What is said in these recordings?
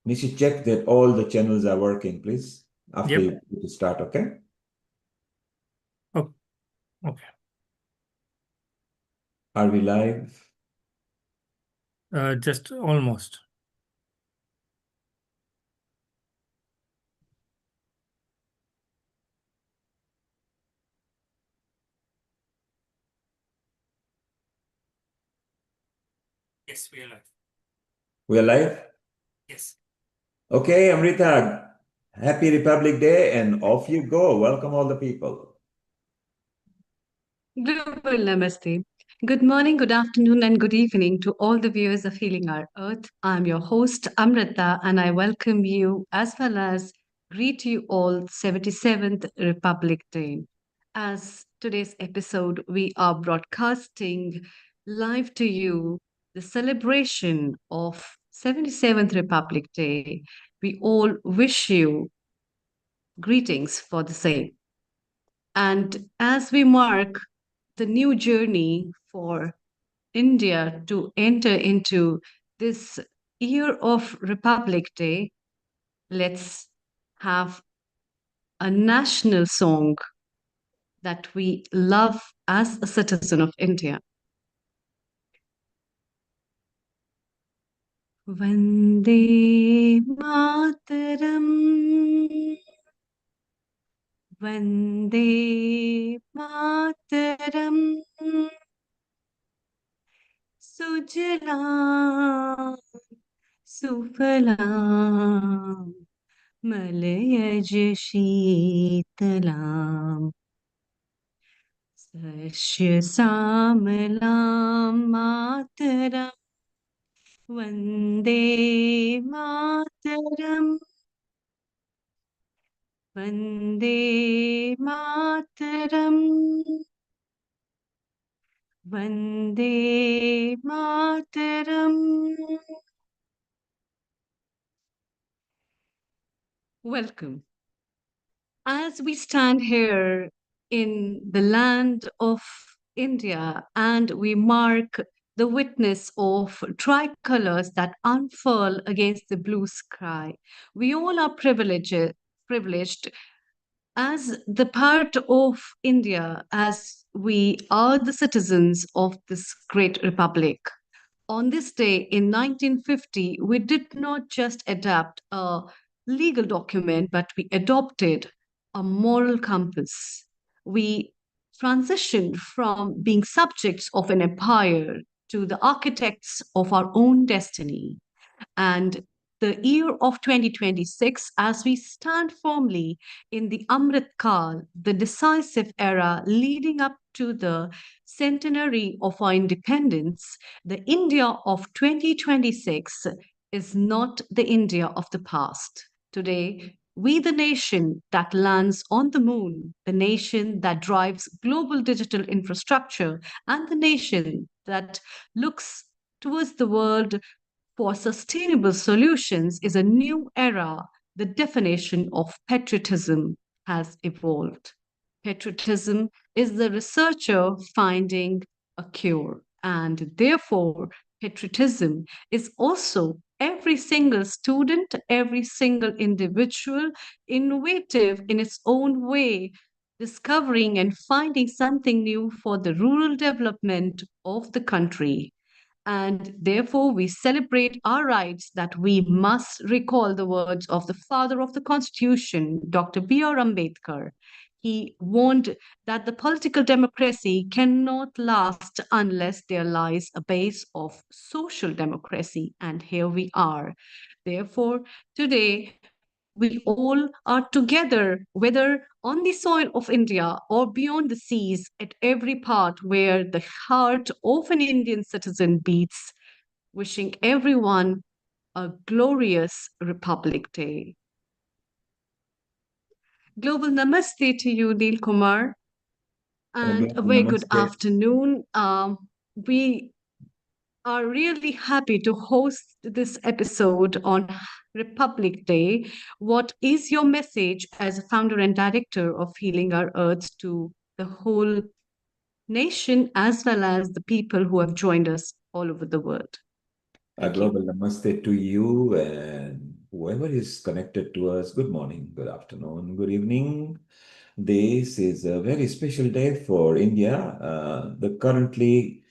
Nishi, check that all the channels are working, please, after Yep. you start, okay? Oh, okay. Are we live? Just almost. Yes, we are live. We are live? Yes. Okay, Amrita, happy Republic Day, and off you go. Welcome all the people. Global Namaste. Good morning, good afternoon, and good evening to all the viewers of Healing Our Earth. I'm your host, Amrita, and I welcome you as well as greet you all 77th Republic Day. As today's episode, we are broadcasting live to you the celebration of 77th Republic Day. We all wish you greetings for the same. And as we mark the new journey for India to enter into this year of Republic Day, let's have a national song that we love as a citizen of India. Vande Mataram, Vande Mataram, Sujala Sufalam Malayaj Sheetalam Sashya Samalam Mataram Vande Mataram Vande Mataram Vande Mataram. Welcome. As we stand here in the land of India and we mark the witness of tricolors that unfurl against the blue sky, we all are privileged as the part of India, as we are the citizens of this great republic. On this day in 1950, we did not just adapt a legal document, but we adopted a moral compass. We transitioned from being subjects of an empire to the architects of our own destiny. And the year of 2026, as we stand firmly in the Amrit Kal, the decisive era leading up to the centenary of our independence, the India of 2026 is not the India of the past. Today, we, the nation that lands on the moon, the nation that drives global digital infrastructure, and the nation that looks towards the world for sustainable solutions is a new era. The definition of patriotism has evolved. Patriotism is the researcher finding a cure, and therefore, patriotism is also every single student, every single individual, innovative in its own way, discovering and finding something new for the rural development of the country. And therefore, we celebrate our rights that we must recall the words of the father of the Constitution, Dr. B.R. Ambedkar. He warned that the political democracy cannot last unless there lies a base of social democracy. And here we are. Therefore, today, we all are together, whether on the soil of India or beyond the seas, at every part where the heart of an Indian citizen beats, wishing everyone a glorious Republic Day. Global Namaste to you, Neil Kumar, and a very good Namaste. afternoon. We are really happy to host this episode on Republic Day. What is your message as a founder and director of Healing Our Earth to the whole nation as well as the people who have joined us all over the world? A Thank you. global namaste to you and whoever is connected to us, good morning, good afternoon, good evening. This is a very special day for India. The currently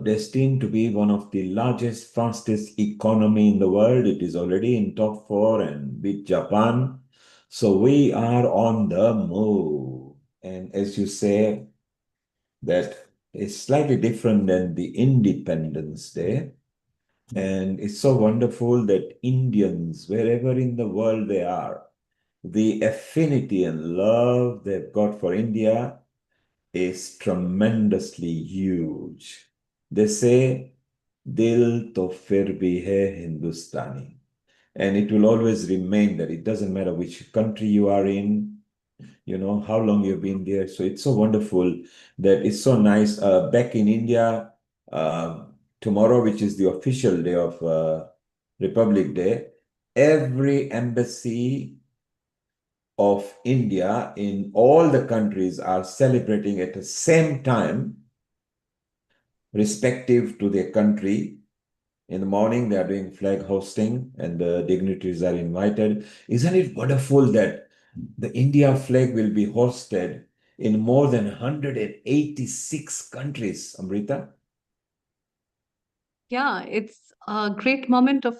destined to be one of the largest, fastest economy in the world. It is already in top four and beat Japan. So we are on the move. And as you say, that is slightly different than the Independence Day. And it's so wonderful that Indians, wherever in the world they are, the affinity and love they've got for India is tremendously huge. They say, Dil to fir bhi hai Hindustani. And it will always remain that it doesn't matter which country you are in, how long you've been there. So it's so wonderful that it's so nice. Back in India, uh, tomorrow, which is the official day of Republic Day, every embassy of India in all the countries are celebrating at the same time, respective to their country. In the morning, they are doing flag hosting and the dignitaries are invited. Isn't it wonderful that the India flag will be hosted in more than 186 countries, Amrita? Yeah, it's a great moment of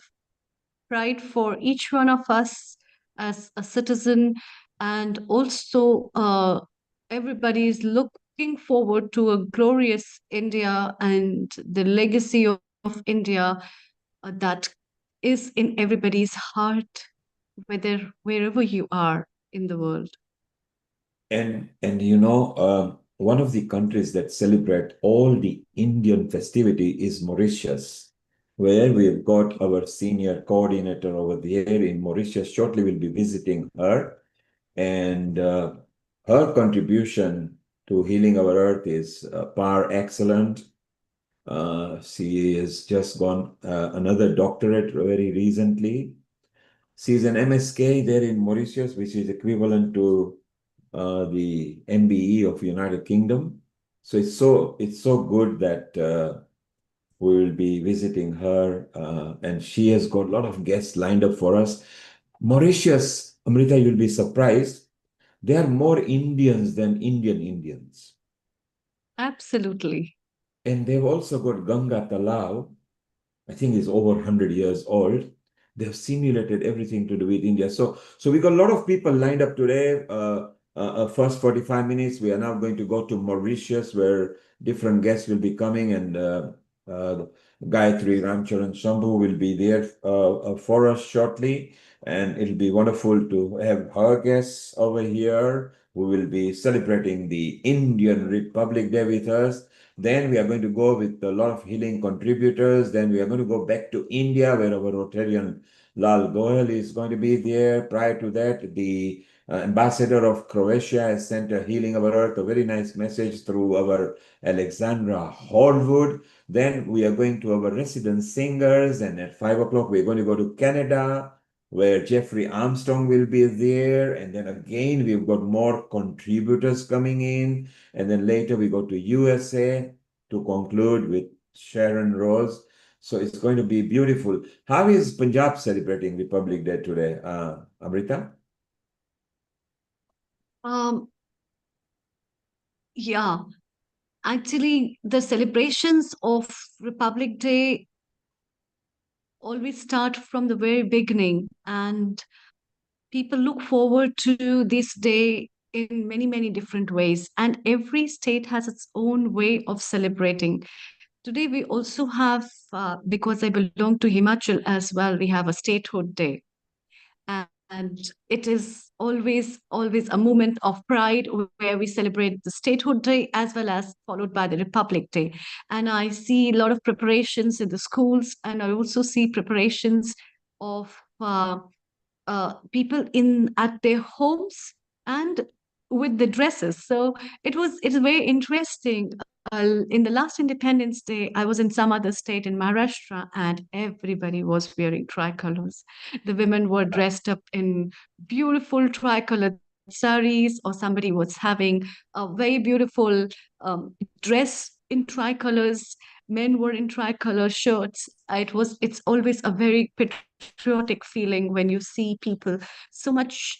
pride for each one of us as a citizen, and also everybody is looking forward to a glorious India and the legacy of India that is in everybody's heart, whether wherever you are in the world. And one of the countries that celebrate all the Indian festivity is Mauritius, where we've got our senior coordinator over there in Mauritius. Shortly, we'll be visiting her, and her contribution to healing our earth is par excellent. She has just gone another doctorate very recently. She's an MSK there in Mauritius, which is equivalent to the MBE of United Kingdom. So it's so good that we will be visiting her, and she has got a lot of guests lined up for us. Mauritius, Amrita, you'll be surprised. There are more Indians than Indian Indians. Absolutely. And they've also got Ganga Talao, I think is over 100 years old. They've simulated everything to do with India. So we got a lot of people lined up today. First 45 minutes, we are now going to go to Mauritius, where different guests will be coming, and Gayatri Ramcharan Shambhu will be there for us shortly. And it'll be wonderful to have her guests over here who will be celebrating the Indian Republic Day with us. Then we are going to go with a lot of healing contributors. Then we are going to go back to India, where our Rotarian Lal Goyal is going to be there. Prior to that, the ambassador of Croatia has sent a Healing Our Earth, a very nice message through our Alexandra Horwood. Then we are going to our resident singers, and at 5 o'clock, we're going to go to Canada, where Jeffrey Armstrong will be there. And then again, we've got more contributors coming in. And then later we go to USA to conclude with Sharon Rose. So it's going to be beautiful. How is Punjab celebrating Republic Day today, Amrita? Um, yeah, actually, the celebrations of Republic Day always start from the very beginning, and people look forward to this day in many, many different ways. And every state has its own way of celebrating. Today, we also have, because I belong to Himachal as well, we have a statehood day. And it is always a moment of pride where we celebrate the statehood day as well as followed by the Republic Day. And I see a lot of preparations in the schools, and I also see preparations of people in at their homes and with the dresses. So it's very interesting. In the last Independence Day, I was in some other state in Maharashtra, and everybody was wearing tricolors. The women were dressed up in beautiful tricolored saris, or somebody was having a very beautiful dress in tricolors. men were in tricolor shirts. It's always a very patriotic feeling when you see people so much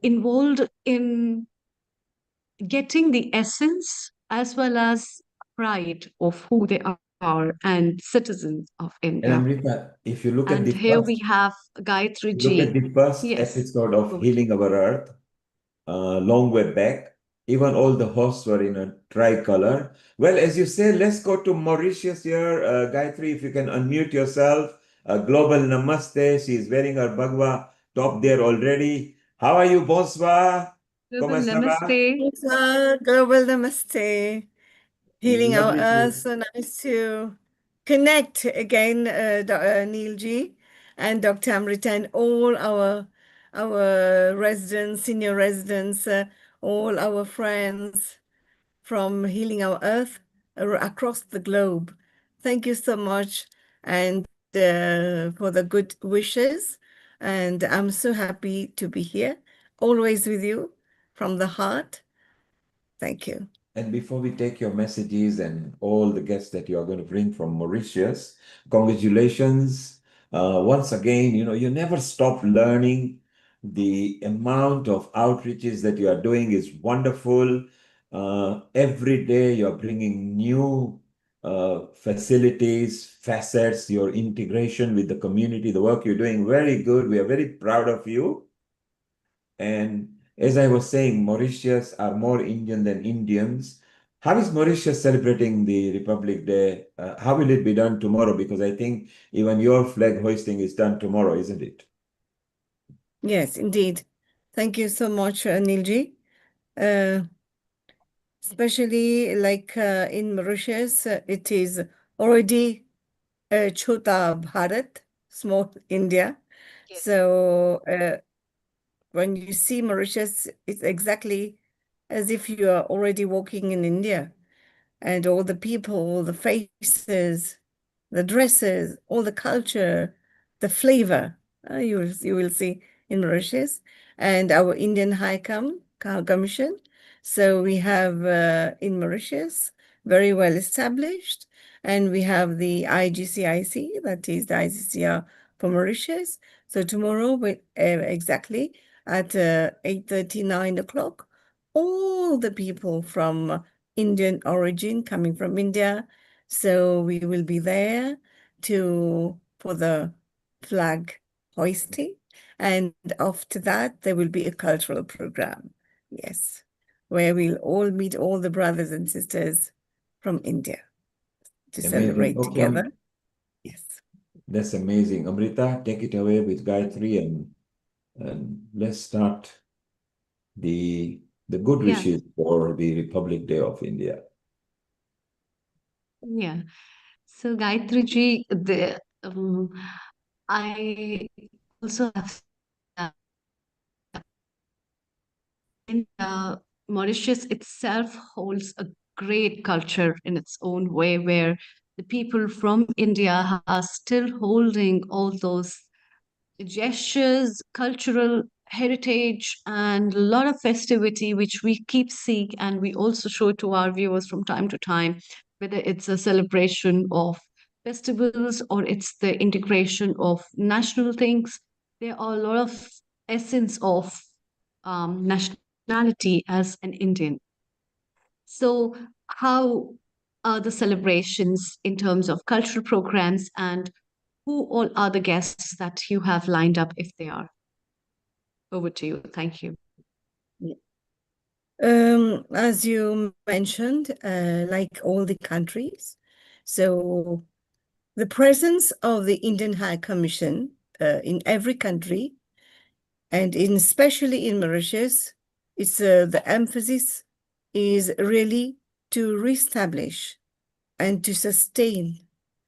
involved in getting the essence as well as pride of who they are and citizens of India. And Amrita, if you look And at the here we first, have Gayatri look at Ji. the first Yes, episode of over to Healing Our Earth, long way back, even all the hosts were in a tricolor. Well, as you say, let's go to Mauritius here. Gayatri, if you can unmute yourself. Global Namaste. She is wearing her Bagua top there already. How are you? Bonsoir. Global ¿Cómo está? Va? Namaste. Global Namaste. Healing our Lovely earth. to. So nice to connect again, Neil G and Dr. Amrita and all our residents, senior residents, all our friends from Healing Our Earth across the globe. Thank you so much and for the good wishes. And I'm so happy to be here, always with you from the heart. Thank you. And before we take your messages and all the guests that you are going to bring from Mauritius, congratulations. Once again, you never stop learning. The amount of outreaches that you are doing is wonderful. Every day you're bringing new facilities, facets, your integration with the community, the work you're doing, very good. We are very proud of you. And as I was saying, Mauritius are more Indian than Indians. How is Mauritius celebrating the Republic Day? How will it be done tomorrow? Because I think even your flag hoisting is done tomorrow, isn't it? Yes, indeed. Thank you so much, Neilji. Especially like in Mauritius, it is already Chota Bharat, small India. Yes. So when you see Mauritius, it's exactly as if you are already walking in India. And all the people, the faces, the dresses, all the culture, the flavor, you will see in Mauritius, and our Indian Commission. So we have in Mauritius very well established, and we have the IGCIC, that is the ICCR for Mauritius. So tomorrow, exactly at 8:30, 9 o'clock, all the people from Indian origin coming from India. So we will be there for the flag hoisting. And after that, there will be a cultural program. Yes, where we'll all meet all the brothers and sisters from India to Amazing. celebrate Okay, together. Yes. that's amazing. Amrita, take it away with Gayatri and let's start the good Yeah, wishes for the Republic Day of India. yeah. So Gayatri Ji, I also have that India, Mauritius itself holds a great culture in its own way, where the people from India are still holding all those gestures, cultural heritage, and a lot of festivity, which we keep seeing and we also show to our viewers from time to time, whether it's a celebration of festivals or it's the integration of national things. There are a lot of essence of nationality as an Indian. So, how are the celebrations in terms of cultural programs, and who all are the guests that you have lined up if they are? Over to you. Thank you. As you mentioned, like all the countries, so the presence of the Indian High Commission in every country, and especially in Mauritius, the emphasis is really to reestablish and to sustain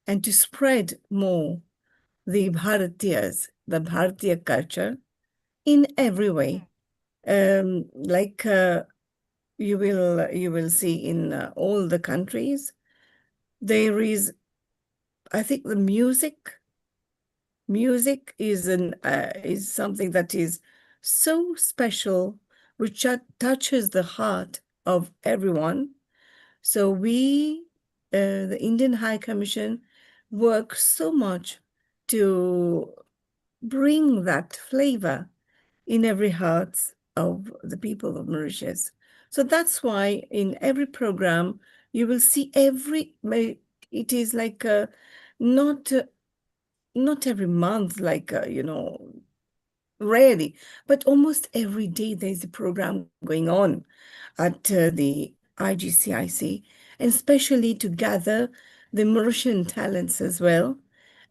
and to spread more the Bharatiya culture in every way. Like you will see in all the countries, there is, I think, the music is something that is so special, which touches the heart of everyone. So we the Indian High Commission works so much to bring that flavor in every heart of the people of Mauritius. So that's why in every program, you will see it is like not every month, like, rarely, but almost every day there's a program going on at the IGCIC, and especially to gather the Mauritian talents as well,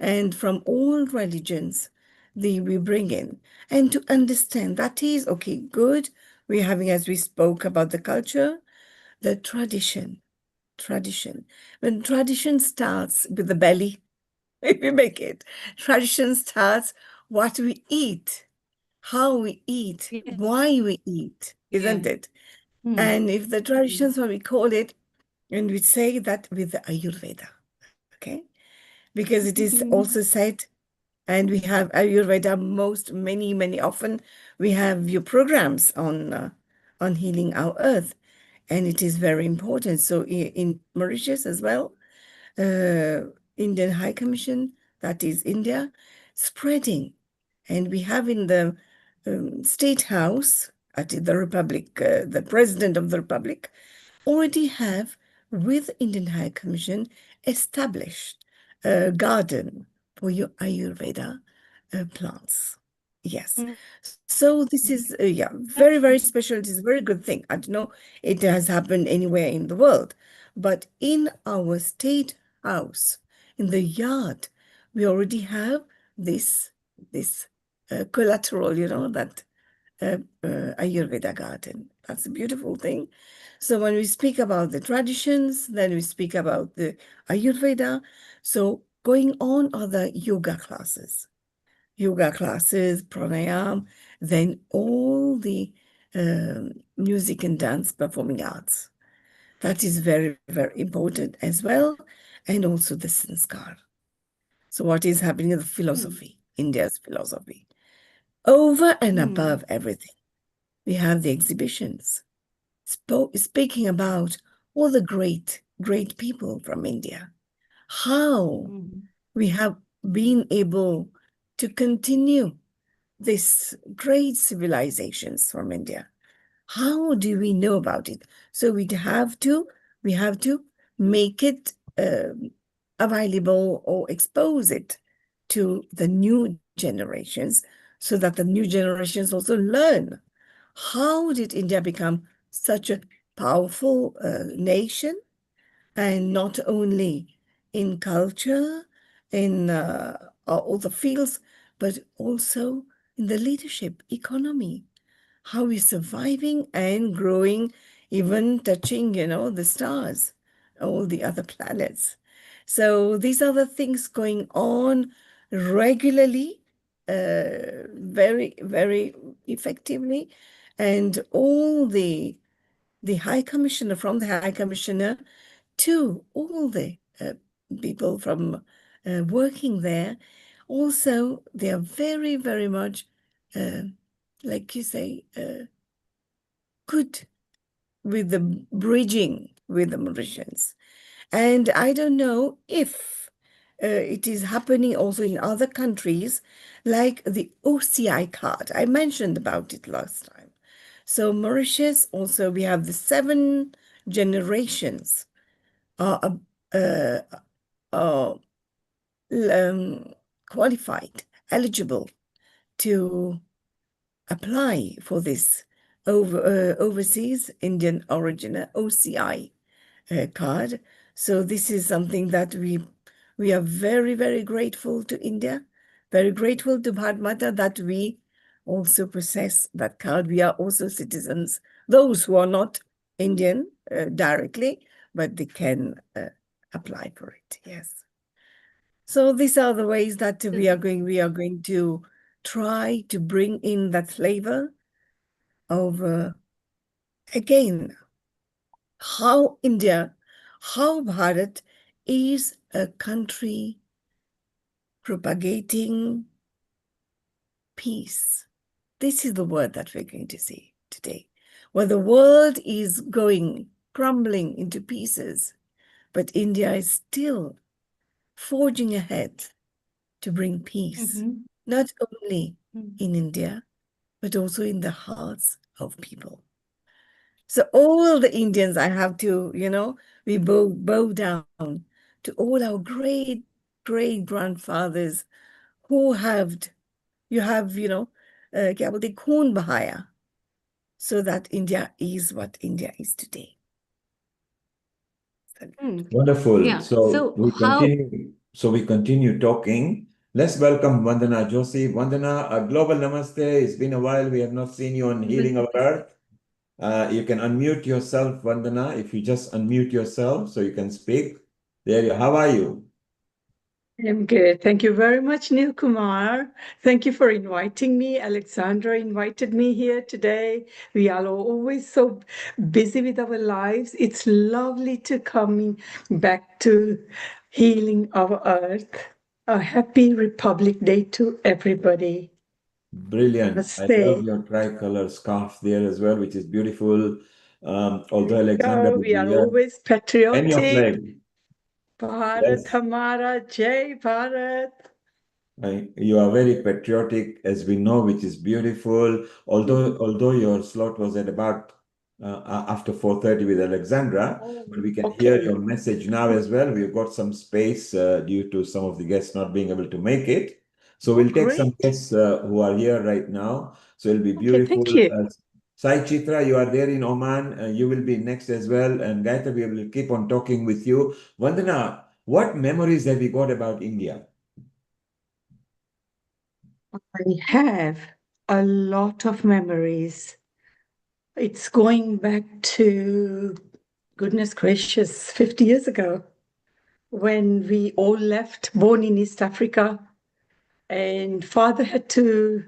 and from all religions, we bring in, and to understand that is, okay, good, we're having, as we spoke about the culture, the tradition. When tradition starts with the belly, if you make it, tradition starts what we eat, how we eat, Yes. why we eat, isn't Yeah. it? And if the traditions, what we call it, and we say that with the Ayurveda, okay? Because it is also said, and we have Ayurveda many often, we have your programs on healing our earth, and it is very important. So in Mauritius as well, Indian High Commission, that is India, spreading. And we have in the State House at the Republic, the President of the Republic, already have, with Indian High Commission, established a garden for your Ayurveda plants. Yes. So this is, very special. It is a very good thing. I don't know it has happened anywhere in the world, but in our State House, in the yard, we already have this collateral, that Ayurveda garden. That's a beautiful thing. So when we speak about the traditions, then we speak about the Ayurveda. So going on are the yoga classes, pranayam, then all the music and dance performing arts. That is very, very important as well. And also the sanskar. So what is happening in the philosophy, India's philosophy. Over and above everything, we have the exhibitions, speaking about all the great people from India, how we have been able to continue this great civilizations from India. How do we know about it? So we have to make it available or expose it to the new generations, so that the new generations also learn. How did India become such a powerful nation, and not only in culture, in all the fields, but also in the leadership, economy, how we're surviving and growing, even touching, the stars, all the other planets. So these are the things going on regularly, very, very effectively. And all the High Commissioner, from the High Commissioner to all the people from working there, also, they are very, very much, like you say, good with the bridging with the Mauritians. And I don't know if it is happening also in other countries, like the OCI card. I mentioned about it last time. So Mauritius, also, we have the 7 generations are qualified, eligible to apply for this overseas Indian origin OCI card. So this is something that we are very, very grateful to India, very grateful to Bharat Mata that we also possess that card. We are also citizens, those who are not Indian directly, but they can apply for it. Yes. So these are the ways that we are going to try to bring in that flavor of again, how Bharat is a country propagating peace. This is the word that we're going to see today. Where the world is going, crumbling into pieces, but India is still forging ahead to bring peace, not only in India, but also in the hearts of people. So all the Indians, I have to, we bow down to all our great grandfathers who have, क्या बोलते हैं, खून बहाया, so that India is what India is today. Wonderful. Yeah. So we how continue. So we continue talking. Let's welcome Vandana Joshi. Vandana, a global namaste. It's been a while. We have not seen you on Healing Our Earth. You can unmute yourself, Vandana. If you just unmute yourself so you can speak. There you. How are you? I'm good. Thank you very much, Neil Kumar. Thank you for inviting me. Alexandra invited me here today. We are always so busy with our lives. It's lovely to come back to healing our earth. A happy Republic Day to everybody. Brilliant. I love Namaste. your tricolor scarf there as well, which is beautiful. Although Alexander will We be are here. always And your patriotic. flag. Bharat Yes. Hamara, Jai Bharat. You are very patriotic, as we know, which is beautiful. Although your slot was at about after 4:30 with Alexandra, but we can hear your message now as well. We've got some space due to some of the guests not being able to make it. So we'll take some Great. guests who are here right now. So it'll be Okay, beautiful. thank you. Sai Chitra, you are there in Oman. You will be next as well. And Gayatri, we will keep on talking with you. Vandana, what memories have you got about India? I have a lot of memories. It's going back to, goodness gracious, 50 years ago when we all left, born in East Africa, and father had to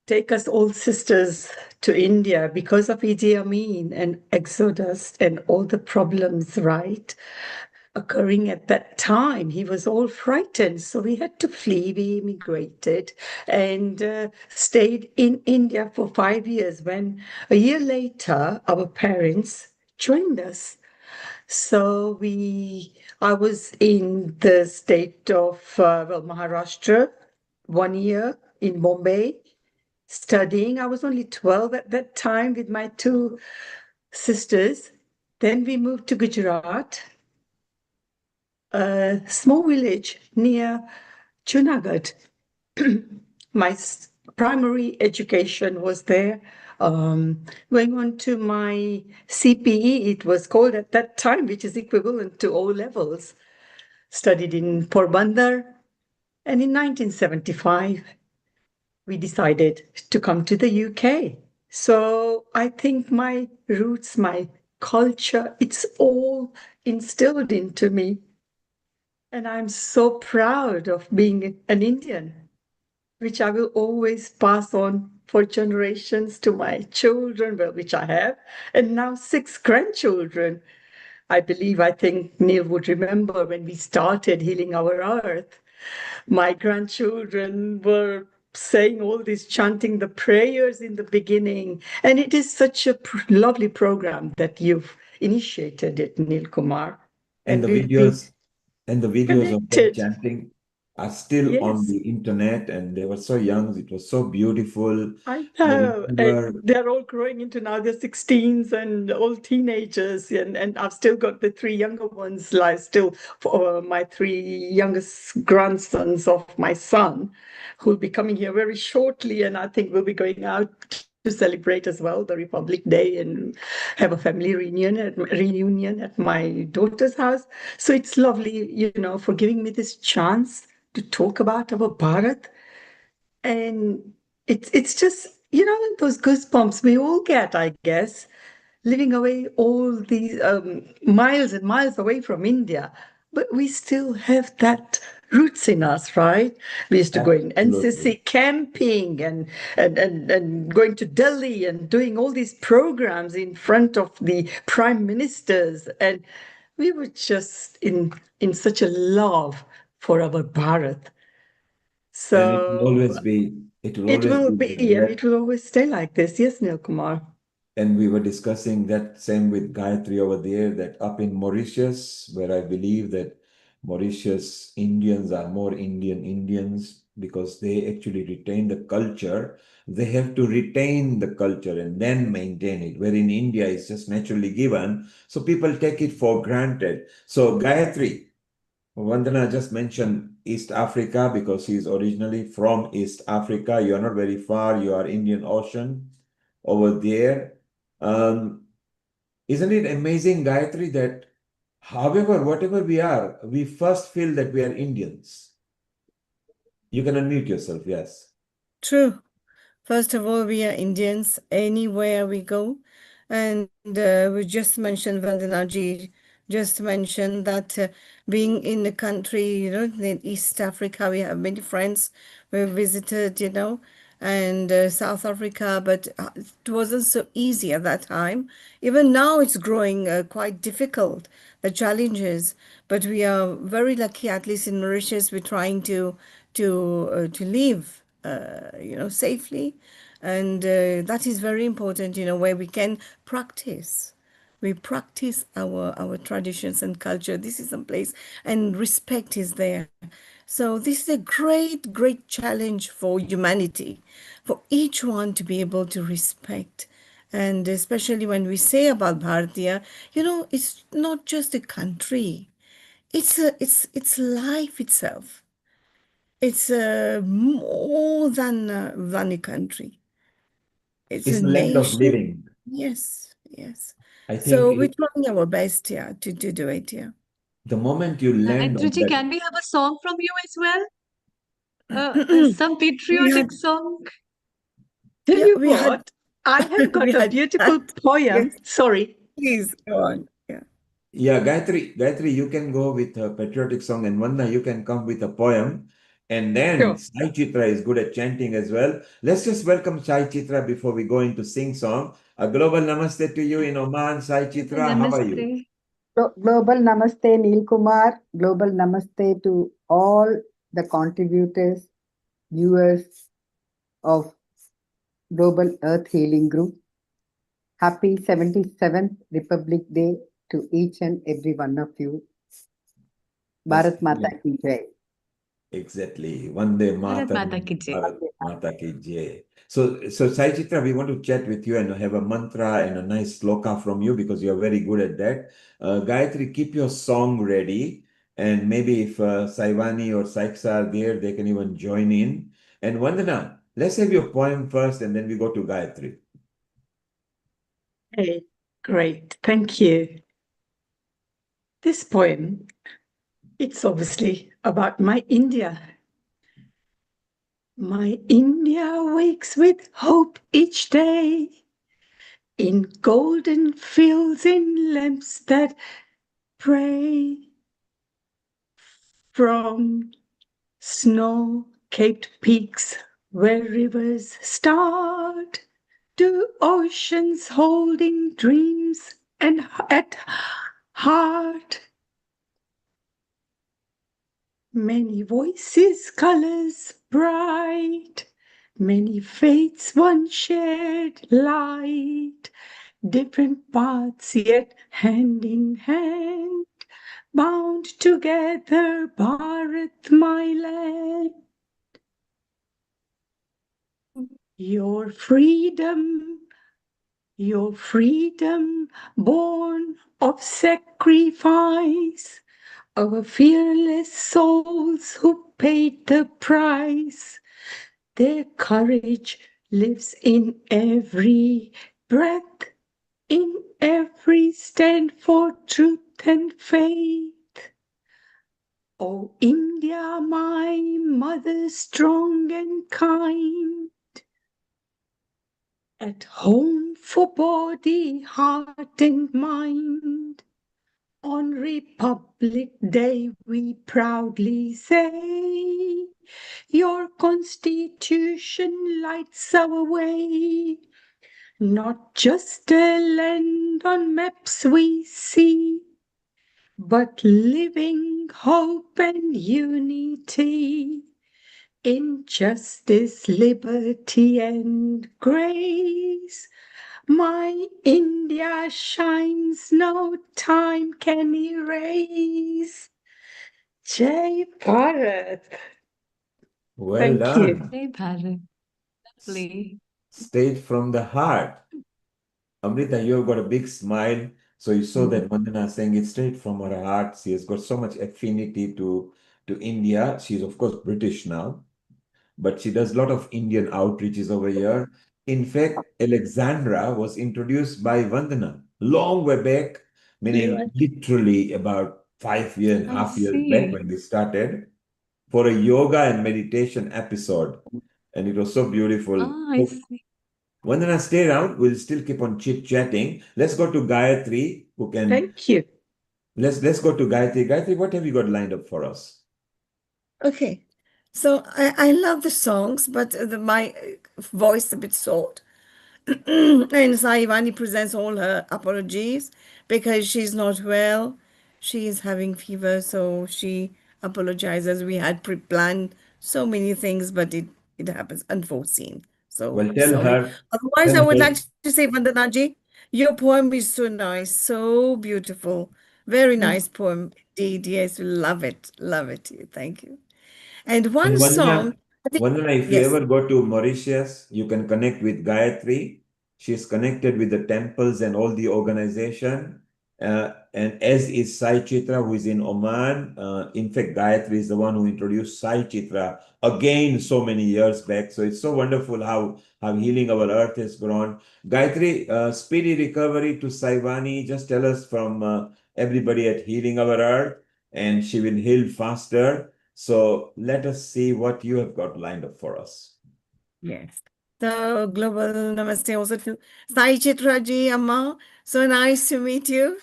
take us all sisters to India because of Idi Amin and Exodus and all the problems, right, occurring at that time. He was all frightened, so we had to flee. We immigrated and stayed in India for 5 years. When a year later, our parents joined us. So I was in the state of Maharashtra 1 year in Bombay studying. I was only 12 at that time with my two sisters. Then we moved to Gujarat, a small village near Junagadh. My primary education was there. Going on to my CPE, it was called at that time, which is equivalent to O levels. Studied in Porbandar, and in 1975, we decided to come to the UK. So I think my roots, my culture, it's all instilled into me. And I'm so proud of being an Indian, which I will always pass on for generations to my children, well, which I have, and now 6 grandchildren. I think Neil would remember when we started Healing Our Earth, my grandchildren were saying all this, chanting the prayers in the beginning. And it is such a lovely program that you've initiated it, Neil Kumar. And And the we've been videos of them connected. chanting are still on Yes, the internet, and they were so young. It was so beautiful. I I know. remember, And they're all growing into now they're 16s and all teenagers. And I've still got the 3 younger ones, like still for my 3 youngest grandsons of my son, who'll be coming here very shortly. And I think we'll be going out to celebrate as well the Republic Day and have a family reunion at my daughter's house. So it's lovely, for giving me this chance to talk about our Bharat. And it's just, those goosebumps we all get, I guess, living away all these miles and miles away from India. But we still have that roots in us, right? We used to go in absolutely. NCC camping and going to Delhi and doing all these programs in front of the prime ministers. And we were just in such a love for our Bharat. And it will So always be, it will it always will be be, like and that. it will always stay like this. Yes, Neil Kumar. And we were discussing that same with Gayatri over there, that up in Mauritius, where I believe that Mauritius Indians are more Indian Indians because they actually retain the culture. They have to retain the culture and then maintain it, where in India it's just naturally given. So people take it for granted. So Gayatri, Vandana just mentioned East Africa because he is originally from East Africa. You are not very far. You are Indian Ocean over there. Um, isn't it amazing, Gayatri, that however, whatever we are, we first feel that we are Indians. You can unmute yourself, yes. True. First of all, we are Indians anywhere we go. And we just mentioned, Vandanaji just mentioned that being in the country, in East Africa, we have many friends we visited, and South Africa, but it wasn't so easy at that time. Even now, it's growing quite difficult, the challenges. But we are very lucky, at least in Mauritius, we're trying to live, safely, and that is very important. Where we can practice. We practice our traditions and culture. This is a place, and respect is there. So this is a great, great challenge for humanity, for each one to be able to respect. And especially when we say about Bharatiya, it's not just a country. It's life itself. It's more than a country. It's It's a the land of nation. living. Yes, yes. I So we're think trying our best, yeah, to do it, yeah. the moment you land on Gayatri, that, can we have a song from you as well? Some We had, patriotic song? Tell yeah, you we had, what, I have we got a had that. beautiful poem. Yes, Sorry. please go on. Yeah. yeah, Gayatri, you can go with a patriotic song, and Vanna, you can come with a poem. And then Sure. Sai Chitra is good at chanting as well. Let's just welcome Sai Chitra before we go into sing song. A global namaste to you in Oman, Sai Chitra. How are you? Namaste. Global Namaste, Neil Kumar. Global Namaste to all the contributors, viewers of Global Earth Healing Group. Happy 77th Republic Day to each and every one of you. That's Bharat Mata ki jai. exactly. Vande Bharat Mata Mataram, ki jai. Bharat Mata ki jai. So Sai Chitra, we want to chat with you and have a mantra and a nice sloka from you because you're very good at that. Gayatri, keep your song ready. And maybe if Saivani or Saiks are there, they can even join in. And Vandana, let's have your poem first and then we go to Gayatri. Hey, great. Thank you. This poem, it's obviously about my India. My India wakes with hope each day in golden fields, in lamps that pray from snow-capped peaks where rivers start to oceans holding dreams and at heart. Many voices, colors bright, many faiths, one shared light, different paths yet hand in hand, bound together, Bharat, my land. Your freedom, born of sacrifice, our fearless souls who paid the price. Their courage lives in every breath, in every stand for truth and faith. Oh, India, my mother, strong and kind, at home for body, heart, and mind. On Republic Day, we proudly say, your Constitution lights our way. Not just a land on maps we see, but living hope and unity in justice, liberty, and grace. My India shines, no time can erase. Jai Bharat. Well Thank you. done. Hey, Bharat. Lovely. Straight from the heart. Amrita, you've got a big smile. So you saw that Vandana saying it straight from her heart. She has got so much affinity to India. She's, of course, British now, but she does a lot of Indian outreaches over here. In fact, Alexandra was introduced by Vandana long way back, Yeah. meaning literally about 5 years and a I half years back see. when we started for a yoga and meditation episode. And it was so beautiful. Ah, I see. Vandana, stay around. We'll still keep on chit-chatting. Let's go to Gayatri, who can Thank you. let's go to Gayatri. Gayatri, what have you got lined up for us? Okay. So I love the songs, but my voice a bit short. And Saivani presents all her apologies because she's not well. She is having fever, so she apologizes. We had pre-planned so many things, but it happens unforeseen. So Well, sorry. Otherwise, tell I would her, like to say, Vandanaji, your poem is so nice, so beautiful. Very Mm. nice poem indeed. Yes, love it. Love it. Thank you. And and one song, I think, Vandana, if you yes. ever go to Mauritius, you can connect with Gayatri. She's connected with the temples and all the organization. And as is Sai Chitra, who is in Oman. In fact, Gayatri is the one who introduced Sai Chitra again so many years back. So it's so wonderful how healing our earth has grown. Gayatri, speedy recovery to Saivani. Just tell us from everybody at Healing Our Earth, and she will heal faster. So let us see what you have got lined up for us. Yes. So global namaste also to Sai Chitra ji, Amma. So nice to meet you.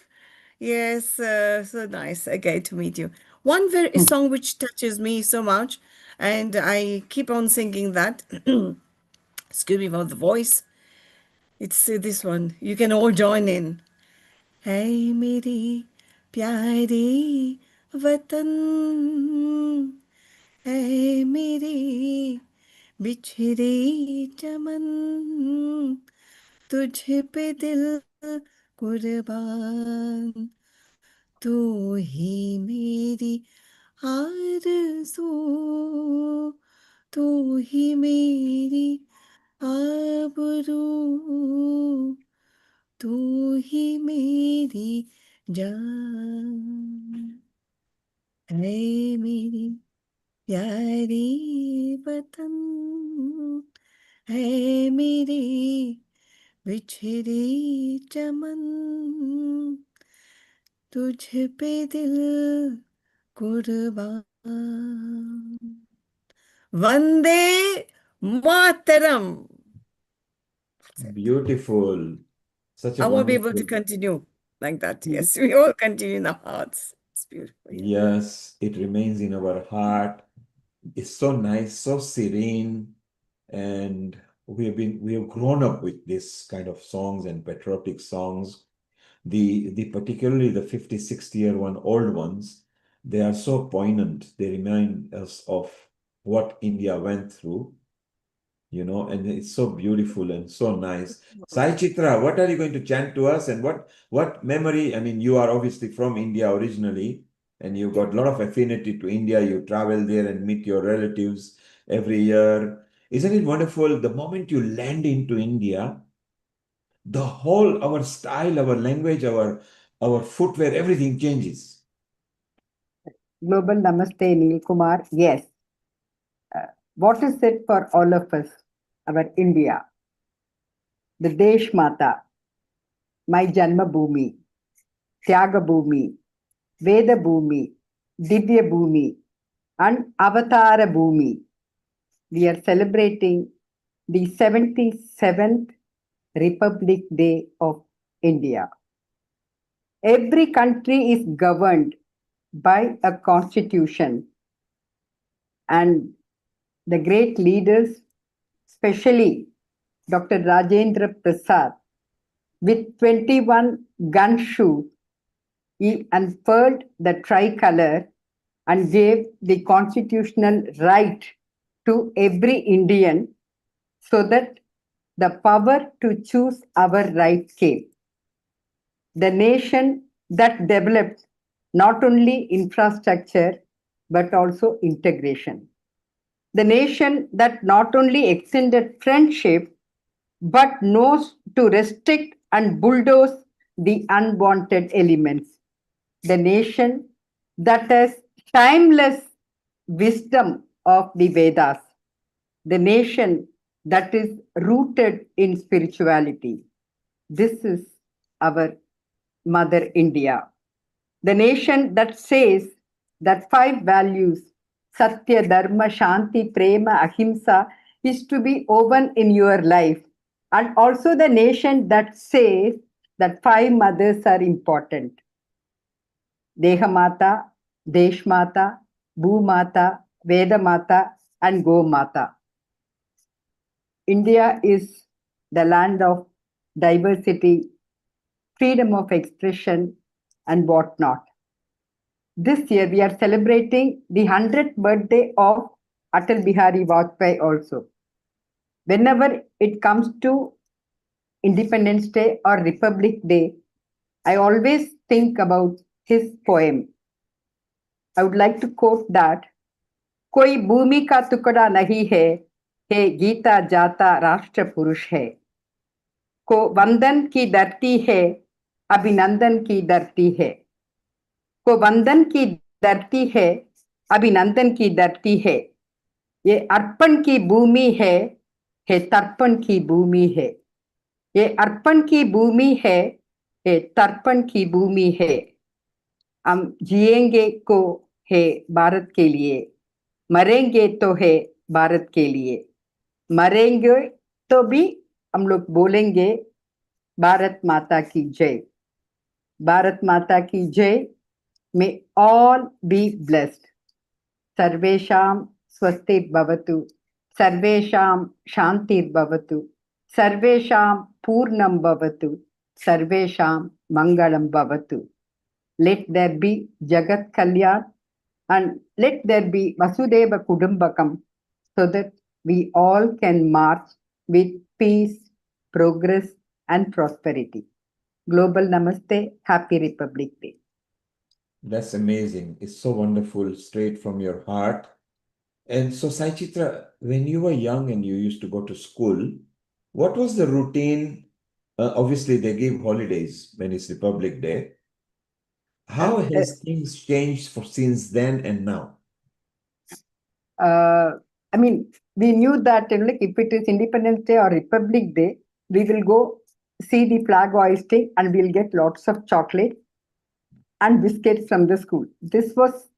Yes, so nice again to meet you. One very song which touches me so much, and I keep on singing that. Excuse me for the voice. It's this one. You can all join in. Hey, मेरी प्यारी वतन है मेरी बिछड़ी चमन तुझ पे दिल कुर्बान तू ही मेरी आरज़ू तू ही मेरी आबरू तू ही मेरी जान है मेरी प्यारी वतन है मेरी बिछड़ी चमन तुझ पे दिल कुर्बान Vande Mataram. That's it. Beautiful. Such a I won't be able to wonderful. continue like that. Yes, we all continue in our hearts. It's beautiful. Yeah. Yes, it remains in our heart. It's so nice, so serene, and we have grown up with this kind of songs and patriotic songs. The particularly the 50, 60-year old ones, they are so poignant. They remind us of what India went through, and it's so beautiful and so nice. Sai Chitra, what are you going to chant to us, and what memory? I mean, you are obviously from India originally, and you've got a lot of affinity to India. You travel there and meet your relatives every year. Isn't it wonderful? The moment you land into India, the whole our style, our language, our footwear, everything changes. Global Namaste, Neil Kumar. Yes. What is it for all of us? Our India, the Desh Mata, my Janma Bhumi, Tyaga Bhumi, Veda Bhumi, Divya Bhumi, and Avatara Bhumi. We are celebrating the 77th Republic Day of India. Every country is governed by a constitution, and the great leaders, especially Dr. Rajendra Prasad, with 21 gun shoes, he unfurled the tricolor and gave the constitutional right to every Indian so that the power to choose our right came. The nation that developed not only infrastructure but also integration. The nation that not only extended friendship but knows to restrict and bulldoze the unwanted elements. The nation that has timeless wisdom of the Vedas. The nation that is rooted in spirituality. This is our Mother India. The nation that says that five values, Satya, Dharma, Shanti, Prema, Ahimsa, is to be woven in your life. And also the nation that says that five mothers are important. Dehamata, Deshmata, Bhumata, Vedamata, and Gomata. India is the land of diversity, freedom of expression, and whatnot. This year, we are celebrating the 100th birthday of Atal Bihari Vajpayee also. Whenever it comes to Independence Day or Republic Day, I always think about his poem. I would like to quote that. कोई भूमि का टुकड़ा नहीं है, हे गीता जाता राष्ट्र पुरुष है. को वंदन की धरती है, अभिनंदन की धरती है. को वंदन की धरती है, अभिनंदन की धरती है. ये अर्पण की भूमि है, हे तर्पण की भूमि है. ये अर्पण की भूमि है, हे तर्पण की भूमि है. हम जिएंगे को है भारत के लिए, मरेंगे तो है भारत के लिए. मरेंगे तो भी हम लोग बोलेंगे भारत माता की जय. भारत माता की जय. May all be blessed. Sarvesham swasti bhavatu. Sarvesham shantir bhavatu. Sarvesham purnam bhavatu. Sarvesham mangalam bhavatu. Let there be Jagat Kalyan and let there be Vasudeva Kudumbakam so that we all can march with peace, progress, and prosperity. Global Namaste. Happy Republic Day. That's amazing. It's so wonderful, straight from your heart. And so, Sai Chitra, when you were young and you used to go to school, what was the routine? Obviously, they give holidays when it's Republic Day. How has things changed since then and now? I mean, we knew that like if it is Independence Day or Republic Day, we will go see the flag hoisting and we'll get lots of chocolate and biscuits from the school. This was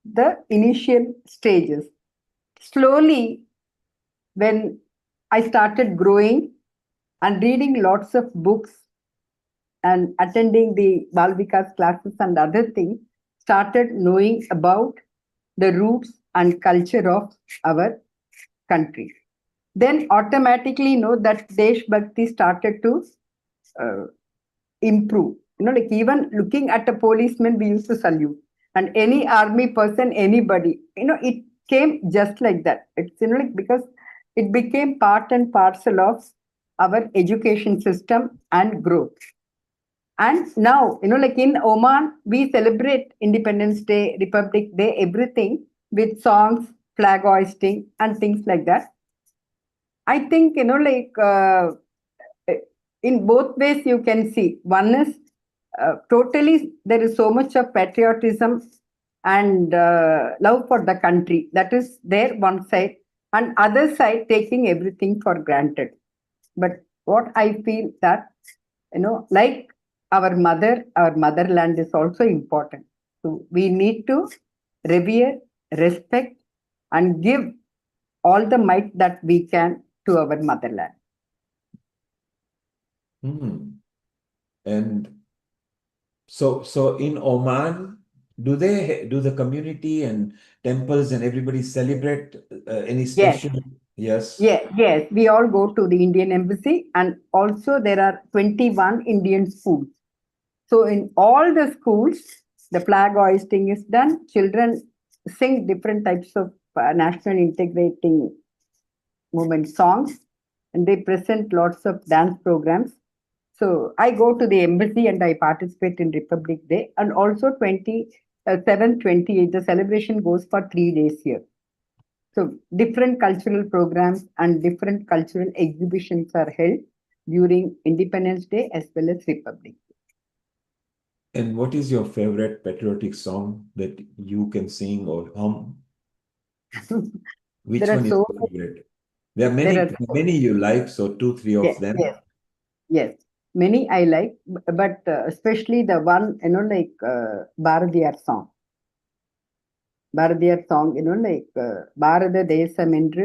the initial stages. Slowly, when I started growing and reading lots of books and attending the Bal Vikas classes and other things, started knowing about the roots and culture of our country. Then automatically know that Desh Bhakti started to improve. Like even looking at a policeman, we used to salute. And any army person, anybody, it came just like that. It's like because it became part and parcel of our education system and growth. And now, like in Oman, we celebrate Independence Day, Republic Day, everything with songs, flag hoisting, and things like that. I think, in both ways you can see. One is totally there is so much of patriotism and love for the country. That is there one side. And other side, taking everything for granted. But what I feel that, like our motherland is also important. So we need to revere, respect, and give all the might that we can to our motherland. And so in Oman, do the community and temples and everybody celebrate any special? Yes. Yes. We all go to the Indian embassy, and also there are 21 Indian schools. So in all the schools, the flag hoisting is done. Children sing different types of national integrating movement songs. and they present lots of dance programs. So I go to the embassy and I participate in Republic Day, and also 27, 28. The celebration goes for 3 days here. So different cultural programs and different cultural exhibitions are held during Independence Day as well as Republic Day. And what is your favorite patriotic song that you can sing or hum? Which There are one is so your favorite? There are there are many you like, so two, three of yes, them. yes, yes. Many I like, but especially the one, like Bharatiyar song. Bharatiyar song, like Bharata Desam என்று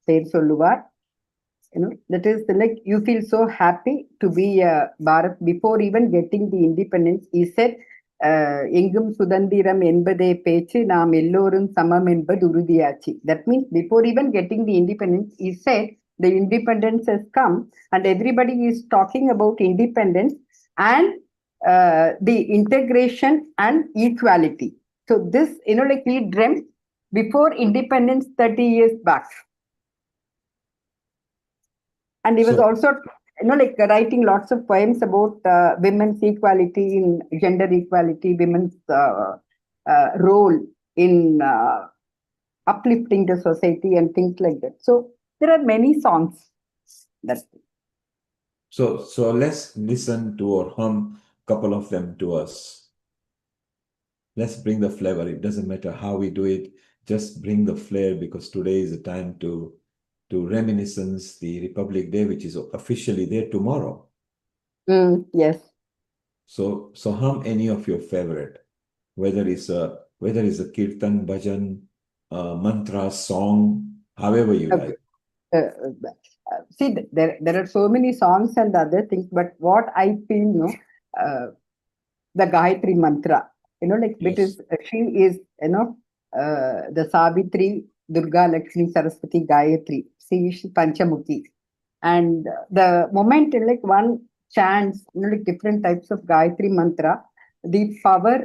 பேர் சொல்லுவார். That is like you feel so happy to be Bharat. Before even getting the independence, he said, எங்கும் சுதந்திரம் என்பதே பேச்சு நாம் எல்லோரும் சமம் என்பது உறுதியாச்சு. That means before even getting the independence, he said the independence has come and everybody is talking about independence and the integration and equality. So this, like he dreamt before independence 30 years back. And he was So, also, like writing lots of poems about women's equality, in gender equality, women's role in uplifting the society and things like that. So there are many songs that. so let's listen to or hum a couple of them to us. Let's bring the flavor. It doesn't matter how we do it, just bring the flair, because today is the time to reminiscence the Republic Day, which is officially there tomorrow. Yes. So hum any of your favorite, whether it's a kirtan, bhajan, mantra, song, however you Okay. like. See, there are so many songs and other things, but what I feel, the Gayatri mantra, like Yes. because she is, the Savitri, Durga, Lakshmi, Saraswati, Gayatri. She is Panchamukhi. And the moment, like one chants, like different types of Gayatri mantra, the power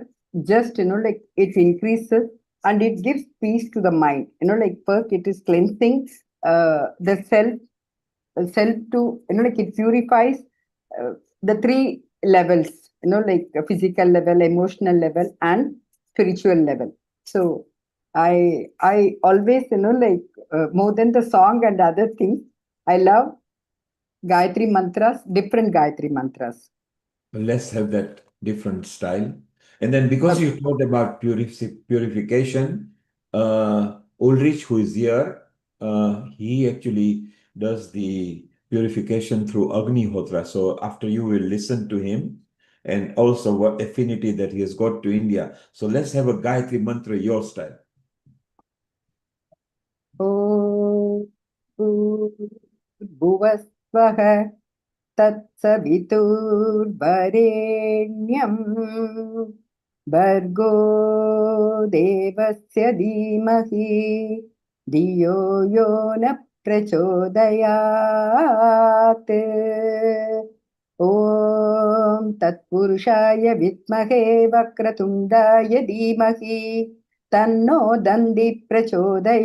just, like it increases and it gives peace to the mind. Like first it is cleansing the self to, like it purifies the three levels, like a physical level, emotional level, and spiritual level. So I always, like more than the song and other things, I love Gayatri mantras, different Gayatri mantras. Let's have that different style. And then because you talked about purification, Ulrich, who is here, he actually does the purification through Agnihotra. So after you will listen to him and also what affinity that he has got to India. So let's have a Gayatri mantra, your style. Om Bhuvasvaha तत्सवितुर्वरेण्यं भर्गो देवस्य धीमहि धियो यो न प्रचोदयात् ॐ तत्पुरुषाय विद्महे वक्रतुण्डाय धीमहि तन्नो दन्ति प्रचोदयात्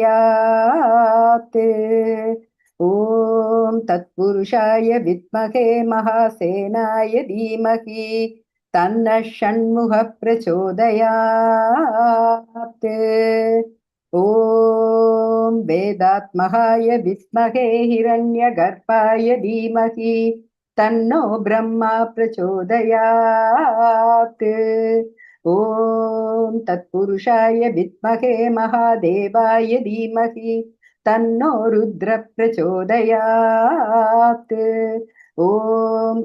ॐ तत्पुरुषाय विद्महे महासेनाय धीमहि तन्नः षण्मुखः प्रचोदयात् ॐ वेदात्महाय विद्महे हिरण्यगर्भाय धीमहि तन्नो ब्रह्मा प्रचोदयात् ॐ तत्पुरुषाय विद्महे महादेवाय धीमहि तन्नो रुद्र प्रचोदयात् ॐ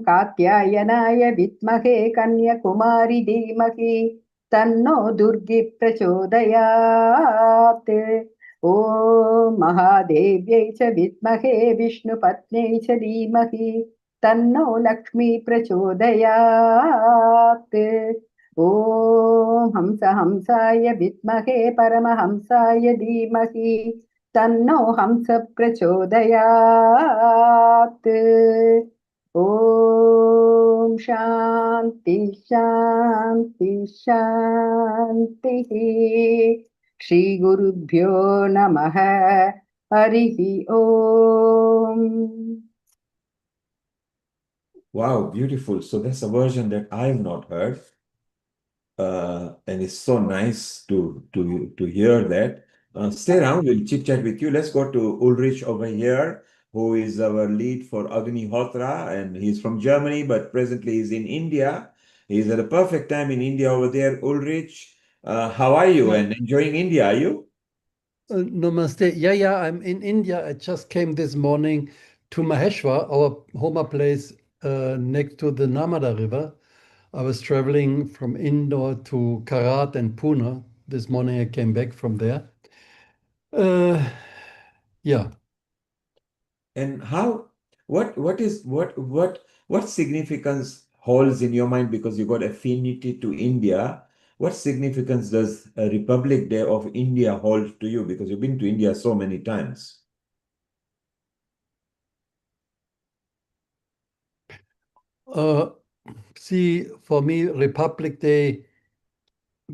कात्यायनाय विद्महे कन्याकुमारी धीमहि तन्नो दुर्गी प्रचोदयात् ॐ महादेव्यै च विद्महे विष्णुपत्न्यै च धीमहि तन्नो लक्ष्मी प्रचोदयात् ॐ हंसाय विद्महे परमहंसाय धीमहि तन्नो हंस प्रचोदयात् ॐ शान्ति शान्ति शान्तिः श्रीगुरुभ्यो नमः हरिः ॐ Wow, beautiful. So that's a version that I have not heard. And it's so nice to hear that. Stay around, we'll chit chat with you. Let's go to Ulrich over here, who is our lead for Agnihotra, and he's from Germany, but presently he's in India. He's at a perfect time in India over there. Ulrich, how are you? Yeah, And enjoying India, are you? namaste. Yeah, I'm in India. I just came this morning to Maheshwar, our home place next to the Narmada River. I was traveling from Indore to Karat and Pune. This morning I came back from there. Uh, yeah, And how, what significance holds in your mind because you got affinity to India? What significance does a Republic Day of India hold to you? Because you've been to India so many times. uh, see, for me, Republic Day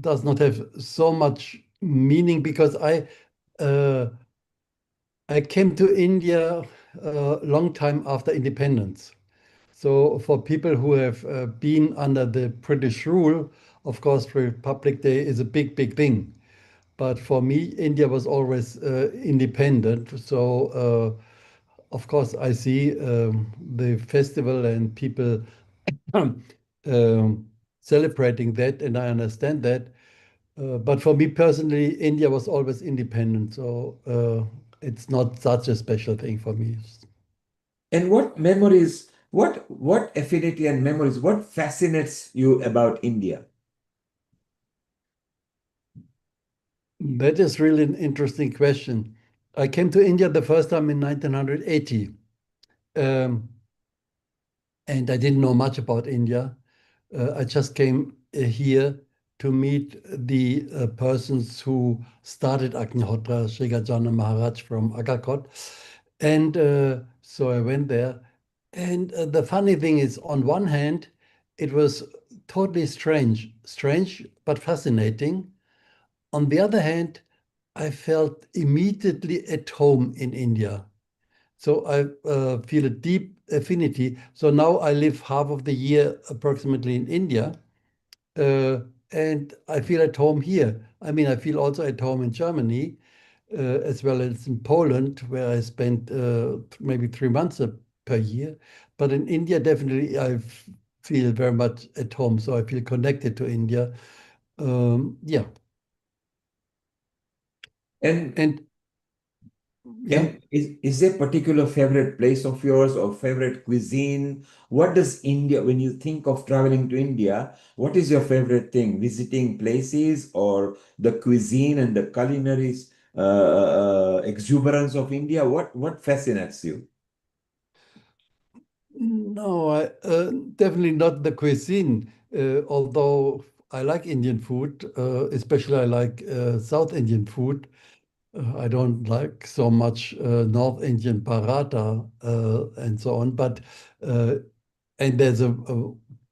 does not have so much meaning because uh, I came to India a long time after independence. So for people who have been under the British rule, of course, Republic Day is a big thing. But for me, India was always independent. So of course, I see the festival and people um, celebrating that, and I understand that. But for me personally, India was always independent. So it's not such a special thing for me. And what memories, what affinity and memories, what fascinates you about India? That is really an interesting question. I came to India the first time in 1980, um, and I didn't know much about India. I just came here to meet the persons who started Agnihotra, Sri Gajana Maharaj from Agakot. And so I went there. And the funny thing is, on one hand, it was totally strange but fascinating. On the other hand, I felt immediately at home in India. So I feel a deep affinity. So now I live half of the year approximately in India, uh, and I feel at home here. I mean, I feel also at home in Germany, as well as in Poland, where I spent maybe 3 months per year. But in India, definitely feel very much at home. So I feel connected to India. Yeah. And And yeah. And is there a particular favorite place of yours or favorite cuisine? What does India, when you think of traveling to India, what is your favorite thing? Visiting places or the cuisine and the culinary exuberance of India? What fascinates you? No, definitely not the cuisine. Although I like Indian food, especially I like South Indian food. I don't like so much North Indian paratha and so on. But uh, and there's a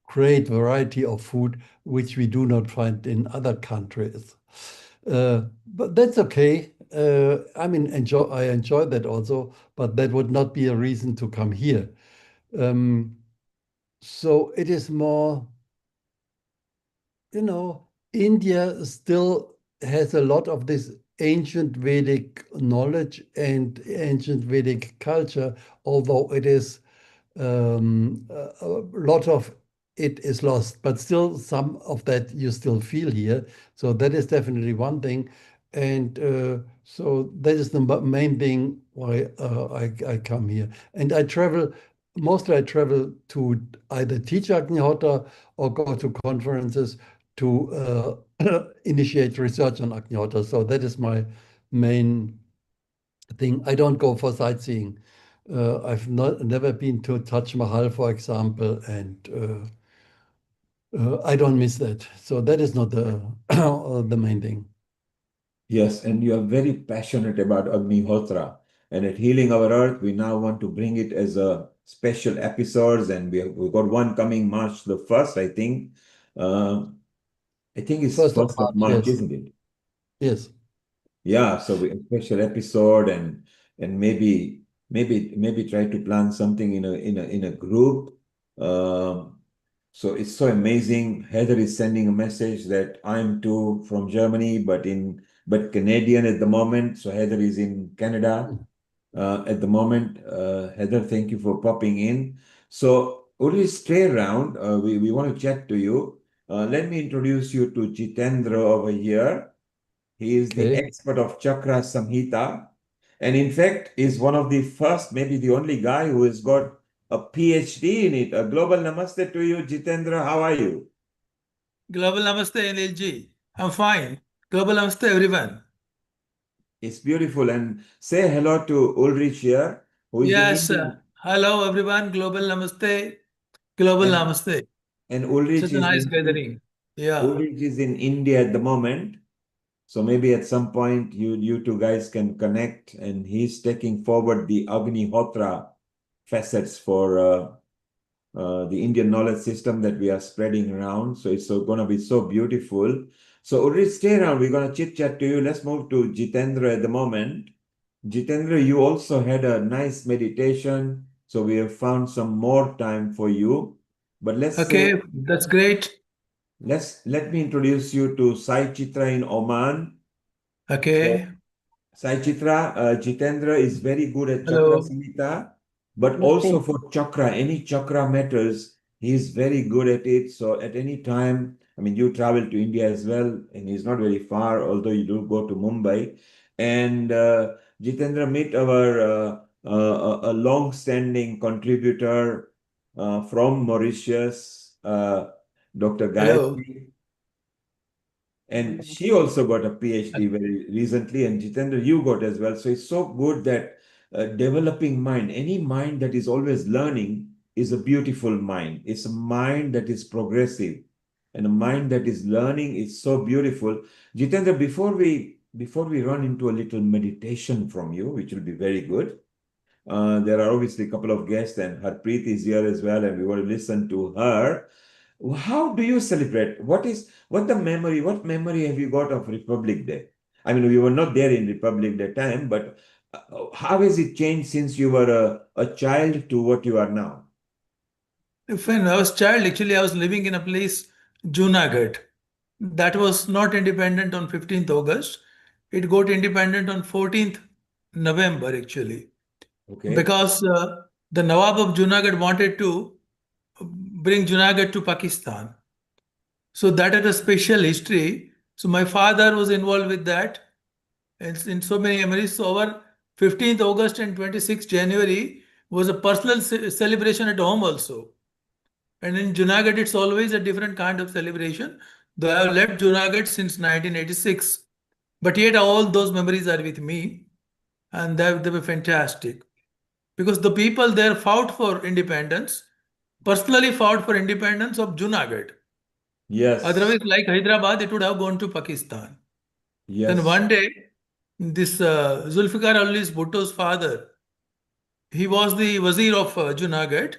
great variety of food which we do not find in other countries. But that's okay. I mean, I enjoy that also, but that would not be a reason to come here. Um, so it is more, India still has a lot of this ancient Vedic knowledge and ancient Vedic culture, although it is a lot of it is lost, but still some of that you still feel here. So that is definitely one thing. And so that is the main thing why I come here. And mostly I travel to either teach Agnihotra or go to conferences to initiate research on Agnihotra. So that is my main thing. I don't go for sightseeing. I've never been to Taj Mahal, for example, and I don't miss that. So that is not the the main thing. Yes, and you are very passionate about Agnihotra. And at Healing Our Earth, we now want to bring it as a special episodes, and we've got one coming March the 1st, I think. Uh, I think it's First of 1st of March, March, yes, isn't it? yes. Yeah, so we a special episode and maybe try to plan something in a group Um, so it's so amazing. Heather is sending a message that I'm too from Germany, but Canadian at the moment. So Heather is in Canada at the moment. Heather, thank you for popping in. So Uri, stay around. We want to chat to you. Let me introduce you to Jitendra over here. He is the Okay. expert of Chakra Samhita, and in fact is one of the first, maybe the only guy who has got a PhD in it. A global namaste to you, Jitendra. How are you? Global Namaste, NLG. I'm fine. Global Namaste, everyone. It's beautiful. And say hello to Ulrich here, who is the Yes. Indian, Hello, everyone. Global Namaste. Global and Namaste. and Ulrich Such a is nice in gathering. Yeah. Ulrich is in India at the moment. So maybe at some point you two guys can connect, and he's taking forward the Agnihotra facets for the Indian knowledge system that we are spreading around. So it's so going to be so beautiful. So Ulrich, stay around. We're going to chit chat to you. Let's move to Jitendra at the moment. Jitendra, you also had a nice meditation. So we have found some more time for you. But Okay. That's great. let me introduce you to Sai Chitra in Oman. So Okay. Sai Chitra, Jitendra is very good at Chakra Hello. Samhita, but also Namaste. for Chakra, any Chakra matters, he is very good at it. So at any time, I mean, you travel to India as well, and he's not very far, although you do go to Mumbai. And Jitendra, meet our a long-standing contributor from Mauritius, Dr. Hello. Gayatri. And she also got a PhD very recently, and Jitendra, you got as well. So it's so good that developing mind, any mind that is always learning, is a beautiful mind. It's a mind that is progressive, and a mind that is learning is so beautiful. Jitendra, before we run into a little meditation from you, which will be very good. There are obviously a couple of guests, and Harpreet is here as well, and we want to listen to her. How do you celebrate? What memory have you got of Republic Day? I mean, we were not there in Republic Day time, but how has it changed since you were a child to what you are now? When I was child, actually, I was living in a place, Junagadh. That was not independent on 15th August. It got independent on 14th November, actually, Okay. because the Nawab of Junagadh wanted to bring Junagadh to Pakistan. So that had a special history. So my father was involved with that, and in so many memories. So our 15th August and 26th January was a personal celebration at home also. And in Junagadh, it's always a different kind of celebration. Though I have left Junagadh since 1986, but yet all those memories are with me, and they were fantastic because the people there fought for independence, personally fought for independence of Junagadh. Yes. Otherwise, like Hyderabad, it would have gone to Pakistan. Then Yes. one day, this Zulfikar Ali Bhutto's father, he was the Wazir of Junagadh,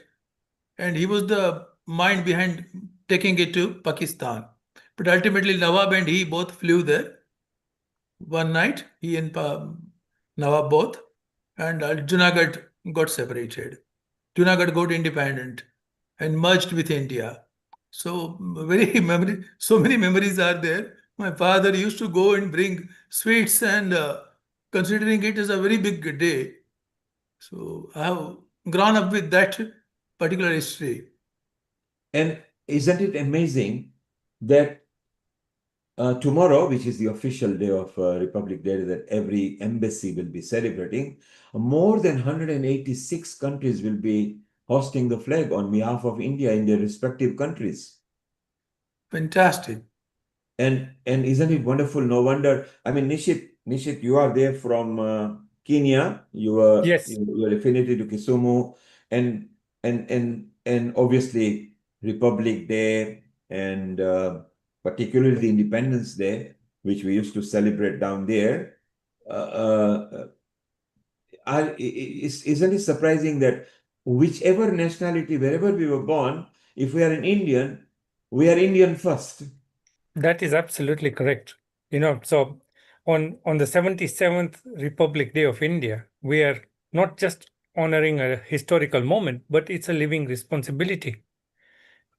and he was the mind behind taking it to Pakistan. But ultimately, Nawab and he both flew there one night, he and Nawab both, and Junagadh got separated. Junagadh got independent and merged with India. So very memory, so many memories are there. My father used to go and bring sweets, and considering it is a very big day, so I have grown up with that particular history. And isn't it amazing that tomorrow, which is the official day of Republic Day that every embassy will be celebrating, more than 186 countries will be hosting the flag on behalf of India in their respective countries. Fantastic. And isn't it wonderful? No wonder. I mean, Nishit, you are there from Kenya. Yes. Your affinity to Kisumu, and and obviously Republic Day, and particularly the Independence Day, which we used to celebrate down there. Uh, isn't it surprising that whichever nationality, wherever we were born, if we are an Indian, we are Indian first. That is absolutely correct. So on the 77th Republic Day of India, we are not just honoring a historical moment, but it's a living responsibility.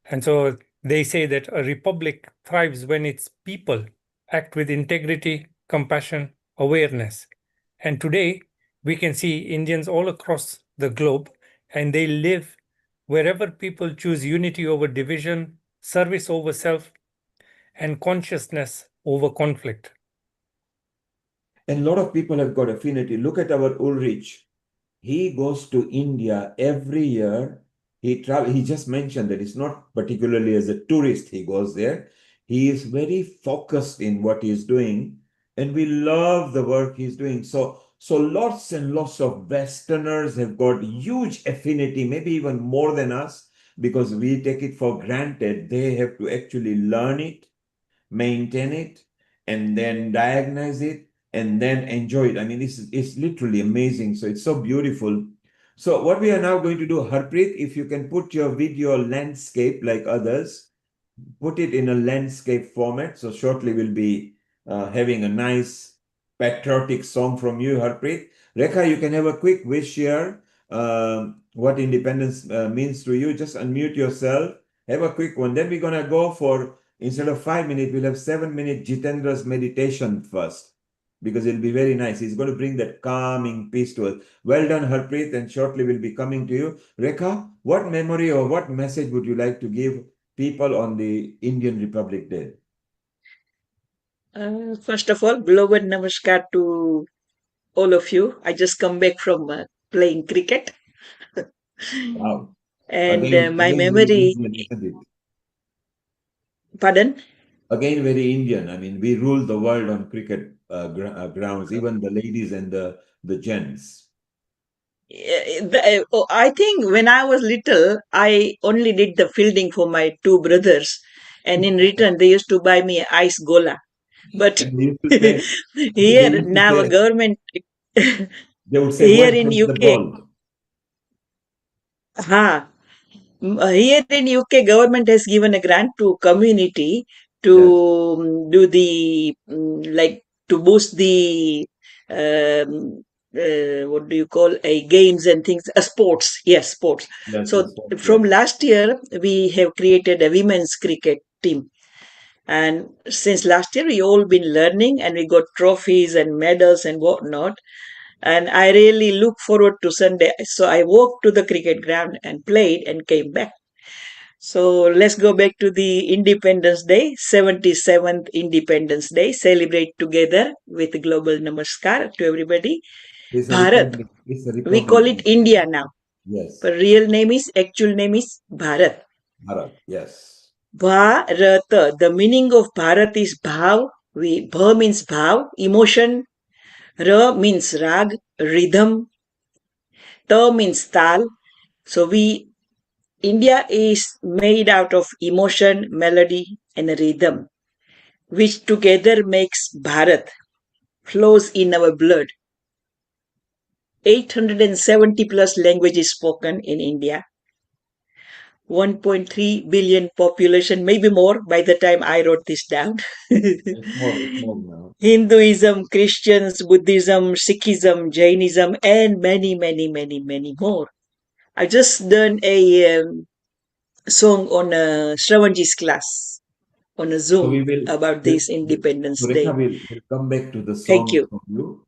And so they say that a republic thrives when its people act with integrity, compassion, awareness. And today, we can see Indians all across the globe, and they live wherever people choose unity over division, service over self, and consciousness over conflict. And a lot of people have got affinity. Look at our Ulrich. He goes to India every year. He just mentioned that it's not particularly as a tourist he goes there. He is very focused in what he's doing, and we love the work he's doing. So lots and lots of Westerners have got huge affinity, maybe even more than us, because we take it for granted. They have to actually learn it, maintain it, and then diagnose it, and then enjoy it. I mean, it's literally amazing. So it's so beautiful. So what we are now going to do, Harpreet, if you can put your video landscape like others, put it in a landscape format. So shortly we'll be having a nice patriotic song from you, Harpreet. Rekha, you can have a quick wish here. What independence means to you. Just unmute yourself. Have a quick one. Then we're going to go for, instead of 5 minutes, we'll have 7 minute Jitendra's meditation first, because it'll be very nice. He's going to bring that calming peace to us. Well done, Harpreet, and shortly we'll be coming to you. Rekha, what memory or what message would you like to give people on the Indian Republic Day? First of all, beloved namaskar to all of you. I just come back from playing cricket. Wow. And my Again, very memory, Indian, isn't it? pardon? Again, very Indian. I mean, we rule the world on cricket grounds, even the ladies and the gents. I think when I was little, I only did the fielding for my two brothers. And in return, they used to buy me ice gola. But And they used to say, they here used to now, a say, government they would say, go here and in fetch the UK, ball. here in UK, government has given a grant to community to Yes, do the like to boost the what do you call games and things, sports. Yes, sports. yes, So that's what, from yes. last year, we have created a women's cricket team. And since last year, we all been learning and we got trophies and medals and whatnot. And I really look forward to Sunday. So I walked to the cricket ground and played and came back. So let's go back to the Independence Day, 77th Independence Day. Celebrate together with global namaskar to everybody. It's a Bharat. republic. It's a We call republic. it India now. Yes, But actual name is Bharat. Bharat. Yes. Bharat. The meaning of Bharat is bhav. Bha means bhav, emotion. Ra means rag, rhythm. Ta means tal. So India is made out of emotion, melody, and rhythm, which together makes Bharat, flows in our blood. 870 plus languages spoken in India. 1.3 billion population, maybe more by the time I wrote this down. It's more now. Hinduism, Christians, Buddhism, Sikhism, Jainism, and many, many, many, many more. I just done a song on Shravanji's class on a So we Zoom will, about this Independence so Rekha, Day. we'll come back to the Thank song you. from you.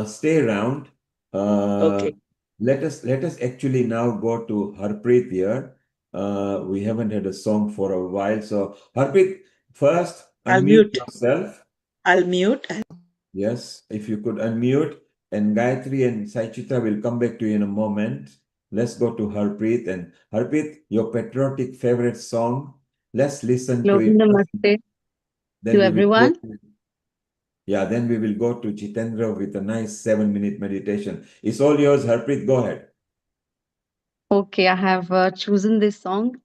Stay around. Okay. Let us actually now go to Harpreet here. We haven't had a song for a while. So Harpreet, first I'll unmute mute. yourself. I'll mute. Yes, if you could unmute, and Gayatri and Saichitra will come back to you in a moment. Let's go to Harpreet. And Harpreet, your patriotic favorite song. Let's listen to Global it. namaste Then to we will go everyone. to, yeah, then we will go to Jitendra with a nice 7 minute meditation. It's all yours, Harpreet. Go ahead. Okay, I have chosen this song.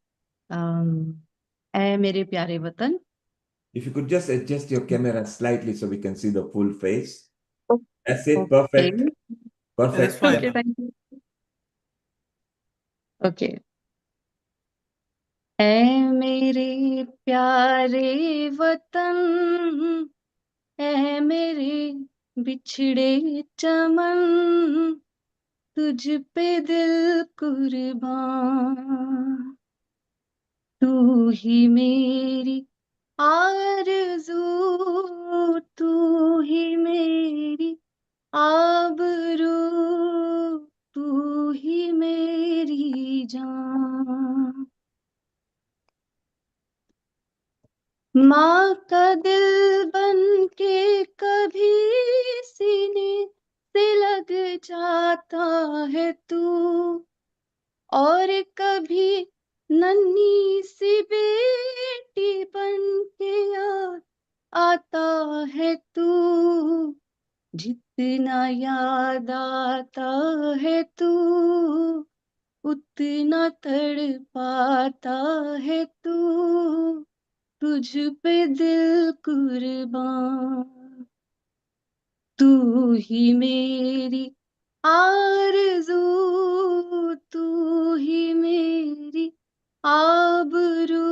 ऐ मेरे प्यारे वतन. If you could just adjust your camera slightly so we can see the full face. Oh, That's it. okay. Perfect. That's Perfect. fine. Okay, thank you. Okay. ऐ मेरे प्यारे वतन, ऐ मेरे बिछड़े चमन, तुझ पे दिल कुर्बान. तू ही मेरी आरज़ू, तू ही मेरी आबरू, तू ही मेरी जान। माँ का दिल बन के कभी सीने से लग जाता है तू, और कभी नन्ही सी बेटी बन के याद आता है तू। जितना याद आता है तू, उतना तड़पाता है तू, तुझ पे दिल कुर्बान। तू ही मेरी आरज़ू, तू ही मेरी आबरू,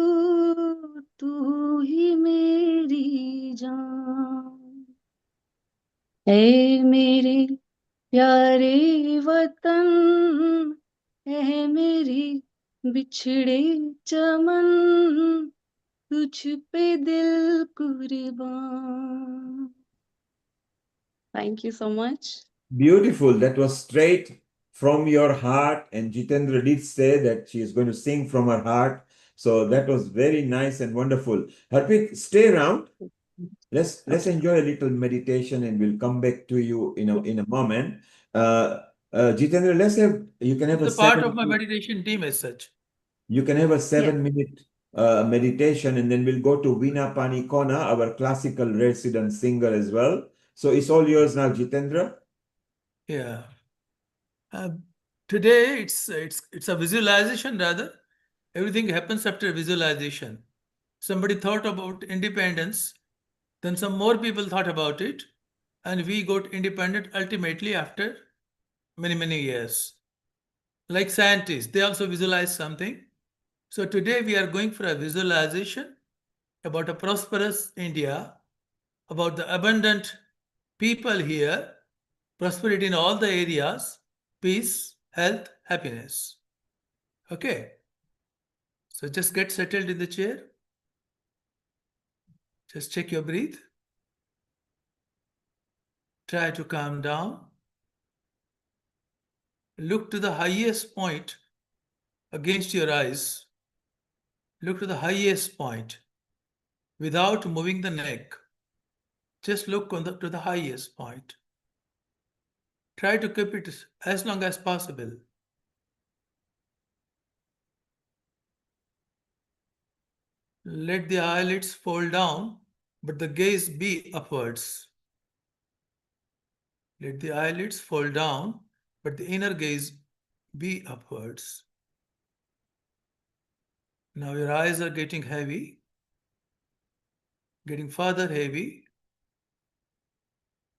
तू ही मेरी जान। ऐ मेरे प्यारे वतन, ऐ मेरी बिछड़े चमन, तुझ पे दिल कुर्बान। Thank you so much. Beautiful. That was straight from your heart. And Jitendra did say that she is going to sing from her heart. So that was very nice and wonderful. Harpreet, stay around. Let's Okay. enjoy a little meditation, and we'll come back to you in a moment. Jitendra, you can have It's a a part of 7 my meditation team as such. You can have a Yeah. 7 minute meditation, and then we'll go to Veena Panikona, our classical resident singer as well. So it's all yours now, Jitendra. Yeah. Today it's a visualization rather. Everything happens after visualization. Somebody thought about independence, then some more people thought about it, and we got independent ultimately after many years. Like scientists, they also visualize something. So today we are going for a visualization about a prosperous India, about the abundant people here, prosperity in all the areas, peace, health, happiness. Okay. So just get settled in the chair. Just check your breath. Try to calm down. Look to the highest point against your eyes. Look to the highest point without moving the neck. Just look to the highest point. Try to keep it as long as possible. Let the eyelids fall down, but the gaze be upwards. Let the eyelids fall down, but the inner gaze be upwards. Now your eyes are getting heavy, getting further heavy.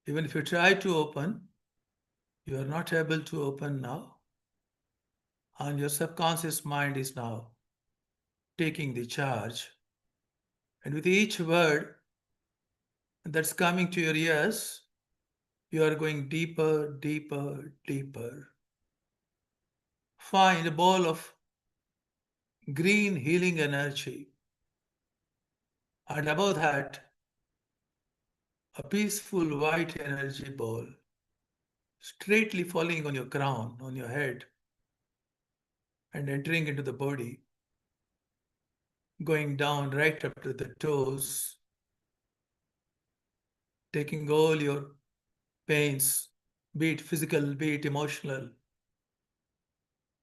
Even if you try to open, you are not able to open now. And your subconscious mind is now taking the charge. And with each word that's coming to your ears, you are going deeper, deeper, deeper. Find a ball of green healing energy. And above that, a peaceful white energy ball straightly falling on your crown, on your head, and entering into the body, going down right up to the toes, taking all your pains, be it physical, be it emotional,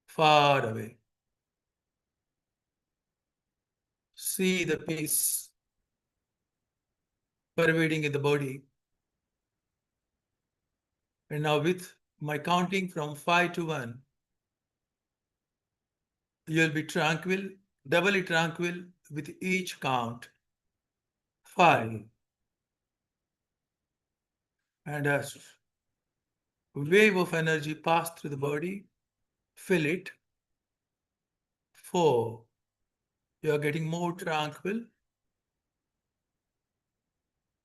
far away. See the peace pervading in the body. And now with my counting from 5 to 1, you'll be tranquil, doubly tranquil with each count. 5. And a wave of energy pass through the body, fill it. 4. You are getting more tranquil.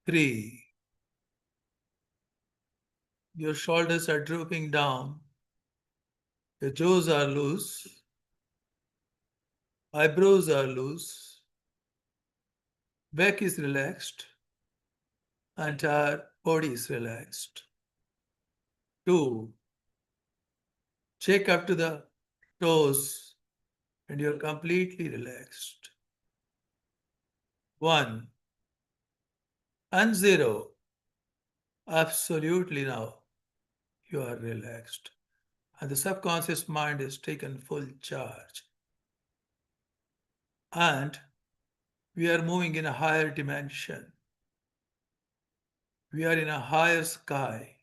3. Your shoulders are drooping down. Your jaws are loose. eyebrows are loose, back is relaxed, entire body is relaxed. 2, check up to the toes and you're completely relaxed. 1 and 0, absolutely now you are relaxed. And the subconscious mind has taken full charge. And we are moving in a higher dimension. We are in a higher sky,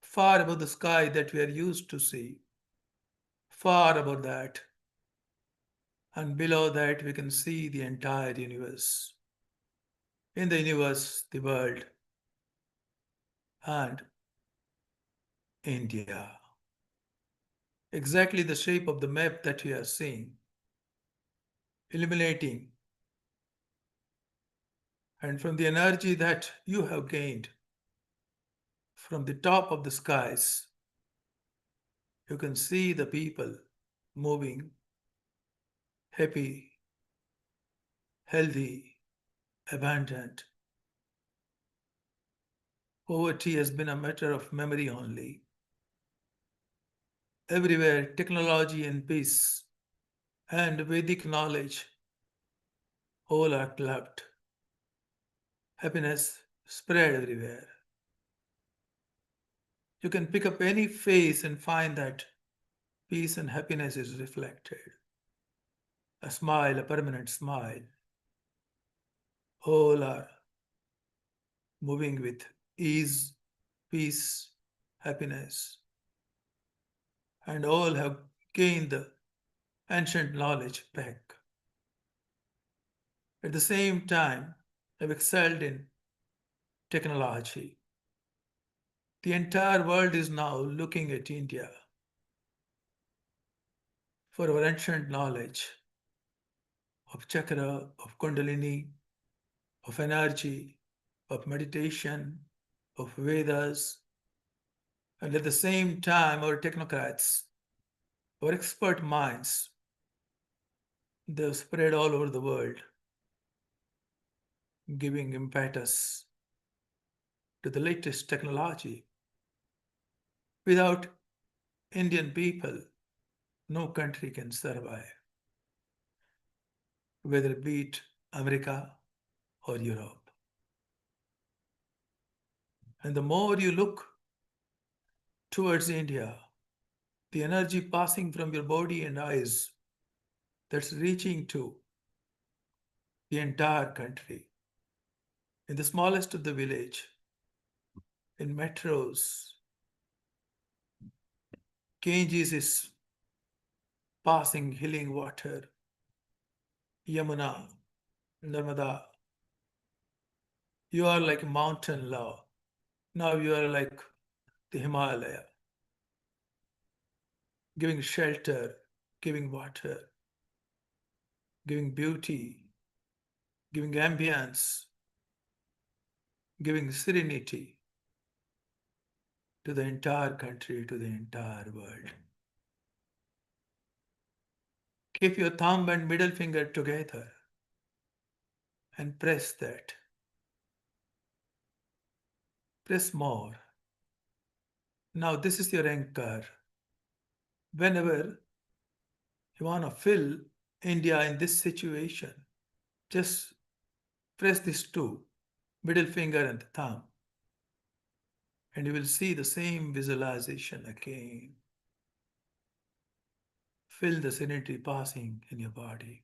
far above the sky that we are used to see, far above that. And below that, we can see the entire universe. In the universe, the world, and India. Exactly the shape of the map that we are seeing, illuminating. And from the energy that you have gained from the top of the skies, you can see the people moving, happy, healthy, abundant. Poverty has been a matter of memory only. Everywhere, technology and peace and Vedic knowledge all are clubbed. Happiness spread everywhere. You can pick up any face and find that peace and happiness is reflected. A smile, a permanent smile. All are moving with ease, peace, happiness. And all have gained the ancient knowledge back. At the same time, have excelled in technology. The entire world is now looking at India for our ancient knowledge of chakra, of kundalini, of energy, of meditation, of Vedas, and at the same time, our technocrats, our expert minds, they've spread all over the world, giving impetus to the latest technology. Without Indian people, no country can survive, whether it be it America or Europe. And the more you look towards India, the energy passing from your body and eyes, that's reaching to the entire country. In the smallest of the village, in metros, Ganges is passing healing water. Yamuna, Narmada, you are like mountain law. Now you are like the Himalaya, giving shelter, giving water, giving beauty, giving ambience, giving serenity to the entire country, to the entire world. Keep your thumb and middle finger together and press that. Press more. Now this is your anchor. Whenever you want to fill India in this situation, just press these two, middle finger and the thumb, and you will see the same visualization again. Feel the serenity passing in your body.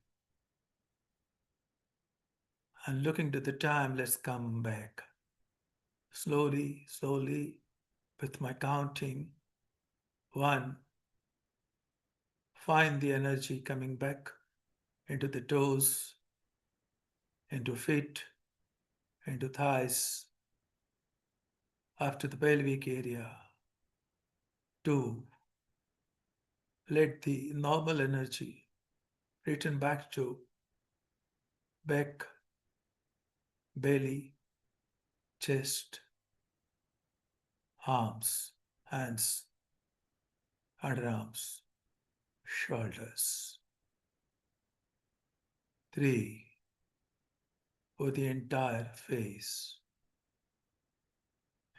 And looking to the time, let's come back. Slowly, slowly, with my counting. 1, find the energy coming back into the toes, into feet, into thighs, up to the pelvic area. 2, let the normal energy return back to back, belly, chest, arms, hands, underarms, shoulders. 3 for the entire face.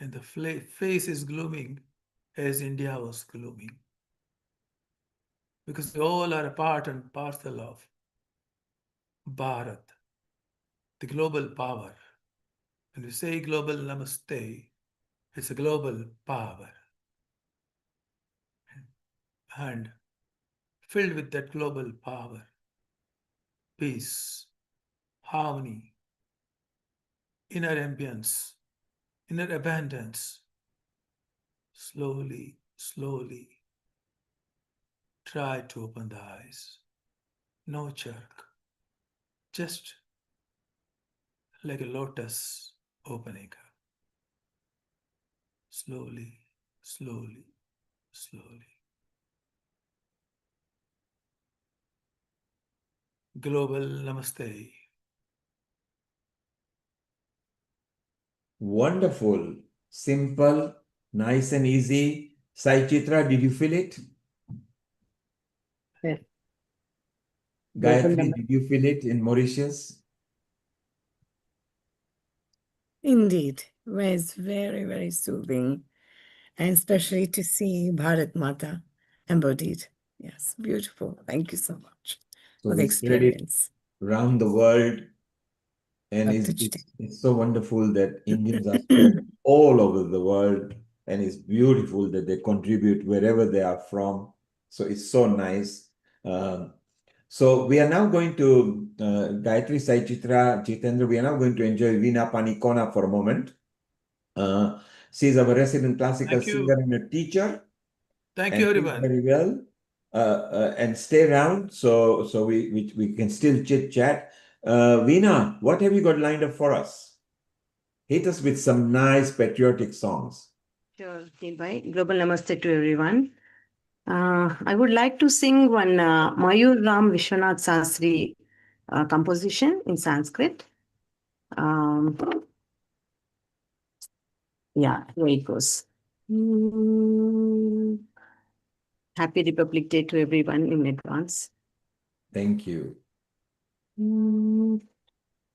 And the face is glooming as India was glooming. Because we all are a part and parcel of Bharat, the global power. When we say global namaste, it's a global power. And filled with that global power, peace, harmony, inner ambience, inner abundance. Slowly, slowly, try to open the eyes. No jerk, just like a lotus opening up. Slowly, slowly, slowly. Global Namaste. Wonderful, simple, nice and easy. Sai Chitra, did you feel it? Yes. Global Gayatri, did you feel it in Mauritius? Indeed, was very, very soothing, and especially to see Bharat Mata embodied. Yes, beautiful. Thank you so much So for the we spread it experience, around the world, and Dr. Chitty. it's so wonderful that Indians are spread all over the world, and it's beautiful that they contribute wherever they are from. So it's so nice. So we are now going to Gayatri, Sai Chitra, Jitendra. We are now going to enjoy Veena Panikona for a moment. She's our resident classical Thank you. singer and a teacher. Thank And you, sings everyone. very well. And stay around so we can still chit chat. Veena, what have you got lined up for us? Hit us with some nice patriotic songs. Sure, Bye. Global Namaste to everyone. I would like to sing one Mayur Ram Vishwanath Sastri composition in Sanskrit. Um, yeah, here it goes. Mm. Happy Republic Day to everyone in advance. Thank you.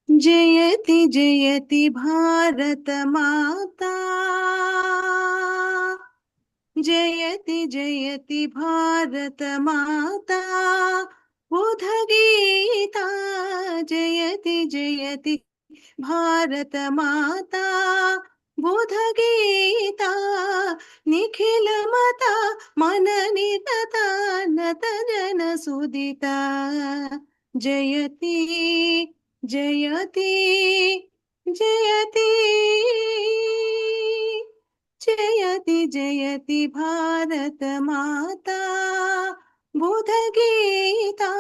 जयति जयति भारत माता जयति जयति भारत माता बुध गीता जयति जयति भारत माता बुध गीता निखिल मता मन निरता नत जन सुदिता जयति जयति जयति जयति जयति भारत माता बुध गीता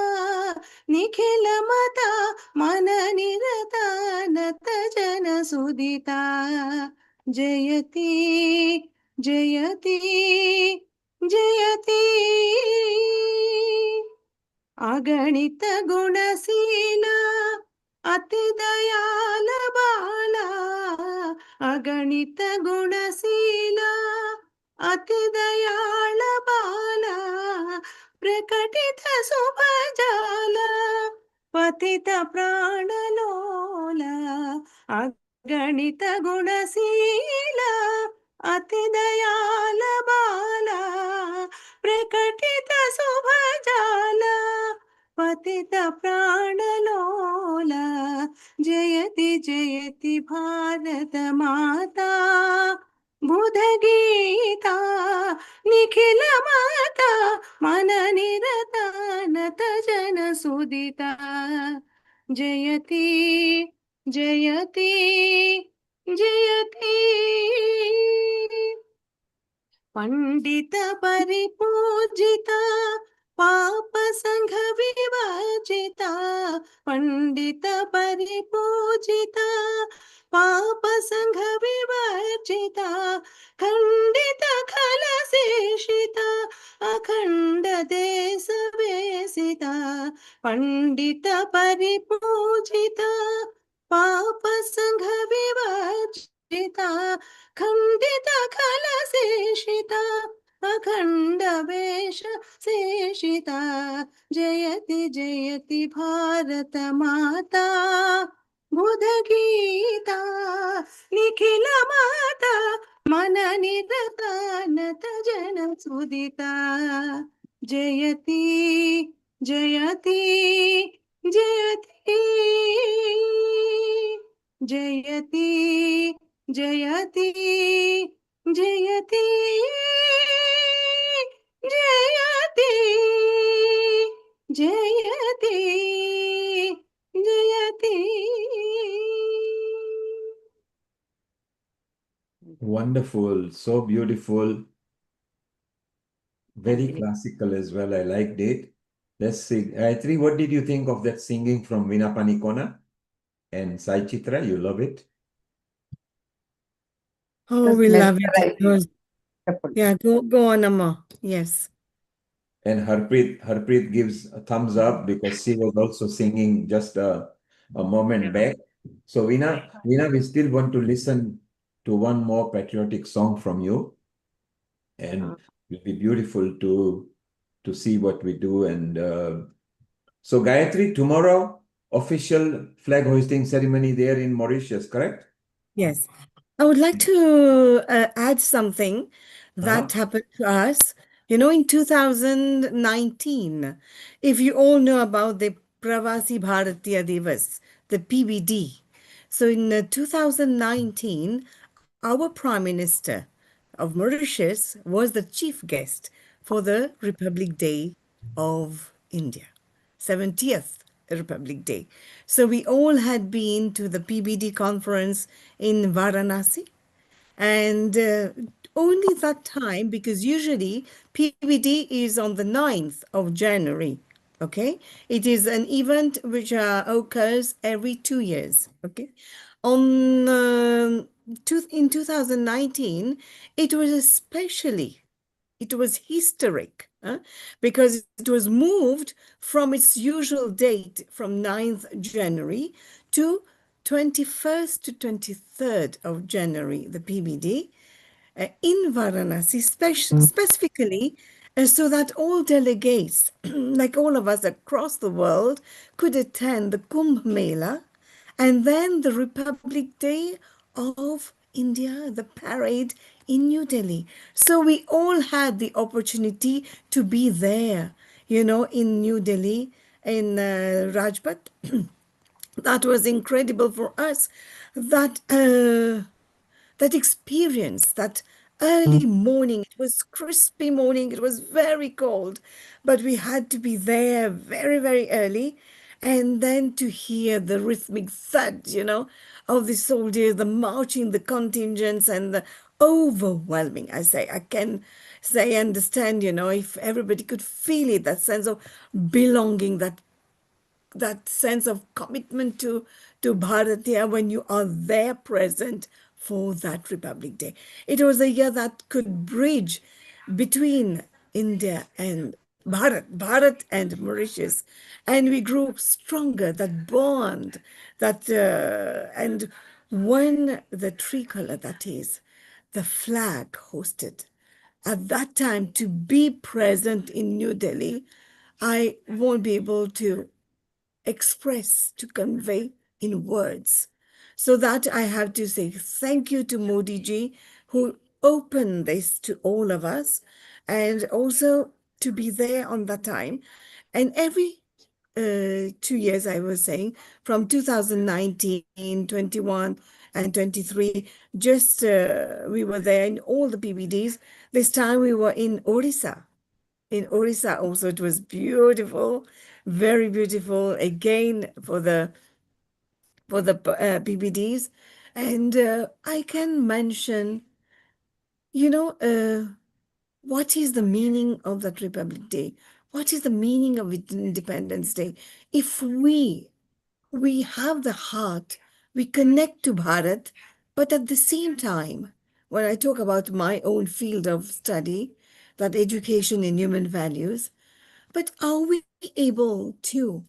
निखिल मता मन निरता नत जन सुदिता जयति जयति जयति अगणित गुणशील अति दयाल बाला अगणित गुणशील अति दयाल बाला प्रकटित शुभजाल पतित प्राणलोला अगणित गुणशील अति दयाल बाला प्रकटित शुभजाल पतित प्राणलोला जयति जयति भारत माता बुध गीता निखिल माता मन निरता नत जन सुदिता जयति जयति जयति पंडित परिपूजिता पाप संघ विवर्जिता पंडित परिपूजिता पाप संघ विवर्जिता खंडित खल शेषिता अखंड देश वेसिता पंडित परिपूजिता पाप संघ विवर्जिता खंडित खल शेषिता अखण्ड वेश शेषिता जयति जयति भारत माता बुध गीता निखिल माता मन निगतानत जन सुदिता जयति जयति जयति जयति जयति जयति जयति जयति जयति Wonderful, so beautiful, very classical as well. I liked it. Let's see. Gayatri, what did you think of that singing from Veena Panikona and Sai Chitra? You love it? Oh, Just we love it. It mesmerizing. was, Wonderful. yeah, go on, Amma. Yes. And Harpreet gives a thumbs up because she was also singing just a moment back. So Veena, we still want to listen to one more patriotic song from you, and it'll be beautiful to see what we do. And so Gayatri, tomorrow official flag hoisting ceremony there in Mauritius, correct? Yes. I would like to add something that Uh-huh. happened to us. You know, in 2019, if you all know about the Pravasi Bharatiya Divas, the PBD. So in 2019, our Prime Minister of Mauritius was the chief guest for the Republic Day of India, 70th Republic Day. So we all had been to the PBD conference in Varanasi, and only that time, because usually PBD is on the 9th of January. Okay, it is an event which occurs every 2 years. Okay, on in 2019, it was especially, it was historic, because it was moved from its usual date from 9th January to 21st to 23rd of January, the PBD, in Varanasi, specifically so that all delegates, like all of us across the world, could attend the Kumbh Mela and then the Republic Day of India, the parade in New Delhi. So we all had the opportunity to be there, you know, in New Delhi, in Rajpath. That was incredible for us. That that experience, that early morning, it was crispy morning, it was very cold, but we had to be there very, very early. And then to hear the rhythmic thud, you know, of the soldiers, the marching, the contingents, and the overwhelming, I can say, understand, you know, if everybody could feel it, that sense of belonging, that sense of commitment to Bharatiya when you are there present for that Republic Day. It was a year that could bridge between India and Bharat and Mauritius, and we grew stronger. That bond, that and when the tricolor, that is, the flag hosted at that time, to be present in New Delhi, I won't be able to express, to convey in words. So that I have to say thank you to Modi ji, who opened this to all of us, and also to be there on that time. And every 2 years, I was saying, from 2019, 21, and 23, just we were there in all the PBDs. This time we were in Orissa. In Orissa also, it was beautiful, very beautiful, again for the PBDs. And I can mention, you know, what is the meaning of that Republic Day? What is the meaning of Independence Day? If we have the heart, we connect to Bharat, but at the same time, when I talk about my own field of study, that education in human values, but are we able to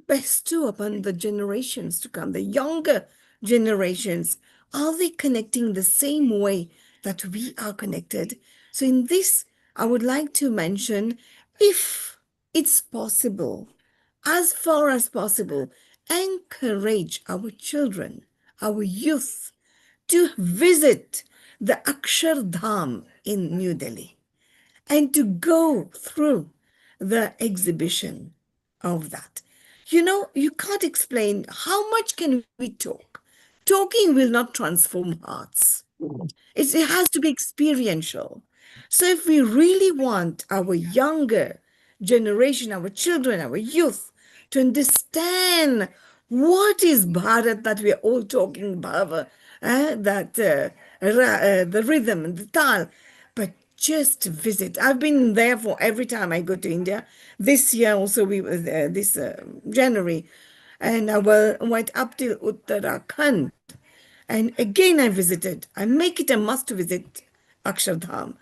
bestow upon the generations to come, the younger generations? Are they connecting the same way that we are connected. So in this, I would like to mention, if it's possible, as far as possible, encourage our children, our youth, to visit the Akshardham in New Delhi and to go through the exhibition of that. You know, you can't explain how much can we talk. Talking will not transform hearts. It has to be experiential. So if we really want our younger generation, our children, our youth to understand what is Bharat that we are all talking about, the rhythm and the tal, but just visit. I've been there for every time I go to India. This year also, this January, and went up to Uttarakhand. And again, I visited. I make it a must to visit Akshardham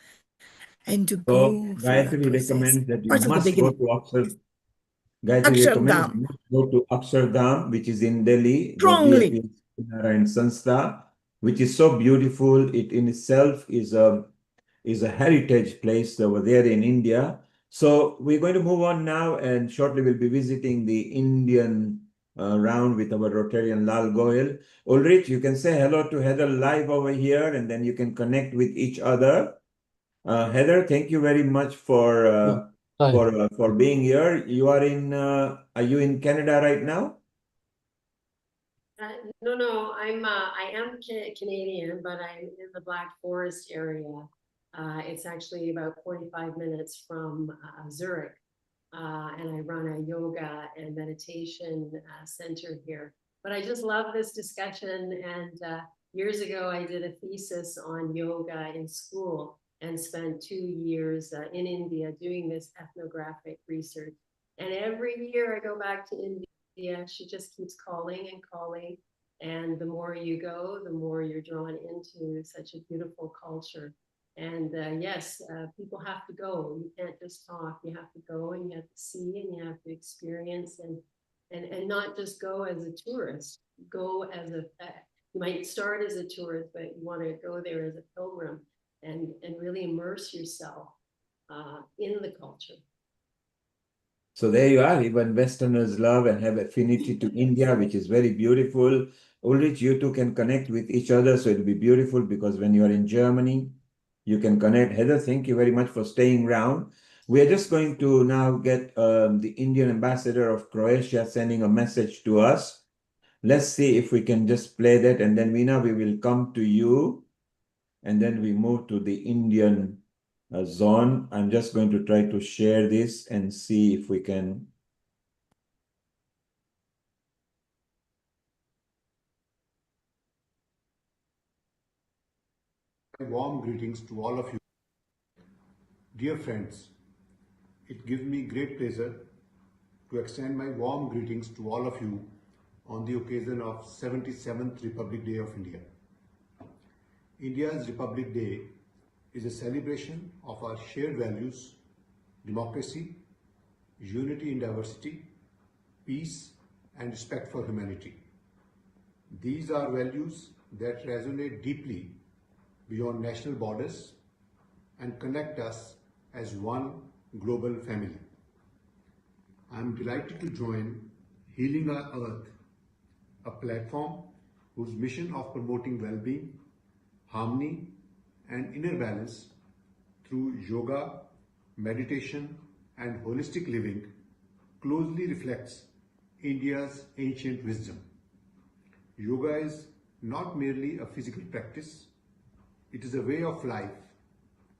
and to So go through that Gayatri process. recommends that you First of the must go beginning, to Gayatri recommends Akshardham, you must go to Akshardham, which is in Delhi, the strongly. BAP and Sanstha, which is so beautiful. It in itself is a heritage place over there in India. So we're going to move on now, and shortly we'll be visiting the Indian round with our Rotarian Lal Goyal. Ulrich, you can say hello to Heather live over here, and then you can connect with each other. Heather, thank you very much for Hi. for being here. You are you in Canada right now? No, I am Canadian, but I'm in the Black Forest area. It's actually about 45 minutes from Zurich, and I run a yoga and meditation center here. But I just love this discussion, and years ago I did a thesis on yoga in school and spent 2 years in India doing this ethnographic research. And every year I go back to India. She just keeps calling and calling. And the more you go, the more you're drawn into such a beautiful culture. And yes, people have to go. You can't just talk. You have to go and you have to see and you have to experience and not just go as a tourist. Go as you might start as a tourist, but you want to go there as a pilgrim and really immerse yourself in the culture. So there you are. Even Westerners love and have affinity to India, which is very beautiful. Ulrich, you two can connect with each other, so it'll be beautiful because when you are in Germany, you can connect. Heather, thank you very much for staying around. We are just going to now get the Indian ambassador of Croatia sending a message to us. Let's see if we can just play that, and then Veena, we will come to you, and then we move to the Indian zone. I'm just going to try to share this and see if we can. Warm greetings to all of you. Dear friends, it gives me great pleasure to extend my warm greetings to all of you on the occasion of 77th Republic Day of India. India's Republic Day is a celebration of our shared values, democracy, unity in diversity, peace, and respect for humanity. These are values that resonate deeply beyond national borders and connect us as one global family. I am delighted to join Healing Our Earth, a platform whose mission of promoting well-being, harmony, and inner balance through yoga, meditation, and holistic living closely reflects India's ancient wisdom. Yoga is not merely a physical practice, it is a way of life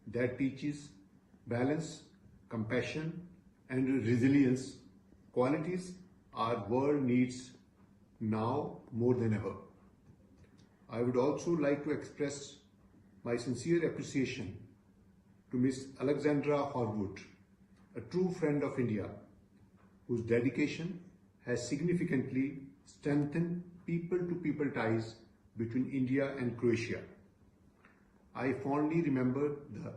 that teaches balance, compassion, and resilience, qualities our world needs now more than ever. I would also like to express my sincere appreciation to Ms. Alexandra Horwood, a true friend of India, whose dedication has significantly strengthened people-to-people ties between India and Croatia. I fondly remember the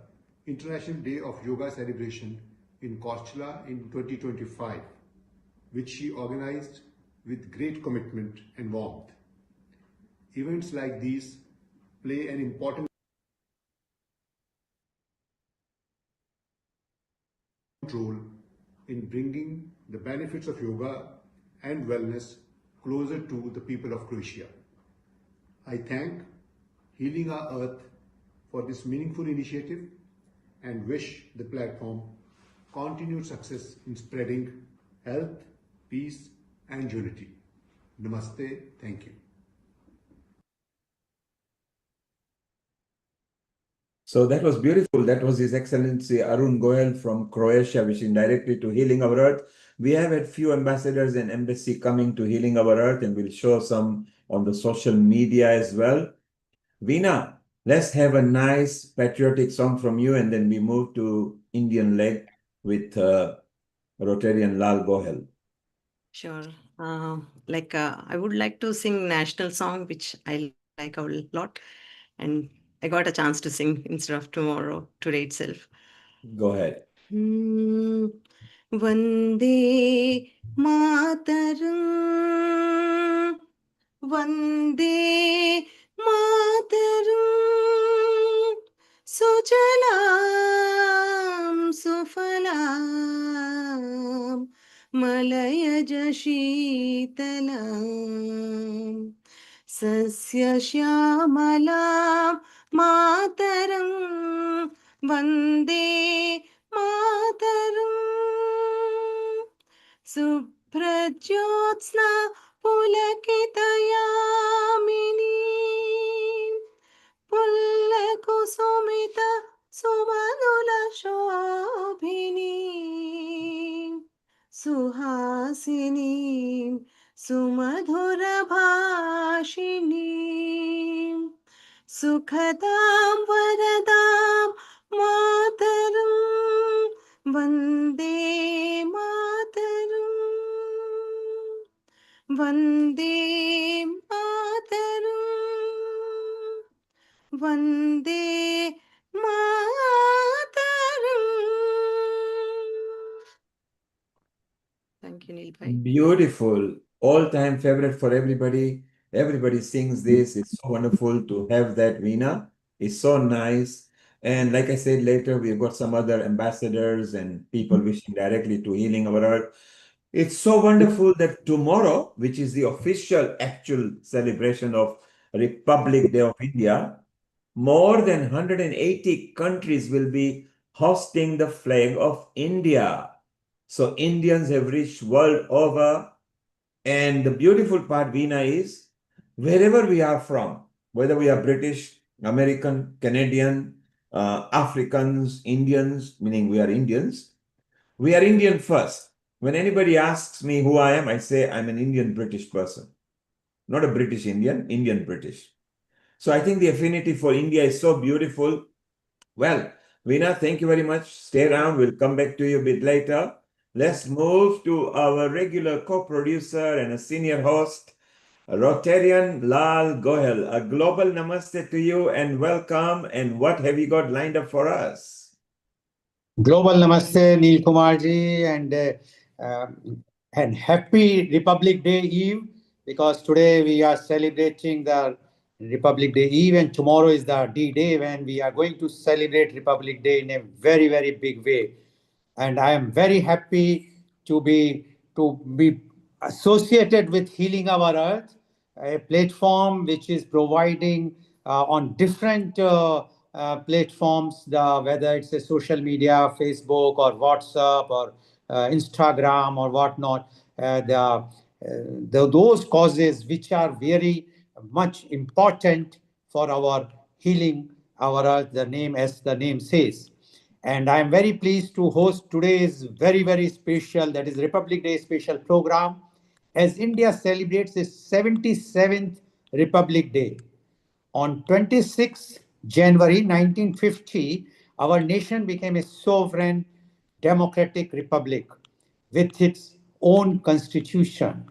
International Day of Yoga celebration in Korčula in 2025, which she organized with great commitment and warmth. Events like these play an important role in bringing the benefits of yoga and wellness closer to the people of Croatia. I thank Healing Our Earth for this meaningful initiative and wish the platform continued success in spreading health, peace, and unity. Namaste. Thank you. So that was beautiful. That was His Excellency Arun Goel from Croatia, wishing directly to Healing Our Earth. We have had few ambassadors and embassy coming to Healing Our Earth, and we'll show some on the social media as well. Veena, let's have a nice patriotic song from you, and then we move to Indian leg with Rotarian Lal Gohel. Sure. I would like to sing national song, which I like a lot. And I got a chance to sing instead of tomorrow, today itself. Go ahead. Vande Mataram, Vande Mataram, Sujalam Sufalam, Malayaj Sheetalam, Sasya Shyamalam Mataram, Vande Mataram, Suprajyotsna Pulakitayamini, Pullakusumita Sumanula Shobhini, Suhasini Sumadhura Bhashini, Sukhadam Varadam Mataram, Vande Mataram, Vande Mataram, Vande Mataram. Thank you, Neil Bhai. Beautiful. All-time favorite for everybody. Everybody sings this. It's so wonderful to have that, Veena. It's so nice. And like I said, later we've got some other ambassadors and people wishing directly to Healing Our Earth. It's so wonderful that tomorrow, which is the official actual celebration of Republic Day of India, more than 180 countries will be hosting the flag of India. So Indians have reached world over. And the beautiful part, Veena, is wherever we are from, whether we are British, American, Canadian, Africans, Indians, meaning we are Indian first. When anybody asks me who I am, I say I'm an Indian British person. Not a British Indian, Indian British. So I think the affinity for India is so beautiful. Well, Veena, thank you very much. Stay around. We'll come back to you a bit later. Let's move to our regular co-producer and a senior host, Rotarian Lal Gohel. A global namaste to you and welcome. And what have you got lined up for us? Global namaste, Neil Kumar ji, and happy Republic Day Eve, because today we are celebrating the Republic Day Eve, and tomorrow is the D-Day when we are going to celebrate Republic Day in a very, very big way. And I am very happy to be associated with Healing Our Earth, a platform which is providing on different platforms, whether it's a social media, Facebook or WhatsApp or Instagram or whatnot, those causes which are very much important for our healing our earth, the name as the name says. And I am very pleased to host today's very, very special, that is Republic Day special program, as India celebrates its 77th Republic Day. On 26 January 1950, our nation became a sovereign democratic republic with its own constitution,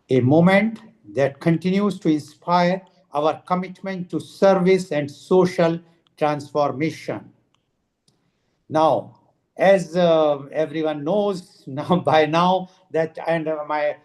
a moment that continues to inspire our commitment to service and social transformation. Now, as everyone knows now by now that, and my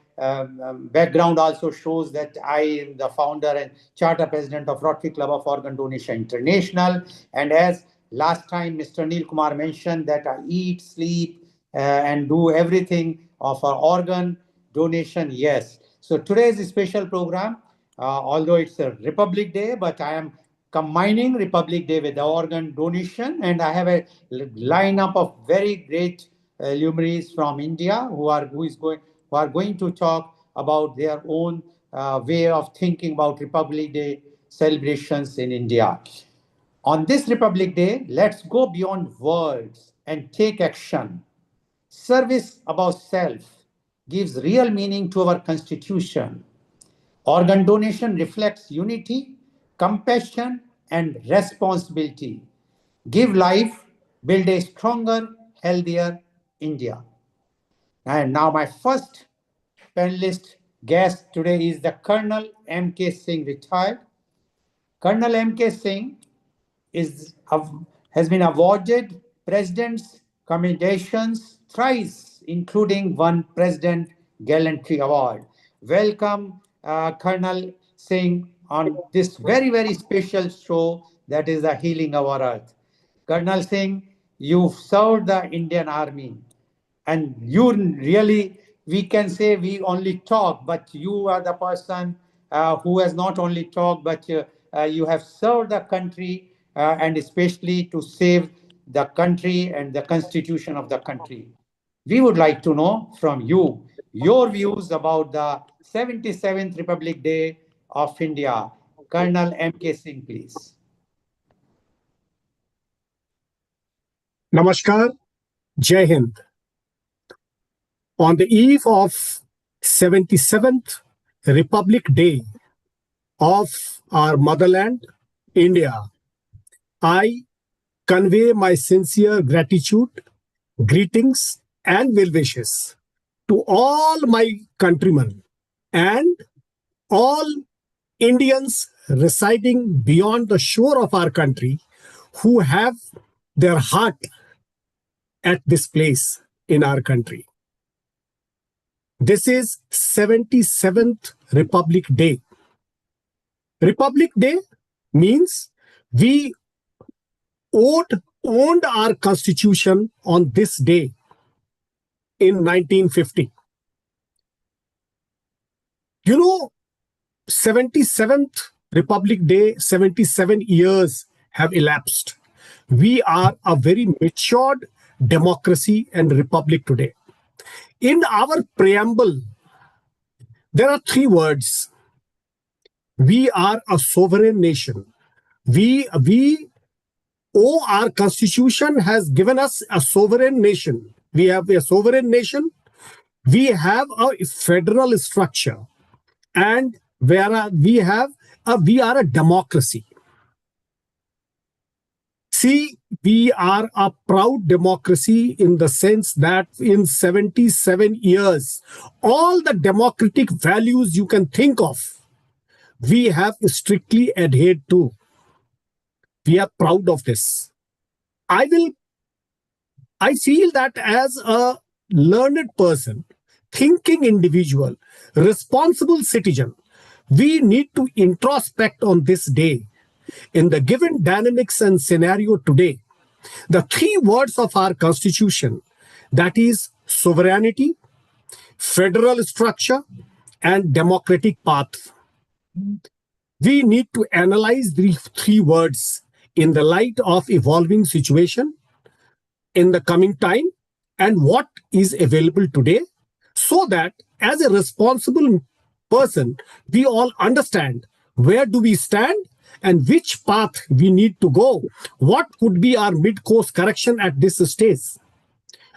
background also shows that I am the founder and charter president of Rotary Club of Organ Donation International. And as last time Mr. Neil Kumar mentioned that I eat, sleep, and do everything of our organ donation. Yes. So today is a special program, although it's a Republic Day, but I am combining Republic Day with the organ donation, and I have a lineup of very great luminaries from India who are going to talk about their own way of thinking about Republic Day celebrations in India. On this Republic Day, let's go beyond words and take action. Service above self gives real meaning to our Constitution. Organ donation reflects unity, compassion, and responsibility. Give life, build a stronger, healthier India. And now, my first panelist guest today is the Colonel M.K. Singh, retired. Colonel M.K. Singh has been awarded President's Commendations thrice, including one President Gallantry Award. Welcome, Colonel Singh, on this very, very special show that is the Healing Our Earth. Colonel Singh, you've served the Indian Army, and you really, we can say we only talk, but you are the person who has not only talked, but you have served the country, and especially to save the country and the constitution of the country. We would like to know from you your views about the 77th Republic Day of India. Colonel M.K. Singh, please. Namaskar, Jai Hind. On the eve of 77th Republic Day of our motherland, India, I convey my sincere gratitude, greetings, and well wishes to all my countrymen and all Indians residing beyond the shore of our country who have their heart at this place in our country. This is 77th Republic Day. Republic Day means we owned our constitution on this day in 1950. You know, 77th Republic Day, 77 years have elapsed. We are a very matured democracy and republic today. In our preamble, there are three words. We are a sovereign nation. We owe our constitution has given us a sovereign nation. We have a sovereign nation. We have a federal structure, and we are a democracy. See, we are a proud democracy in the sense that in 77 years, all the democratic values you can think of, we have strictly adhered to. We are proud of this. I feel that as a learned person, thinking individual, responsible citizen, we need to introspect on this day. In the given dynamics and scenario today, the three words of our constitution, that is sovereignty, federal structure, and democratic path. We need to analyze these three words in the light of evolving situation in the coming time and what is available today, so that as a responsible person, we all understand where do we stand and which path we need to go. What could be our mid-course correction at this stage?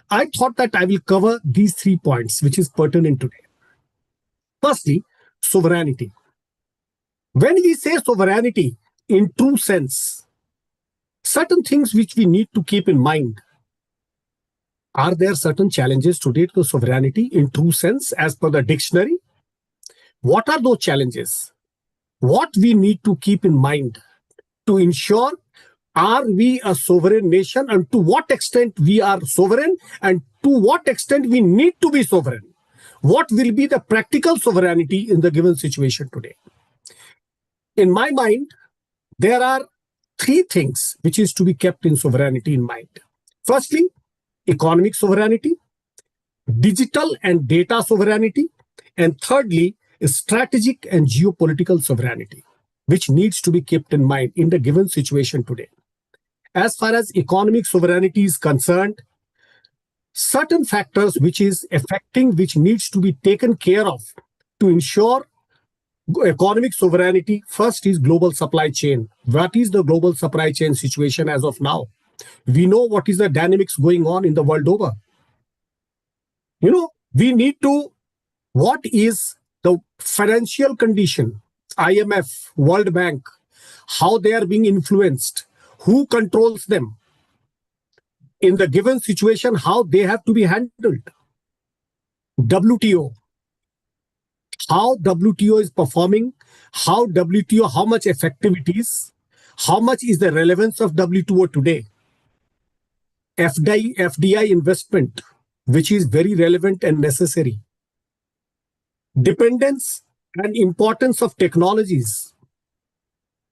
I thought that I will cover these 3 points, which is pertinent today. Firstly, sovereignty. When we say sovereignty in true sense, certain things which we need to keep in mind. Are there certain challenges today to sovereignty in true sense as per the dictionary? What are those challenges? What we need to keep in mind to ensure, are we a sovereign nation, and to what extent we are sovereign, and to what extent we need to be sovereign? What will be the practical sovereignty in the given situation today? In my mind, there are three things which is to be kept in sovereignty in mind. Firstly, economic sovereignty. digital and data sovereignty, and thirdly, strategic and geopolitical sovereignty, which needs to be kept in mind in the given situation today. As far as economic sovereignty is concerned, certain factors which is affecting, which needs to be taken care of to ensure economic sovereignty. First is global supply chain. What is the global supply chain situation as of now? We know what is the dynamics going on in the world over. We need to, what is the financial condition, IMF, World Bank, how they are being influenced, who controls them, in the given situation, how they have to be handled. WTO, how WTO is performing, how much effective it is, how much is the relevance of WTO today. FDI investment, which is very relevant and necessary. Dependence and importance of technologies,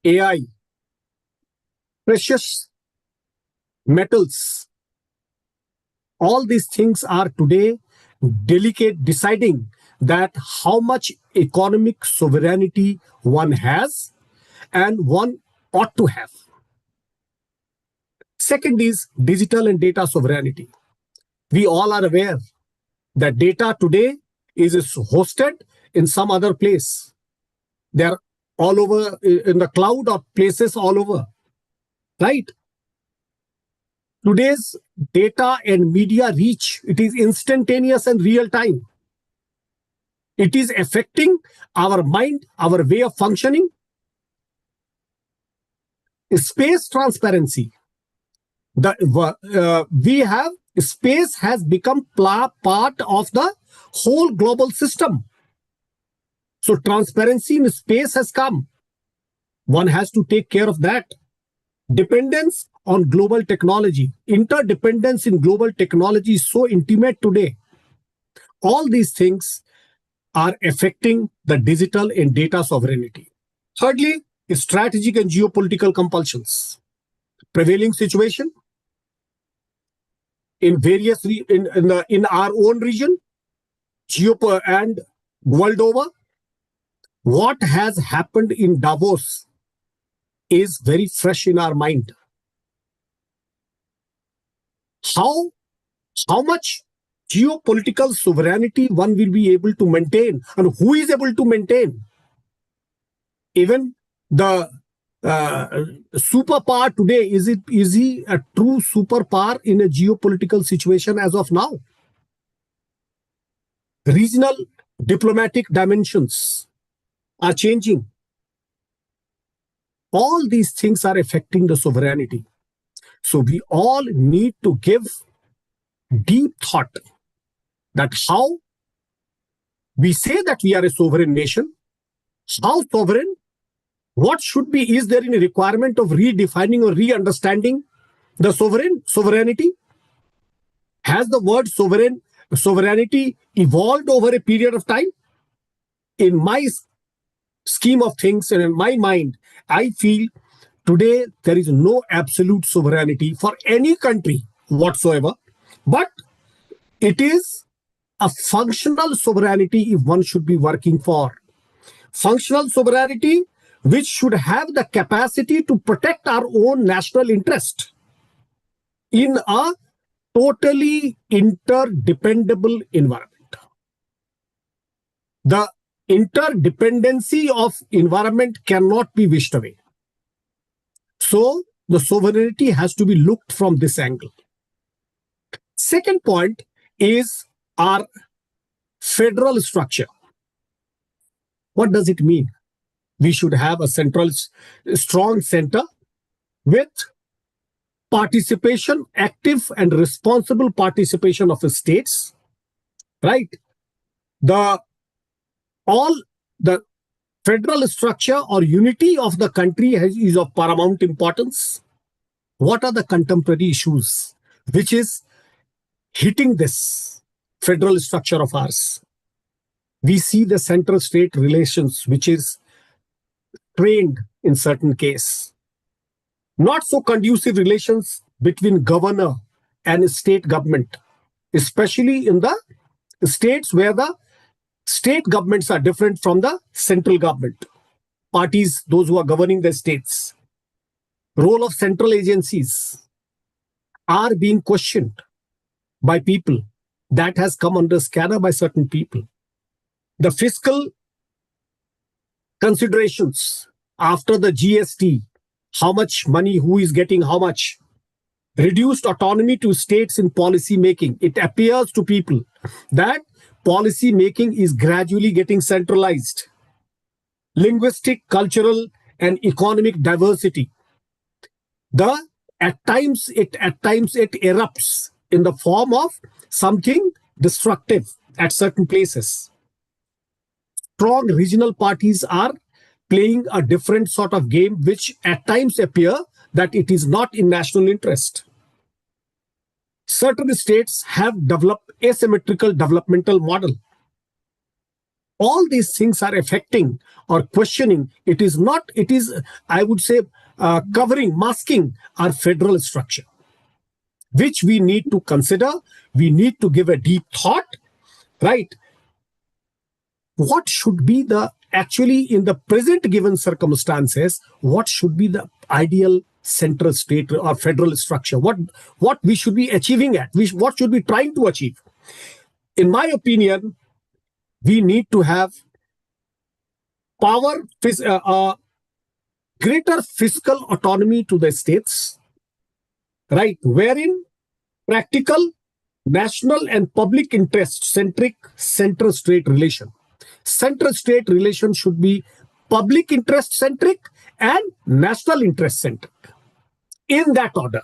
AI, precious metals. All these things are today deciding that how much economic sovereignty one has and one ought to have. Second is digital and data sovereignty. We all are aware that data today is hosted in some other place. They are all over in the cloud or places all over, right? Today's data and media reach, it is instantaneous and real time. It is affecting our mind, our way of functioning. Space transparency. We have space has become part of the whole global system. So transparency in space has come. One has to take care of that. Dependence on global technology. Interdependence in global technology is so intimate today. All these things are affecting the digital and data sovereignty. Thirdly, strategic and geopolitical compulsions. Prevailing situation in various in our own region, and world over. What has happened in Davos is very fresh in our mind. How much geopolitical sovereignty one will be able to maintain, and who is able to maintain? Even the superpower today, is he a true superpower in a geopolitical situation as of now? Regional diplomatic dimensions are changing. All these things are affecting the sovereignty. So we all need to give deep thought that how we say that we are a sovereign nation, how sovereign, what should be, is there any requirement of redefining or re-understanding the sovereignty? Has the word sovereignty evolved over a period of time? In my scheme of things and in my mind, I feel today there is no absolute sovereignty for any country whatsoever, but it is a functional sovereignty if one should be working for. Functional sovereignty which should have the capacity to protect our own national interest in a totally interdependable environment. The interdependency of environment cannot be wished away. So the sovereignty has to be looked from this angle. Second point is our federal structure. What does it mean? We should have a strong center with participation, active and responsible participation of the states, right? The federal structure or unity of the country is of paramount importance. What are the contemporary issues which is hitting this federal structure of ours? We see the central-state relations, which is strained in certain case. Not so conducive relations between governor and state government, especially in the states where the state governments are different from the central government. Parties, those who are governing the states. Role of central agencies are being questioned by people. That has come under scanner by certain people. The fiscal considerations after the GST, how much money, who is getting how much, reduced autonomy to states in policy making. It appears to people that policy making is gradually getting centralized. Linguistic, cultural, and economic diversity. At times it erupts in the form of something destructive at certain places. Strong regional parties are playing a different sort of game, which at times appear that it is not in national interest. Certain states have developed asymmetrical developmental model. All these things are affecting or questioning. It is, I would say, covering, masking our federal structure, which we need to consider. We need to give a deep thought, right? What should be actually in the present given circumstances, what should be the ideal central state or federal structure? What we should be achieving at? What should we be trying to achieve? In my opinion, we need to have greater fiscal autonomy to the states, right? Wherein practical, national and public interest centric center-state relation. Center-state relation should be public interest centric and national interest centric, in that order.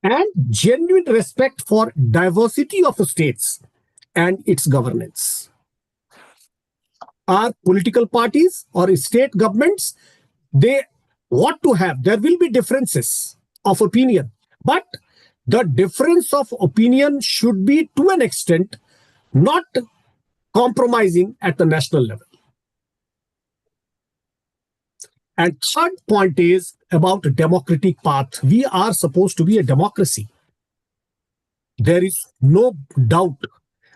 And genuine respect for diversity of states and its governance. Our political parties or state governments, they want to have, there will be differences of opinion, but the difference of opinion should be to an extent not compromising at the national level. And third point is about democratic path. We are supposed to be a democracy. There is no doubt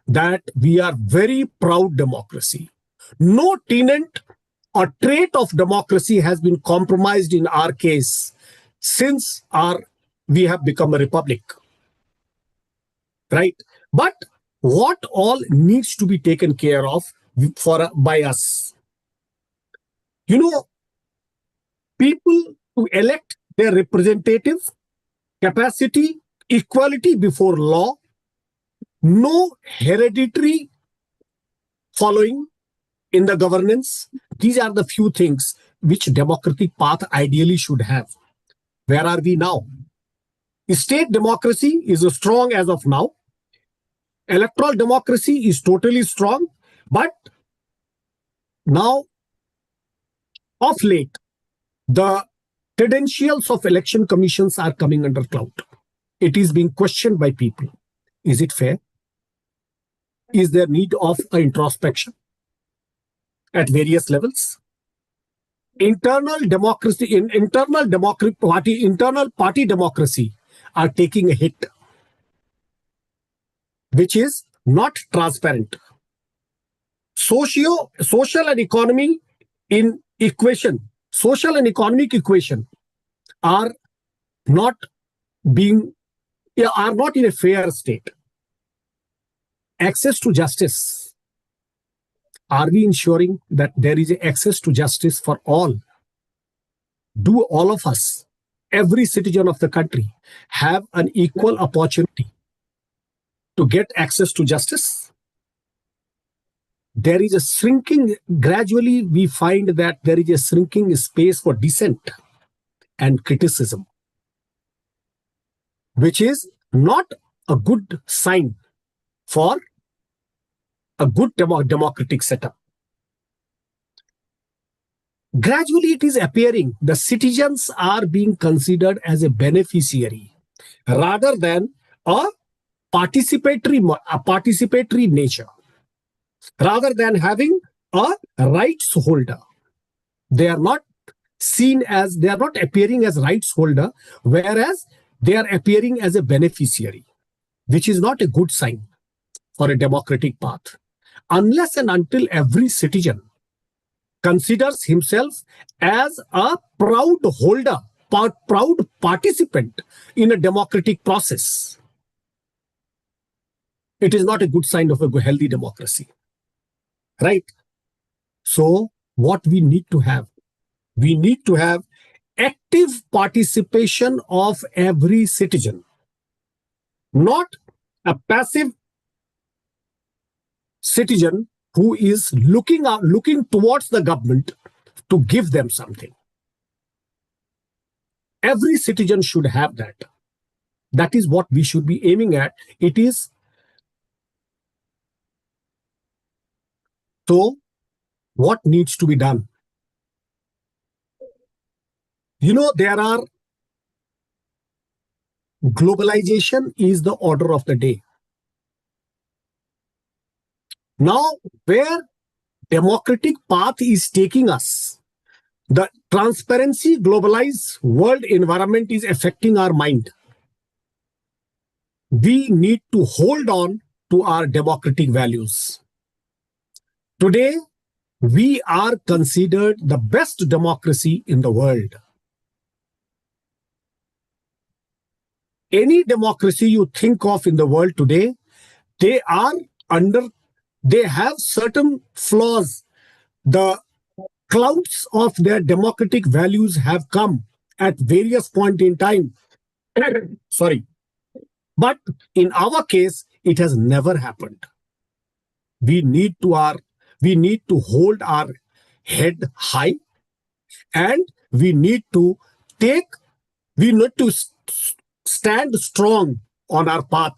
that we are very proud democracy. No tenet or trait of democracy has been compromised in our case since we have become a republic, right? But what all needs to be taken care of by us? People to elect their representative, capacity, equality before law, no hereditary following in the governance. These are the few things which democratic path ideally should have. Where are we now? State democracy is strong as of now. Electoral democracy is totally strong, but now, of late, the credentials of election commissions are coming under cloud. It is being questioned by people. Is it fair? Is there need of introspection at various levels? Internal party democracy are taking a hit, which is not transparent. Social and economic equation are not in a fair state. Access to justice. Are we ensuring that there is access to justice for all? Do all of us, every citizen of the country, have an equal opportunity to get access to justice? There is a shrinking, gradually we find that there is a shrinking space for dissent and criticism, which is not a good sign for a good democratic setup. Gradually it is appearing the citizens are being considered as a beneficiary rather than a participatory nature, rather than having a rights holder. They are not appearing as rights holder, whereas they are appearing as a beneficiary, which is not a good sign. for a democratic path. Unless and until every citizen considers himself as a proud holder, proud participant in a democratic process, it is not a good sign of a healthy democracy. Right? So, what we need to have? We need to have active participation of every citizen, not a passive citizen who is looking towards the government to give them something. Every citizen should have that. That is what we should be aiming at. It is so what needs to be done? There are globalization is the order of the day. Now, where democratic path is taking us, the transparency, globalized world environment is affecting our mind. We need to hold on to our democratic values. Today, we are considered the best democracy in the world. Any democracy you think of in the world today, they have certain flaws. The clouds of their democratic values have come at various points in time. Sorry. But in our case, it has never happened. We need to hold our head high, and we need to stand strong on our path,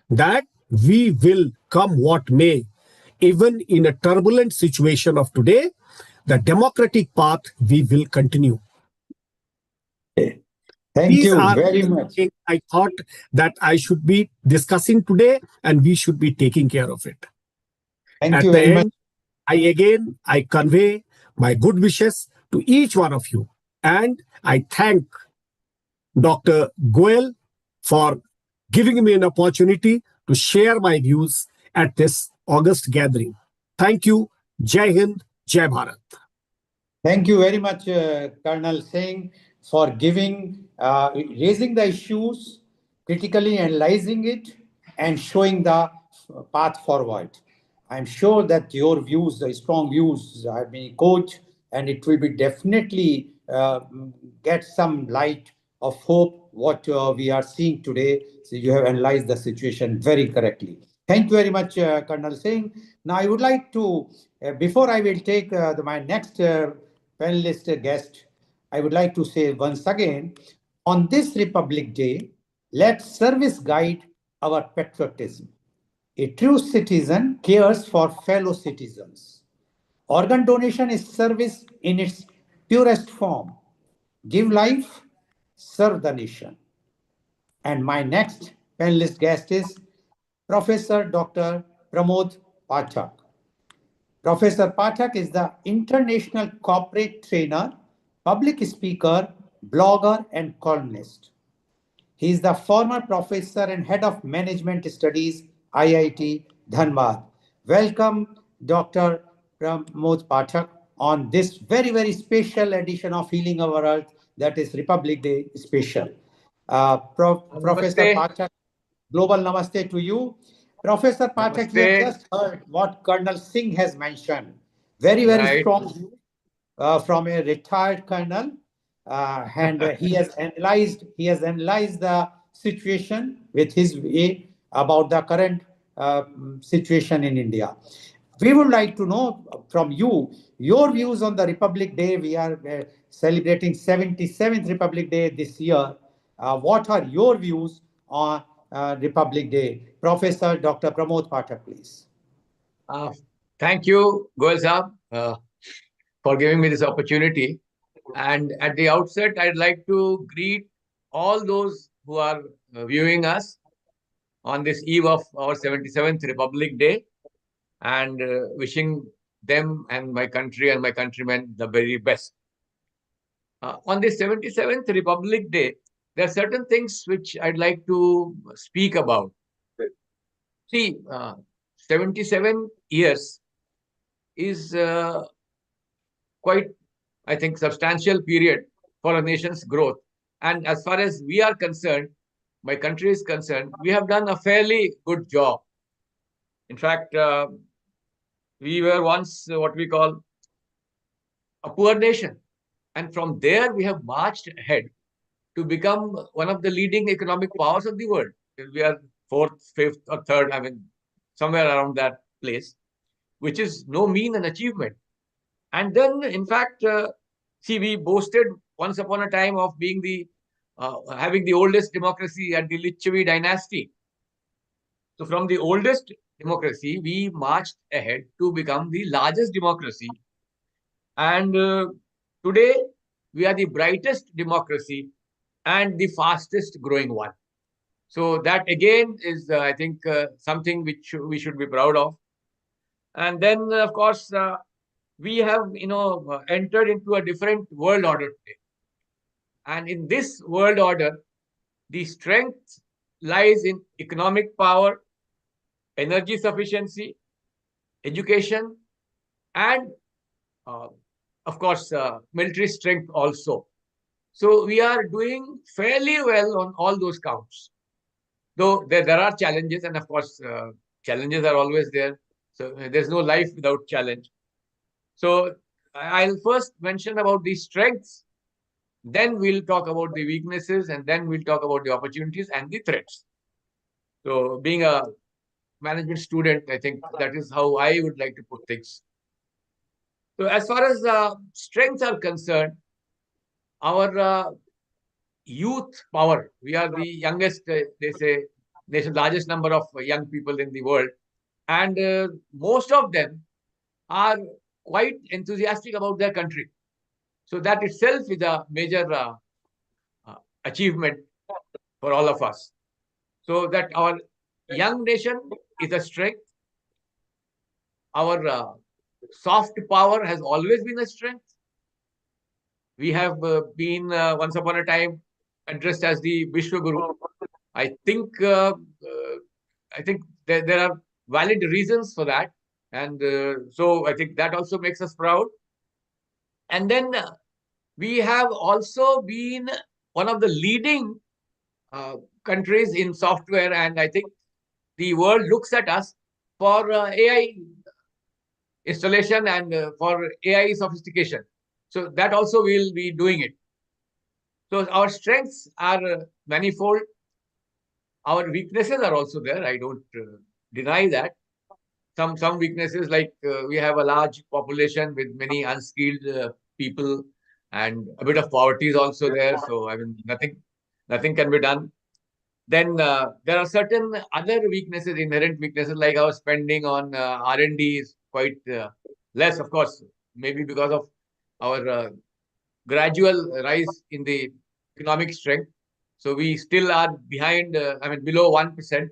that we will come what may. Even in a turbulent situation of today, the democratic path we will continue. Thank you very much. I thought that I should be discussing today, and we should be taking care of it. Thank you very much. I convey my good wishes to each one of you, and I thank Dr. Goel for giving me an opportunity to share my views at this August gathering. Thank you. Jai Hind, Jai Bharat. Thank you very much, Colonel Singh, for raising the issues, critically analyzing it, and showing the path forward. I'm sure that your views, the strong views, have been coached, and it will be definitely get some light of hope what we are seeing today. So you have analyzed the situation very correctly. Thank you very much, Colonel Singh. Now I would like to, before I will take my next panelist guest, I would like to say once again, on this Republic Day, let service guide our patriotism. A true citizen cares for fellow citizens. Organ donation is service in its purest form. Give life, serve the nation. And my next panelist guest is Professor Dr. Pramod Pathak. Professor Pathak is the international corporate trainer, public speaker, blogger, and columnist. He is the former professor and head of management studies, IIT Dhanbad. Welcome, Dr. Pramod Pathak, on this very, very special edition of Healing Our Earth, that is Republic Day special. Professor Pathak, global namaste to you. Professor Pathak, you have just heard what Colonel Singh has mentioned. Very, very strong view from a retired colonel. And he has analyzed the situation with his way about the current situation in India. We would like to know from you your views on the Republic Day. We are celebrating 77th Republic Day this year. What are your views on Republic Day? Professor Dr. Pramod Pathak, please. Thank you, Goel Saab, for giving me this opportunity. And at the outset, I'd like to greet all those who are viewing us on this eve of our 77th Republic Day, and wishing them and my country and my countrymen the very best. On this 77th Republic Day, there are certain things which I'd like to speak about. See, 77 years is quite, I think, substantial period for a nation's growth. And as far as we are concerned, my country is concerned, we have done a fairly good job. In fact, we were once what we call a poor nation. And from there, we have marched ahead to become one of the leading economic powers of the world. We are fourth, fifth, or third, I mean, somewhere around that place, which is no mean an achievement. And then, in fact, see, we boasted once upon a time of being having the oldest democracy at the Lichavi dynasty. So, from the oldest democracy, we marched ahead to become the largest democracy. And today, we are the brightest democracy and the fastest growing one. So that again is, I think, something which we should be proud of. And then, of course, we have, entered into a different world order today. And in this world order, the strength lies in economic power, energy sufficiency, education, and, of course, military strength also. So we are doing fairly well on all those counts. Though there are challenges, and of course, challenges are always there. So there's no life without challenge. So I'll first mention about the strengths, then we'll talk about the weaknesses, and then we'll talk about the opportunities and the threats. So being a management student, I think that is how I would like to put things. So as far as strengths are concerned, our youth power, we are the youngest, they say, nation's largest number of young people in the world. And most of them are quite enthusiastic about their country. So that itself is a major achievement for all of us. So that our young nation is a strength. Our soft power has always been a strength. We have been once upon a time addressed as the Vishwa Guru. I think there are valid reasons for that. And so I think that also makes us proud. And then we have also been one of the leading countries in software. And I think the world looks at us for AI installation and for AI sophistication. So that also we'll be doing it. So our strengths are manifold. Our weaknesses are also there. I don't deny that. Some weaknesses, like we have a large population with many unskilled people, and a bit of poverty is also there. So I mean, nothing can be done. Then there are certain other weaknesses, inherent weaknesses, like our spending on R&D is quite less, of course, maybe because of our gradual rise in the economic strength. So we still are behind, I mean, below 1%.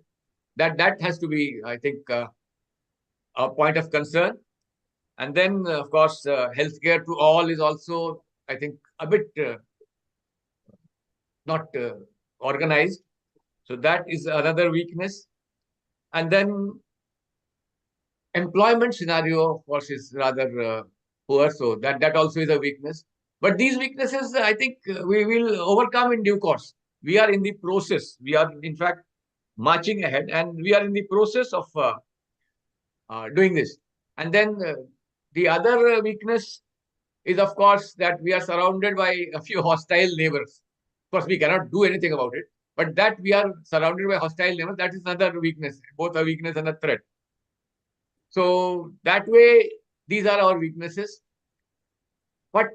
That has to be, I think, a point of concern. And then, of course, healthcare to all is also, I think, a bit not organized. So that is another weakness. And then employment scenario, of course, is rather poor. So that also is a weakness. But these weaknesses, I think, we will overcome in due course. We are in the process. We are, in fact, marching ahead, and we are in the process of doing this. And then the other weakness is, of course, that we are surrounded by a few hostile neighbors. Of course, we cannot do anything about it, but that we are surrounded by hostile neighbors, that is another weakness, both a weakness and a threat. So that way, these are our weaknesses. But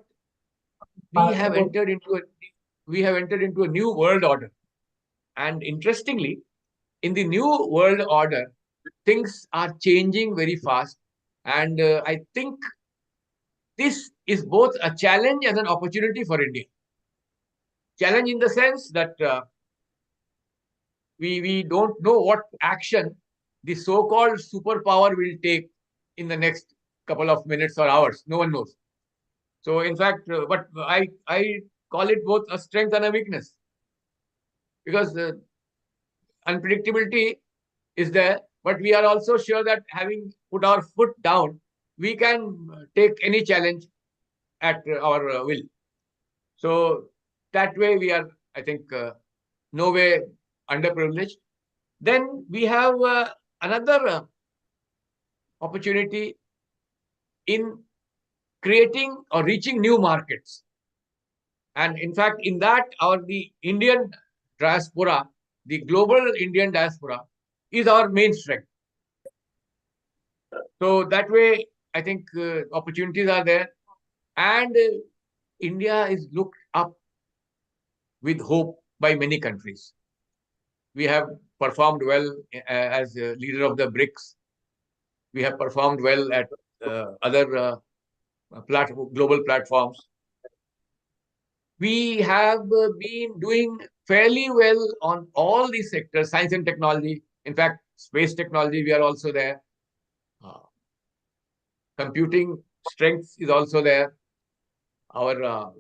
we have entered into a new world order. And interestingly, in the new world order, things are changing very fast. And I think this is both a challenge and an opportunity for India. Challenge in the sense that we don't know what action the so-called superpower will take in the next couple of minutes or hours. No one knows. So in fact, but I call it both a strength and a weakness, because unpredictability is there. but we are also sure that having put our foot down, we can take any challenge at our will. So that way we are, I think, no way underprivileged. Then we have another opportunity in creating or reaching new markets. And in fact, in that, the Indian diaspora, the global Indian diaspora, is our main strength. So that way, I think opportunities are there, and India is looked up with hope by many countries. We have performed well as a leader of the BRICS. We have performed well at other global platforms. We have been doing fairly well on all these sectors, science and technology. In fact, space technology, we are also there. Computing strength is also there. Our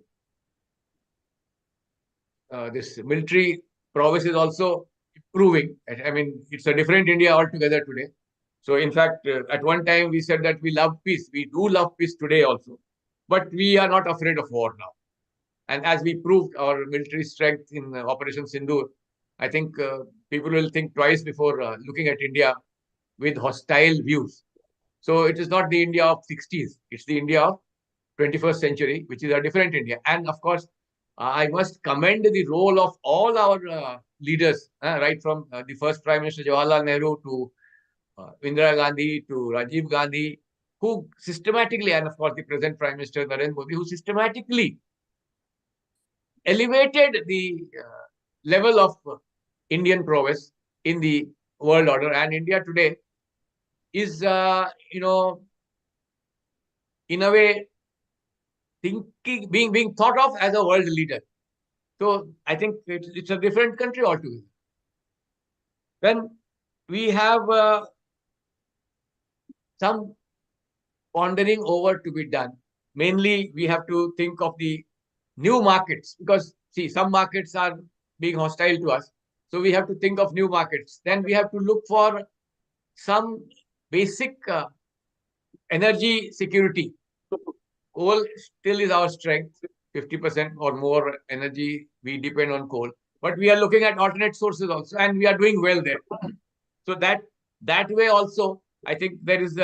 this military prowess is also improving. I mean, it's a different India altogether today. So, in fact, at one time we said that we love peace. We do love peace today also, but we are not afraid of war now. And as we proved our military strength in Operation Sindoor, I think people will think twice before looking at India with hostile views. So it is not the India of 60s. It's the India of 21st century, which is a different India. And of course, I must commend the role of all our leaders, right from the first Prime Minister Jawaharlal Nehru to Indira Gandhi to Rajiv Gandhi, who systematically, and of course the present Prime Minister Narendra Modi, who systematically elevated the level of Indian prowess in the world order. And India today is, in a way, being thought of as a world leader. So I think it's a different country altogether. Then we have some pondering over to be done. Mainly, we have to think of the new markets, because see, some markets are being hostile to us. So we have to think of new markets. Then we have to look for some basic energy security. Coal still is our strength. 50% or more energy we depend on coal. But we are looking at alternate sources also, and we are doing well there. So that way also, I think there is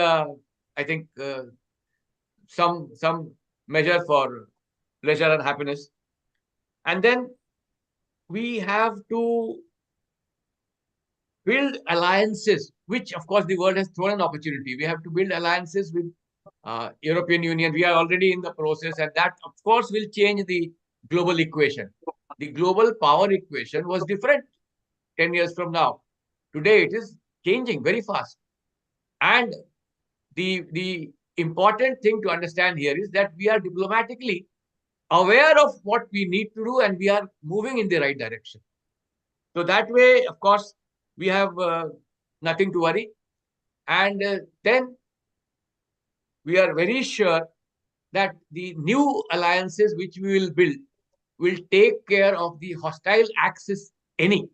some measure for pleasure and happiness. And then we have to build alliances, which of course the world has thrown an opportunity. We have to build alliances with European Union. We are already in the process, and that of course will change the global equation. The global power equation was different 10 years from now. Today it is changing very fast. And the important thing to understand here is that we are diplomatically aware of what we need to do, and we are moving in the right direction. So that way, of course, we have nothing to worry. And then we are very sure that the new alliances which we will build will take care of the hostile axis any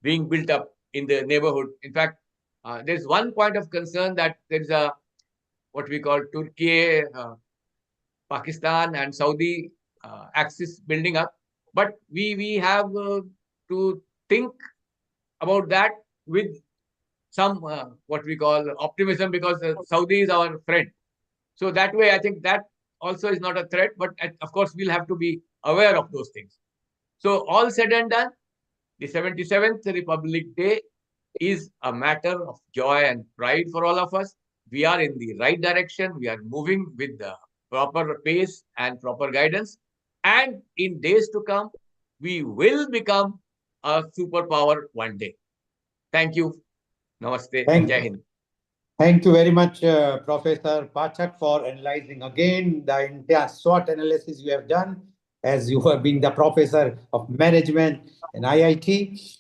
being built up in the neighborhood. In fact, there's one point of concern, that there is a what we call Turkey, Pakistan and Saudi axis building up. But we have to think about that with some what we call optimism, because Saudi is our friend. So that way, I think that also is not a threat. But of course, we'll have to be aware of those things. So all said and done, the 77th Republic Day is a matter of joy and pride for all of us. We are in the right direction. We are moving with the proper pace and proper guidance. And in days to come, we will become a superpower one day. Thank you. Namaste. Jai Hind. Thank you very much, Professor Pachak, for analyzing again the entire SWOT analysis you have done, as you have been the professor of management in IIT.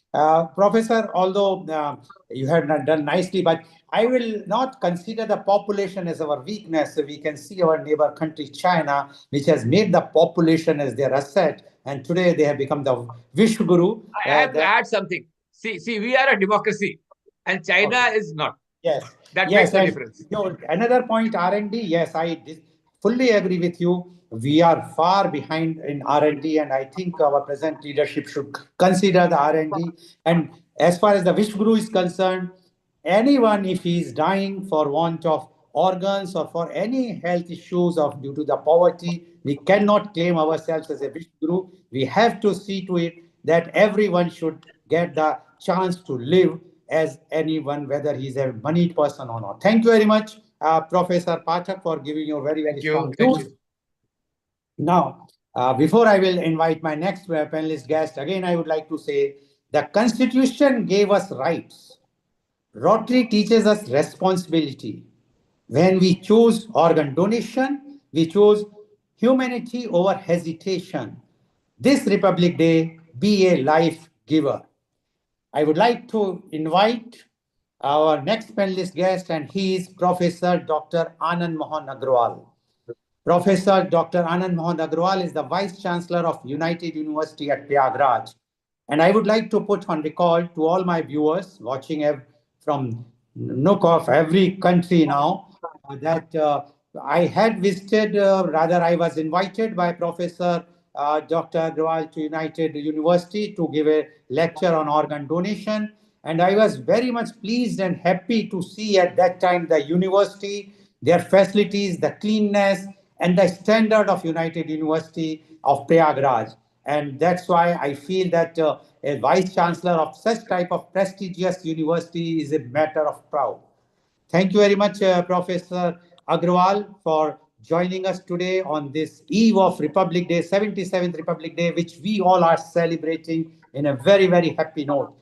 Professor, although you have done nicely, but I will not consider the population as our weakness. We can see our neighbor country, China, which has made the population as their asset, and today they have become the Vishwaguru. I have to add something. See, we are a democracy. and China Okay. is not. Yes, That makes yes, the and difference. another point, R&D. Yes, fully agree with you. We are far behind in R&D, and I think our present leadership should consider the R&D. And as far as the Vishguru is concerned, anyone if he is dying for want of organs or for any health issues of due to the poverty, we cannot claim ourselves as a Vishguru. We have to see to it that everyone should get the chance to live as anyone, whether he's a moneyed person or not. Thank you very much, Professor Pathak, for giving your very, very Thank you. strong Thank views. you. Now, before I will invite my next panelist guest, again, I would like to say the Constitution gave us rights. Rotary teaches us responsibility. When we choose organ donation, we choose humanity over hesitation. This Republic Day, be a life giver. I would like to invite our next panelist guest, and he is Professor Dr. Anand Mohan Agrawal. Professor Dr. Anand Mohan Agrawal is the Vice Chancellor of United University at Prayagraj. And I would like to put on record to all my viewers watching from nook of every country now that I had visited, rather I was invited by Professor Dr. Agrawal to United University to give a lecture on organ donation. And I was very much pleased and happy to see at that time the university, their facilities, the cleanness, and the standard of United University of Prayagraj. And that's why I feel that a vice chancellor of such type of prestigious university is a matter of proud. Thank you very much, Professor Agrawal, for joining us today on this eve of Republic Day, 77th Republic Day, which we all are celebrating in a very, very happy note.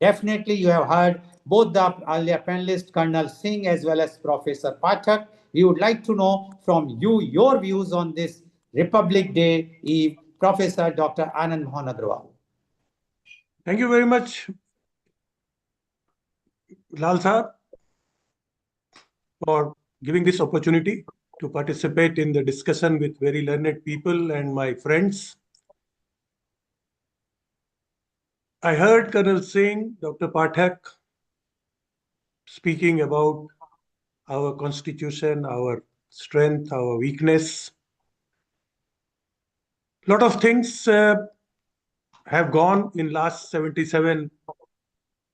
Definitely, you have heard both the earlier panelists, Colonel Singh as well as Professor Pathak. We would like to know from you your views on this Republic Day Eve, Professor Dr. Anand Mohan Agrawal. Thank you very much, Lal Sahab, for giving this opportunity to participate in the discussion with very learned people and my friends. I heard Colonel Singh, Dr. Pathak speaking about our constitution, our strength, our weakness. A lot of things have gone in last 77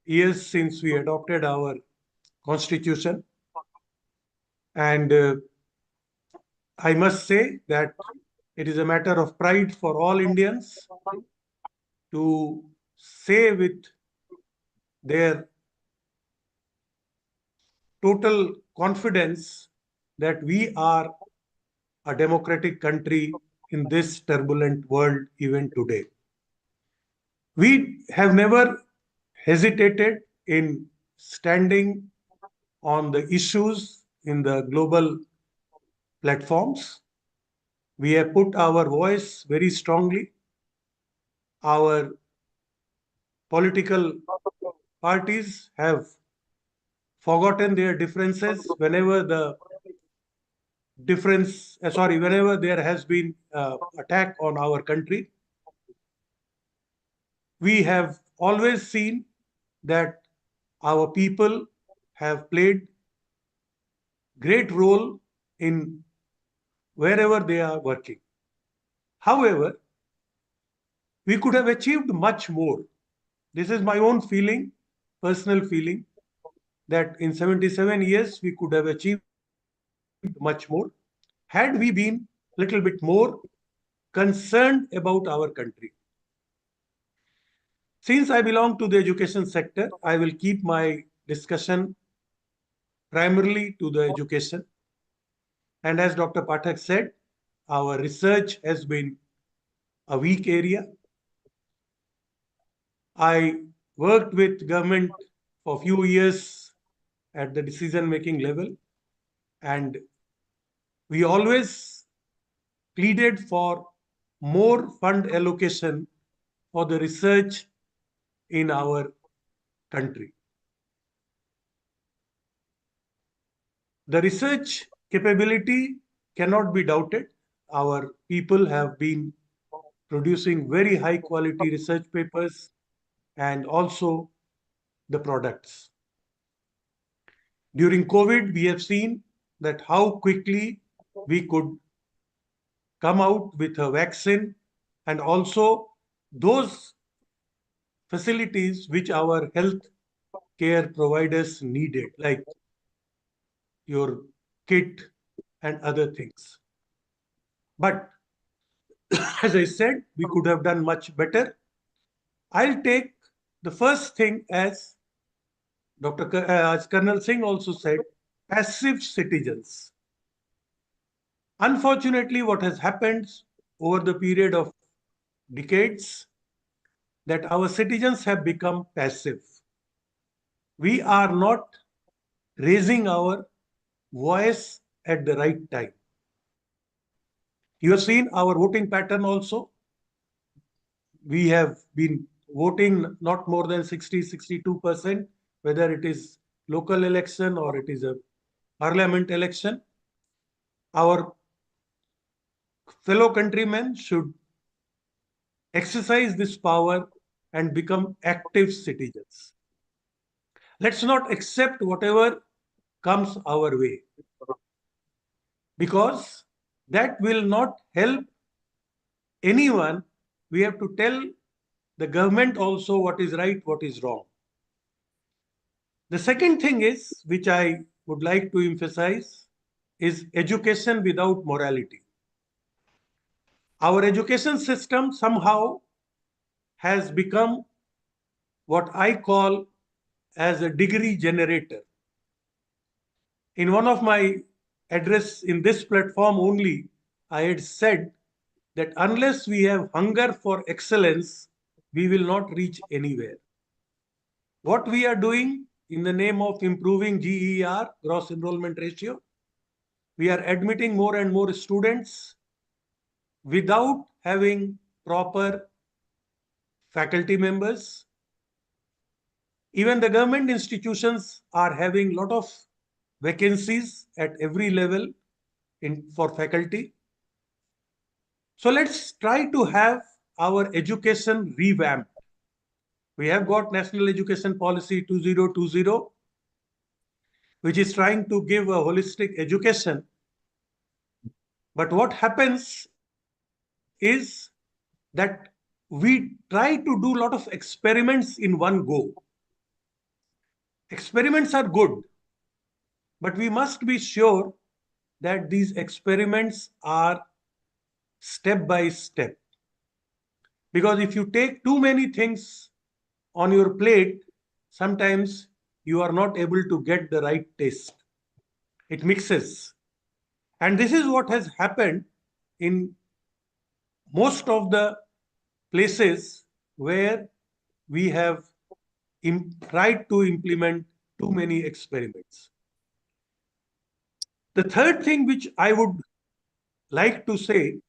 years since we adopted our constitution. And I must say that it is a matter of pride for all Indians to say with their total confidence that we are a democratic country in this turbulent world even today. We have never hesitated in standing on the issues in the global platforms. We have put our voice very strongly. Our political parties have forgotten their differences whenever whenever there has been attack on our country. We have always seen that our people have played great role in wherever they are working. However, we could have achieved much more. This is my own feeling, personal feeling, that in 77 years we could have achieved much more had we been a little bit more concerned about our country. Since I belong to the education sector, I will keep my discussion primarily to the education. And as Dr. Pathak said, our research has been a weak area. I worked with government for a few years at the decision-making level, and we always pleaded for more fund allocation for the research in our country. The research capability cannot be doubted. Our people have been producing very high quality research papers and also the products. During COVID, we have seen that how quickly we could come out with a vaccine, and also those facilities which our health care providers needed, like your kit and other things. But as I said, we could have done much better. I'll take the first thing as as Colonel Singh also said, passive citizens. Unfortunately, what has happened over the period of decades, that our citizens have become passive. We are not raising our voice at the right time. You have seen our voting pattern also. We have been voting not more than 60-62%, whether it is local election or it is a parliament election. Our fellow countrymen should exercise this power and become active citizens. Let's not accept whatever comes our way, because that will not help anyone. We have to tell the government also what is right, what is wrong. The second thing is, which I would like to emphasize, is education without morality. Our education system somehow has become what I call as a degree generator. In one of my address in this platform only, I had said that unless we have hunger for excellence, we will not reach anywhere. What we are doing in the name of improving GER, gross enrollment ratio, we are admitting more and more students without having proper faculty members. Even the government institutions are having a lot of vacancies at every level for faculty. So let's try to have our education revamped. We have got National Education Policy 2020, which is trying to give a holistic education. But what happens is that we try to do a lot of experiments in one go. Experiments are good, but we must be sure that these experiments are step by step. Because if you take too many things on your plate, sometimes you are not able to get the right taste. It mixes. And this is what has happened in most of the places where we have tried to implement too many experiments. The third thing which I would like to say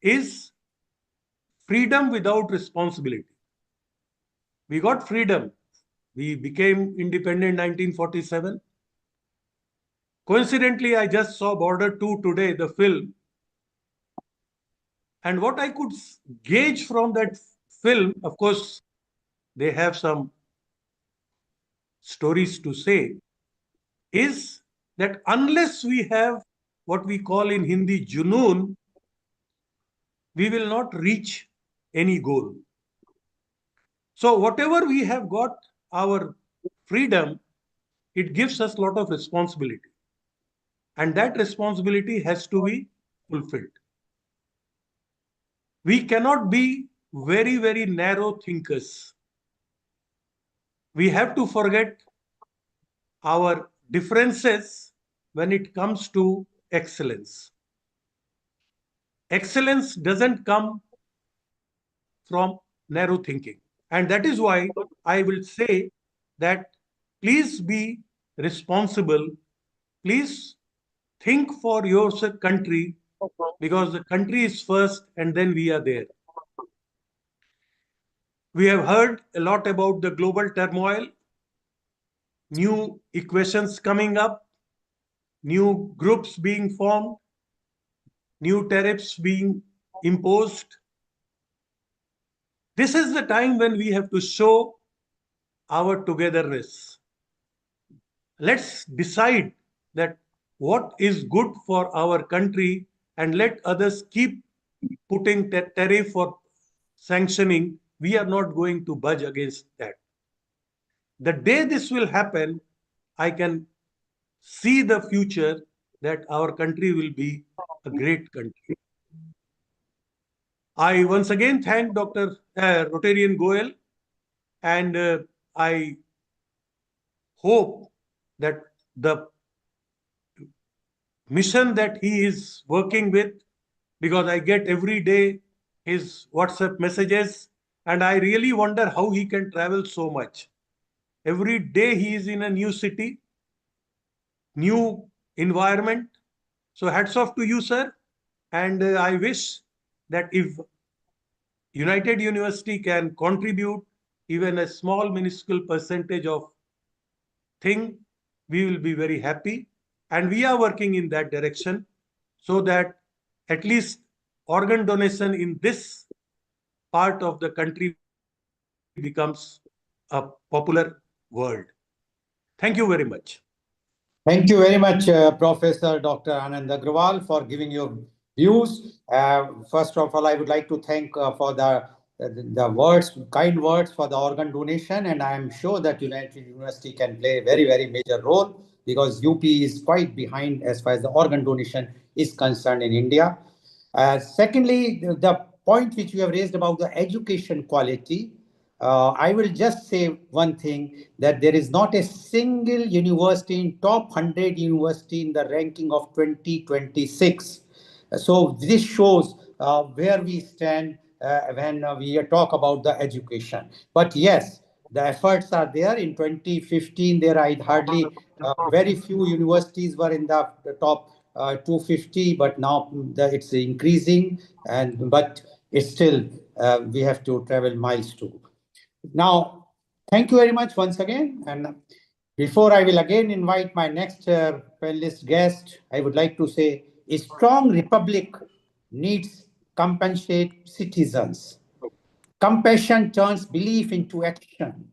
is freedom without responsibility. We got freedom. We became independent in 1947. Coincidentally, I just saw Border 2 today, the film. And what I could gauge from that film, of course, they have some stories to say, is that unless we have what we call in Hindi junoon, we will not reach any goal. So whatever we have got our freedom, it gives us a lot of responsibility. And that responsibility has to be fulfilled. We cannot be very, very narrow thinkers. We have to forget our differences when it comes to excellence. Excellence doesn't come from narrow thinking. And that is why I will say that please be responsible. Please think for your country, because the country is first and then we are there. We have heard a lot about the global turmoil, new equations coming up, new groups being formed, new tariffs being imposed. This is the time when we have to show our togetherness. let's decide that what is good for our country and let others keep putting tariff or sanctioning. We are not going to budge against that. The day this will happen, I can see the future that our country will be a great country. I once again thank Dr. Rotarian Goel, and I hope that the mission that he is working with, because I get every day his WhatsApp messages, and I really wonder how he can travel so much. Every day he is in a new city, new environment. So hats off to you, sir. And I wish that if United University can contribute even a small minuscule percentage of thing, we will be very happy. And we are working in that direction so that at least organ donation in this part of the country becomes a popular world. Thank you very much. Thank you very much, Professor Dr. Anand Agrawal, for giving your views. First of all, I would like to thank for the words, kind words for the organ donation, and I am sure that United University can play a very, very major role because UP is quite behind as far as the organ donation is concerned in India. Secondly, the point which you have raised about the education quality, I will just say one thing, that there is not a single university in top 100 university in the ranking of 2026. So this shows where we stand when we talk about the education. But yes, the efforts are there. In 2015, there are hardly very few universities were in the top 250, but now it's increasing, but it's still we have to travel miles too. Now, thank you very much once again. And before I will again invite my next panelist guest, I would like to say a strong republic needs compassionate citizens. Compassion turns belief into action.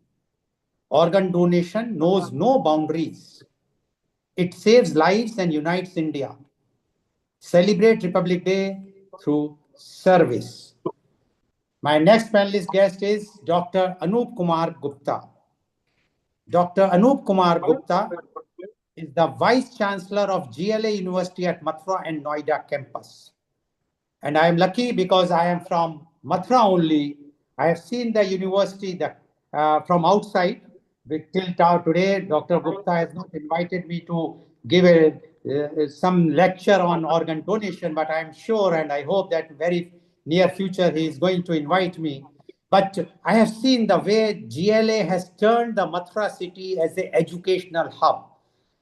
Organ donation knows no boundaries. It saves lives and unites India. Celebrate Republic Day through service. My next panelist guest is Dr. Anup Kumar Gupta. Dr. Anup Kumar Gupta is the Vice Chancellor of GLA University at Mathura and Noida campus. And I am lucky because I am from Mathura only. I have seen the university from outside. Till today, Dr. Gupta has not invited me to give some lecture on organ donation, but I am sure and I hope that very near future he is going to invite me. But I have seen the way GLA has turned the Mathura city as an educational hub.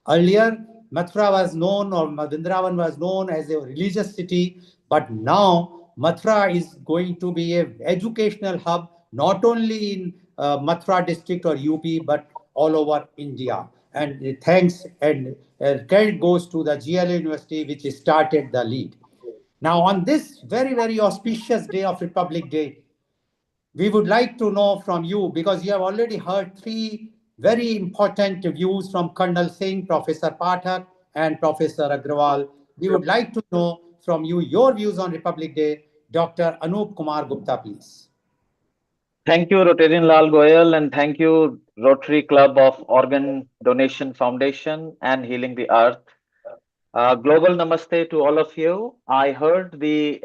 Earlier, Mathura was known, or Vrindavan was known as a religious city, but now Mathura is going to be an educational hub, not only in Mathura district or UP, but all over India. And thanks and credit goes to the GLA University, which started the lead. Now, on this very, very auspicious day of Republic Day, we would like to know from you, because you have already heard three very important views from Colonel Singh, Professor Pathak, and Professor Agrawal. We would like to know from you your views on Republic Day. Dr. Anup Kumar Gupta, please. Thank you, Rotarian Lal Goyal, and thank you, Rotary Club of Organ Donation Foundation and Healing the Earth. Global namaste to all of you. I heard the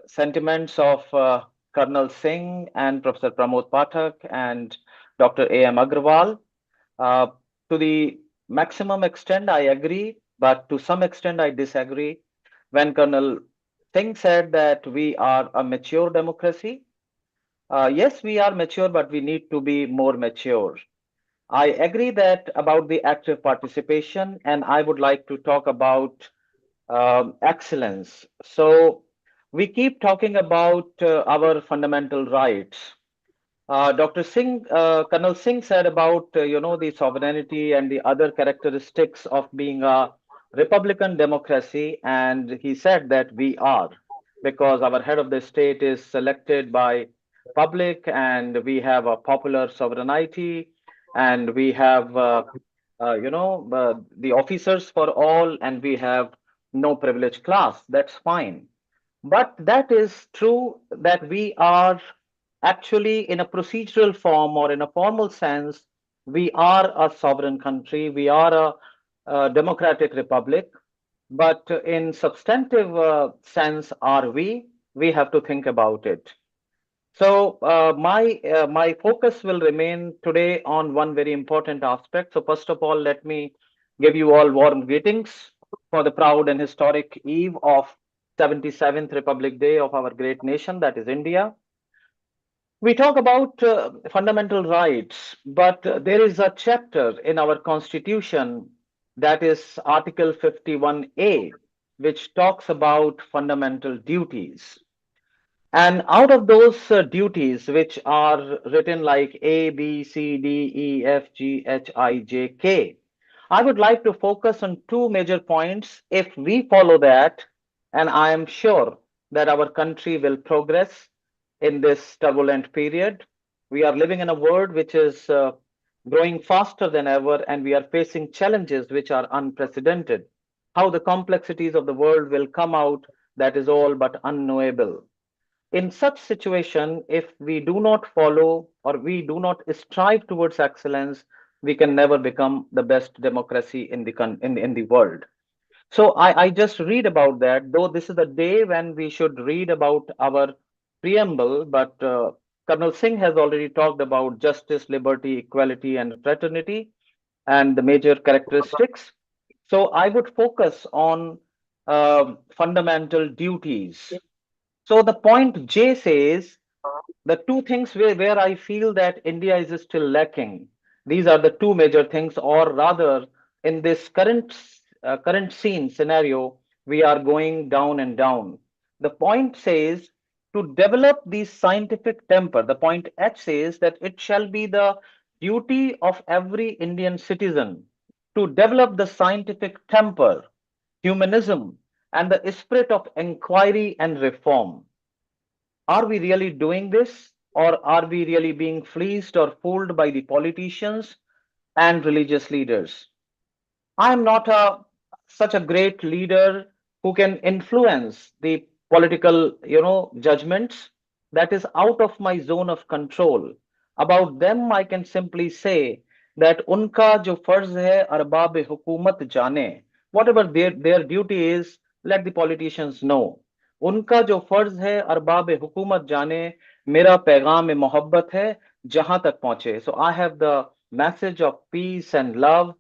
sentiments of Colonel Singh and Professor Pramod Pathak and Dr. A.M. Agrawal. To the maximum extent, I agree, but to some extent, I disagree. When Colonel Singh said that we are a mature democracy, yes, we are mature, but we need to be more mature. I agree that about the active participation, and I would like to talk about excellence. So we keep talking about our fundamental rights. Dr. Singh, Colonel Singh said about the sovereignty and the other characteristics of being a Republican democracy, and he said that we are, because our head of the state is selected by public, and we have a popular sovereignty, and we have the officers for all, and we have no privileged class. That's fine. But that is true that we are actually in a procedural form or in a formal sense, we are a sovereign country, we are a democratic republic. But in substantive sense, are we? We have to think about it. So my focus will remain today on one very important aspect. So first of all, let me give you all warm greetings for the proud and historic eve of 77th Republic Day of our great nation, that is India. We talk about fundamental rights, but there is a chapter in our constitution, that is Article 51A, which talks about fundamental duties. And out of those duties, which are written like A, B, C, D, E, F, G, H, I, J, K, I would like to focus on two major points. If we follow that, and I am sure that our country will progress in this turbulent period. We are living in a world which is growing faster than ever, and we are facing challenges which are unprecedented. How the complexities of the world will come out, that is all but unknowable. In such situation, if we do not follow or we do not strive towards excellence, we can never become the best democracy in the world. So I just read about that, though this is the day when we should read about our preamble, but Colonel Singh has already talked about justice, liberty, equality, and fraternity and the major characteristics. So I would focus on fundamental duties. So the point J says the two things where I feel that India is still lacking. These are the two major things, or rather, in this current scene scenario, we are going down and down. The point says to develop the scientific temper. The point H says that it shall be the duty of every Indian citizen to develop the scientific temper, humanism, and the spirit of inquiry and reform. Are we really doing this, or are we really being fleeced or fooled by the politicians and religious leaders? I'm not such a great leader who can influence the political, judgments. That is out of my zone of control. About them, I can simply say that unka jo farz hai arbab hukumat jane. Whatever their duty is, let the politicians know. उनका जो फर्ज है अरबाब हुकूमत जाने मेरा पैगाम मोहब्बत है जहां तक पहुंचे. So I have the message of peace and love,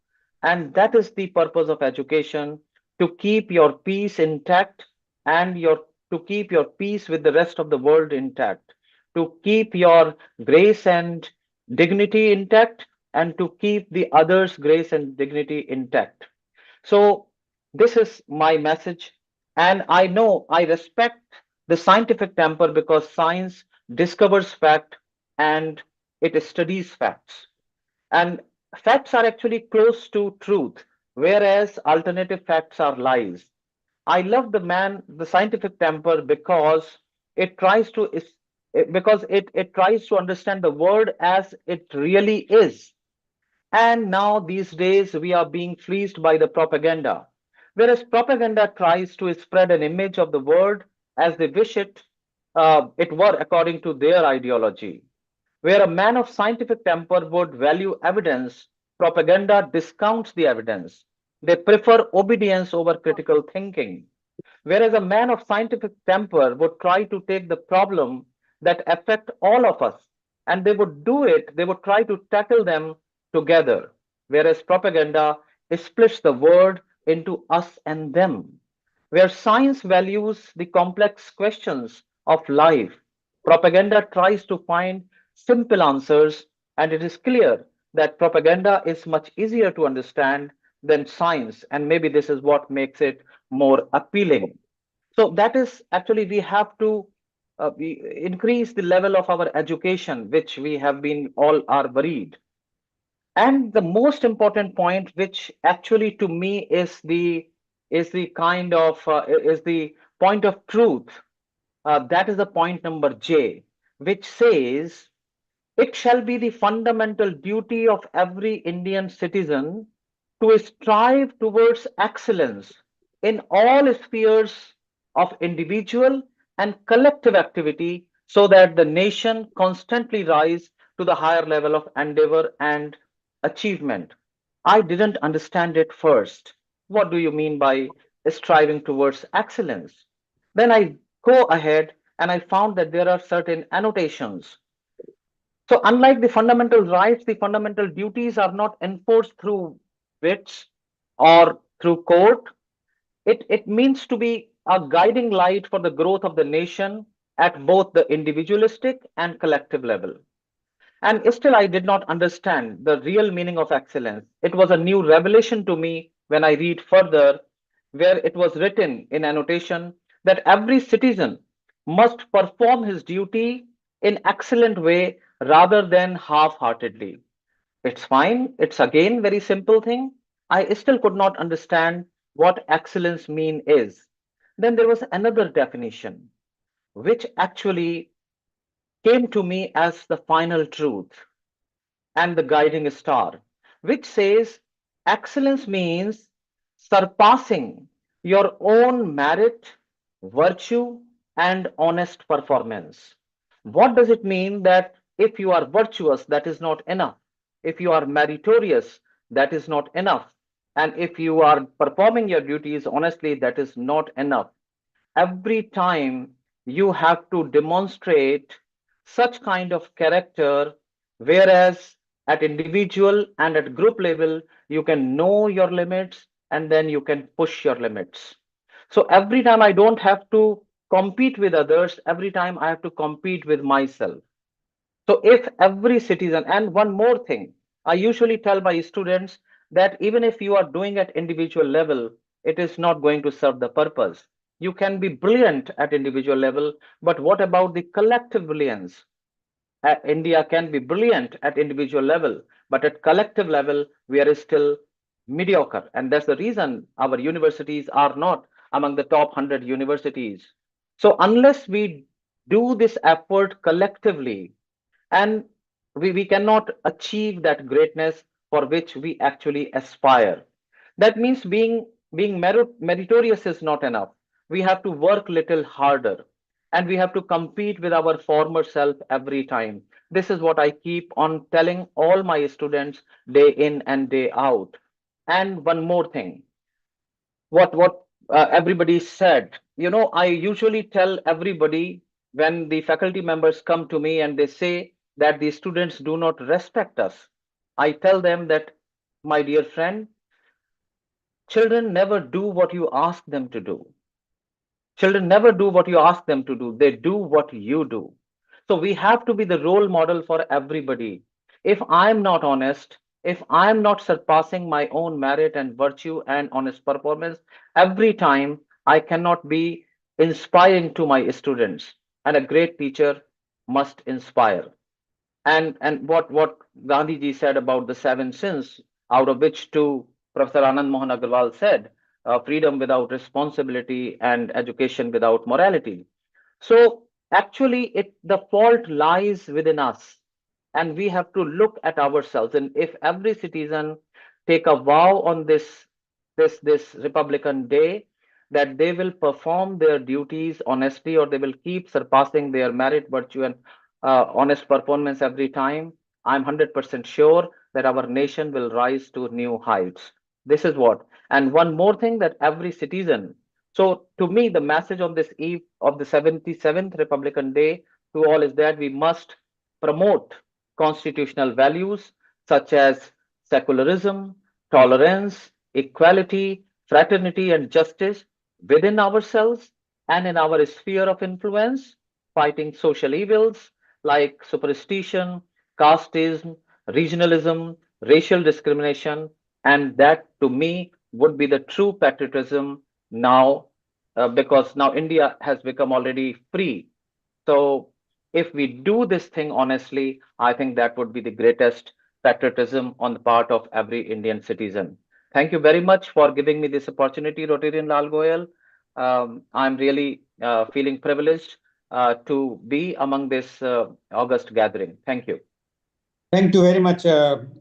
and that is the purpose of education, to keep your peace intact and to keep your peace with the rest of the world intact, to keep your grace and dignity intact, and to keep the others' grace and dignity intact. So this is my message. And I know I respect the scientific temper because science discovers fact and it studies facts. And facts are actually close to truth, whereas alternative facts are lies. I love the scientific temper because it tries to it tries to understand the world as it really is. And now these days we are being fleeced by the propaganda. Whereas propaganda tries to spread an image of the world as they wish it were according to their ideology. Where a man of scientific temper would value evidence, propaganda discounts the evidence. They prefer obedience over critical thinking. Whereas a man of scientific temper would try to take the problem that affect all of us, and they would try to tackle them together. Whereas propaganda splits the world into us and them. Where science values the complex questions of life, propaganda tries to find simple answers, and it is clear that propaganda is much easier to understand than science, and maybe this is what makes it more appealing. So that is actually we have to increase the level of our education, which we have been all are worried. And the most important point, which actually to me is the kind of is the point of truth. That is the point number J, which says It shall be the fundamental duty of every Indian citizen to strive towards excellence in all spheres of individual and collective activity so that the nation constantly rise to the higher level of endeavor and achievement. I didn't understand it first. What do you mean by striving towards excellence? Then I go ahead and I found that there are certain annotations. So, unlike the fundamental rights, the fundamental duties are not enforced through writs or through court. It means to be a guiding light for the growth of the nation at both the individualistic and collective level. And still, I did not understand the real meaning of excellence. It was a new revelation to me when I read further, where it was written in annotation that every citizen must perform his duty in excellent way rather than half-heartedly. It's fine. It's again very simple thing. I still could not understand what excellence mean is. Then there was another definition, which actually came to me as the final truth and the guiding star, which says excellence means surpassing your own merit, virtue, and honest performance. What does it mean that if you are virtuous, that is not enough? If you are meritorious, that is not enough. And if you are performing your duties honestly, that is not enough. Every time you have to demonstrate such kind of character, whereas at individual and at group level you can know your limits and then you can push your limits. So every time I don't have to compete with others, every time I have to compete with myself. So if every citizen, and one more thing, I usually tell my students that even if you are doing at individual level, it is not going to serve the purpose. You can be brilliant at individual level, but what about the collective brilliance? India can be brilliant at individual level, but at collective level, we are still mediocre. And that's the reason our universities are not among the top 100 universities. So unless we do this effort collectively, and we cannot achieve that greatness for which we actually aspire. That means being meritorious is not enough. We have to work little harder and we have to compete with our former self every time. This is what I keep on telling all my students day in and day out. And one more thing, what everybody said. I usually tell everybody when the faculty members come to me and they say that the students do not respect us. I tell them that, my dear friend, children never do what you ask them to do. Children never do what you ask them to do. They do what you do. So we have to be the role model for everybody. If I'm not honest, if I'm not surpassing my own merit and virtue and honest performance, every time I cannot be inspiring to my students. And a great teacher must inspire. And what Gandhi ji said about the seven sins, out of which two Professor Anand Mohan Agarwal said, freedom without responsibility and education without morality. So actually, the fault lies within us, and we have to look at ourselves. And if every citizen take a vow on this Republican Day that they will perform their duties honestly, or they will keep surpassing their merit, virtue, and honest performance every time, I'm 100% sure that our nation will rise to new heights. This is what. And one more thing, that every citizen, so to me, the message on this eve of the 77th Republican Day to all is that we must promote constitutional values such as secularism, tolerance, equality, fraternity, and justice within ourselves and in our sphere of influence, fighting social evils like superstition, casteism, regionalism, racial discrimination, and that to me would be the true patriotism now, because now India has become already free. So if we do this thing honestly, I think that would be the greatest patriotism on the part of every Indian citizen. Thank you very much for giving me this opportunity, Rotarian Lal Goyal. I'm really feeling privileged to be among this August gathering. Thank you. Thank you very much,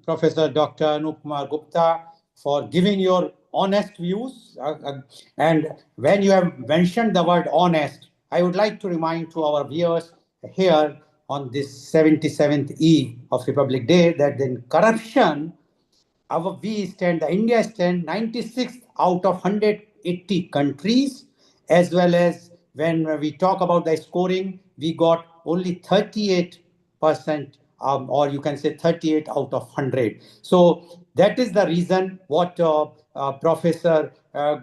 Professor Dr. Anupkumar Gupta, for giving your honest views. And when you have mentioned the word honest, I would like to remind to our viewers here on this 77th eve of Republic Day that in corruption, India stand 96th out of 180 countries, as well as when we talk about the scoring, we got only 38%, or you can say 38 out of 100. So that is the reason what Professor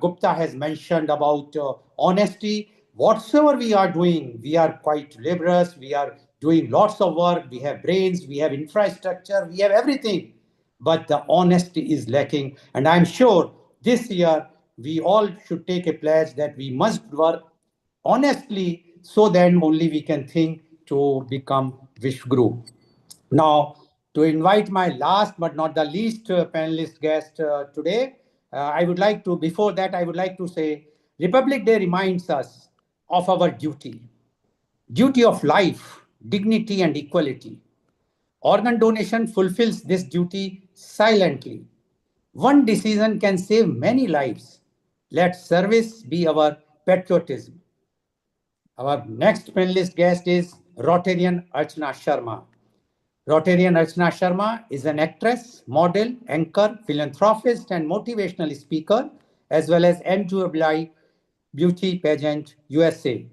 Gupta has mentioned about honesty. Whatsoever we are doing, we are quite laborious, we are doing lots of work, we have brains, we have infrastructure, we have everything, but the honesty is lacking. And I'm sure this year we all should take a pledge that we must work honestly, so then only we can think to become Vishguru. Now, to invite my last but not the least panelist guest today, I would like to, before that, I would like to say Republic Day reminds us of our duty of life, dignity, and equality. Organ donation fulfills this duty silently. One decision can save many lives. Let service be our patriotism. Our next panelist guest is Rotarian Archana Sharma. Rotarian Archana Sharma is an actress, model, anchor, philanthropist, and motivational speaker, as well as MWI Beauty Pageant USA.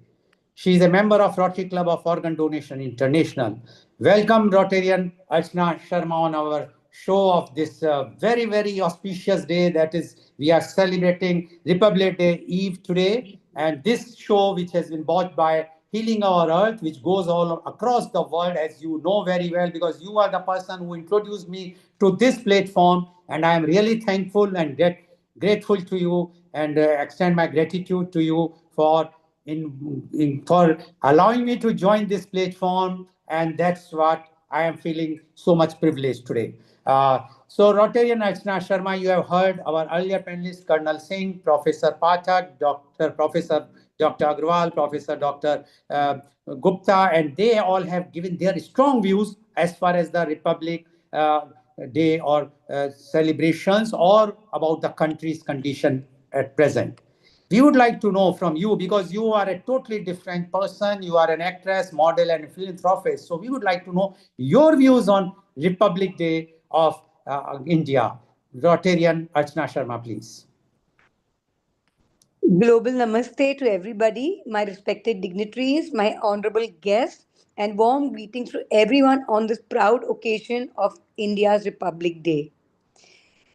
She is a member of Rotary Club of Organ Donation International. Welcome, Rotarian Archana Sharma, on our show of this very, very auspicious day. That is, we are celebrating Republic Day Eve today. And this show, which has been bought by Healing Our Earth, which goes all across the world, as you know very well, because you are the person who introduced me to this platform. And I am really thankful and grateful to you, and extend my gratitude to you for for allowing me to join this platform, and that's what I am feeling so much privileged today. So Rotarian Archana Sharma, you have heard our earlier panelists, Colonel Singh, Professor Pathak, Professor Dr. Agrawal, Professor Dr. Gupta, and they all have given their strong views as far as the Republic Day or celebrations, or about the country's condition at present. We would like to know from you, because you are a totally different person. You are an actress, model, and philanthropist. So we would like to know your views on Republic Day of India. Rotarian Archana Sharma, please. Global namaste to everybody, my respected dignitaries, my honorable guests, and warm greetings to everyone on this proud occasion of India's Republic Day.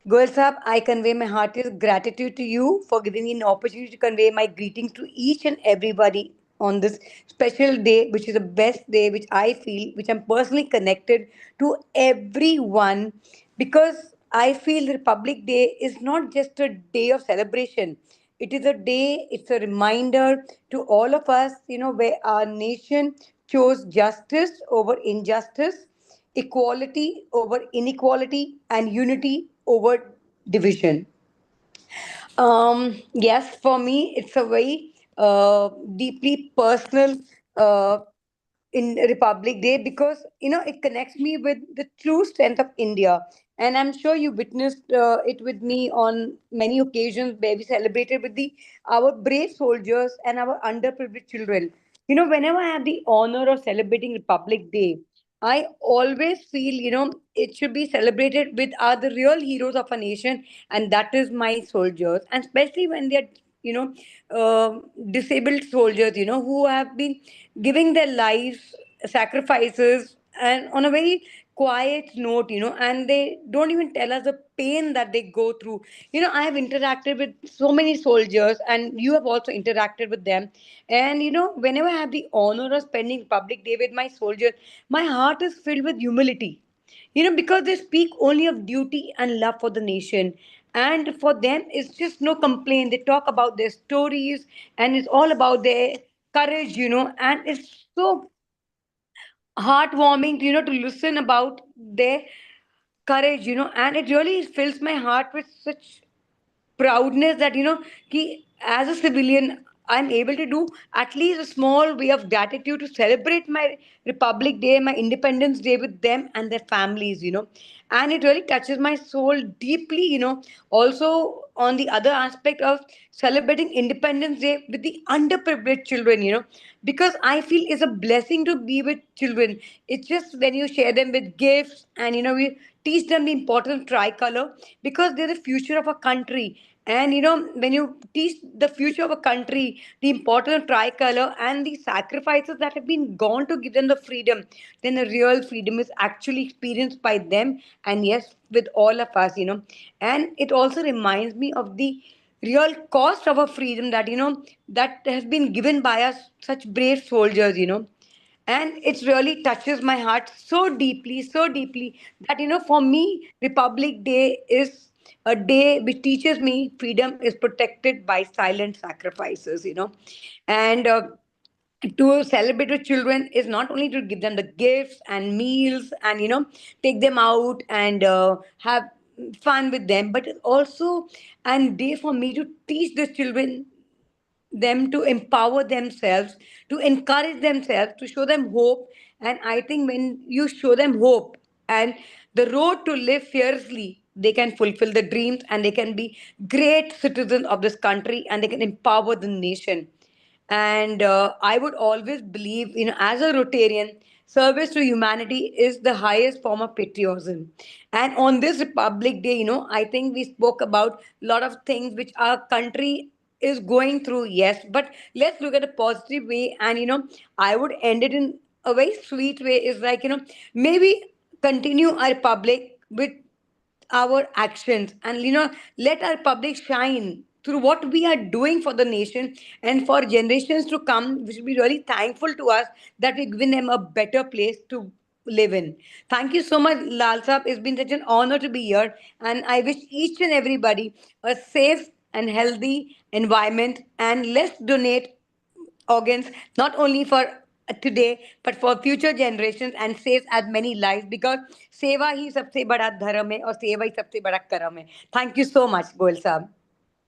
Goel Sahab, I convey my heartiest gratitude to you for giving me an opportunity to convey my greetings to each and everybody on this special day, which is the best day, which I feel, which I'm personally connected to everyone, because I feel Republic Day is not just a day of celebration. It is a day, it's a reminder to all of us, where our nation chose justice over injustice, equality over inequality, and unity over division. Yes, for me, it's a very deeply personal uh, in Republic Day, because it connects me with the true strength of India. And I'm sure you witnessed it with me on many occasions where we celebrated with the our brave soldiers and our underprivileged children. Whenever I have the honor of celebrating Republic Day, I always feel, it should be celebrated with the real heroes of a nation, and that is my soldiers. And especially when they're, you know, disabled soldiers, who have been giving their lives, sacrifices, and on a very quiet note, and they don't even tell us the pain that they go through. I have interacted with so many soldiers, and you have also interacted with them. And, whenever I have the honor of spending Republic Day with my soldiers, my heart is filled with humility, because they speak only of duty and love for the nation. And for them, it's just no complaint. They talk about their stories, and it's all about their courage, and it's so heartwarming, to listen about their courage, and it really fills my heart with such proudness that, ki, as a civilian, I'm able to do at least a small way of gratitude to celebrate my Republic Day, my Independence Day with them and their families, and it really touches my soul deeply, also on the other aspect of celebrating Independence Day with the underprivileged children, because I feel it's a blessing to be with children. It's just when you share them with gifts and we teach them the importance of tricolor, because they're the future of a country. And when you teach the future of a country the importance of tricolor and the sacrifices that have been gone to give them the freedom, then the real freedom is actually experienced by them, and yes, with all of us, and it also reminds me of the real cost of a freedom that that has been given by us such brave soldiers, and it really touches my heart so deeply that for me Republic Day is a day which teaches me freedom is protected by silent sacrifices, and to celebrate with children is not only to give them the gifts and meals and take them out and have fun with them, but it's also a day for me to teach the children them to empower themselves, to encourage themselves, to show them hope. And I think when you show them hope and the road to live fiercely, they can fulfill the dreams and they can be great citizens of this country and they can empower the nation. And I would always believe, as a Rotarian, service to humanity is the highest form of patriotism. And on this Republic Day, I think we spoke about a lot of things which our country is going through, yes, but let's look at a positive way. And I would end it in a very sweet way, is like, maybe continue our republic with our actions, and let our public shine through what we are doing for the nation and for generations to come, we should be really thankful to us that we've given them a better place to live in. Thank you so much, Lal Saab. It's been such an honor to be here, and I wish each and everybody a safe and healthy environment, and let's donate organs not only for today but for future generations and saves as many lives, because सेवा ही सबसे बड़ा धर्म है और सेवा ही सबसे बड़ा कर्म है. Thank you so much, Goel साहब.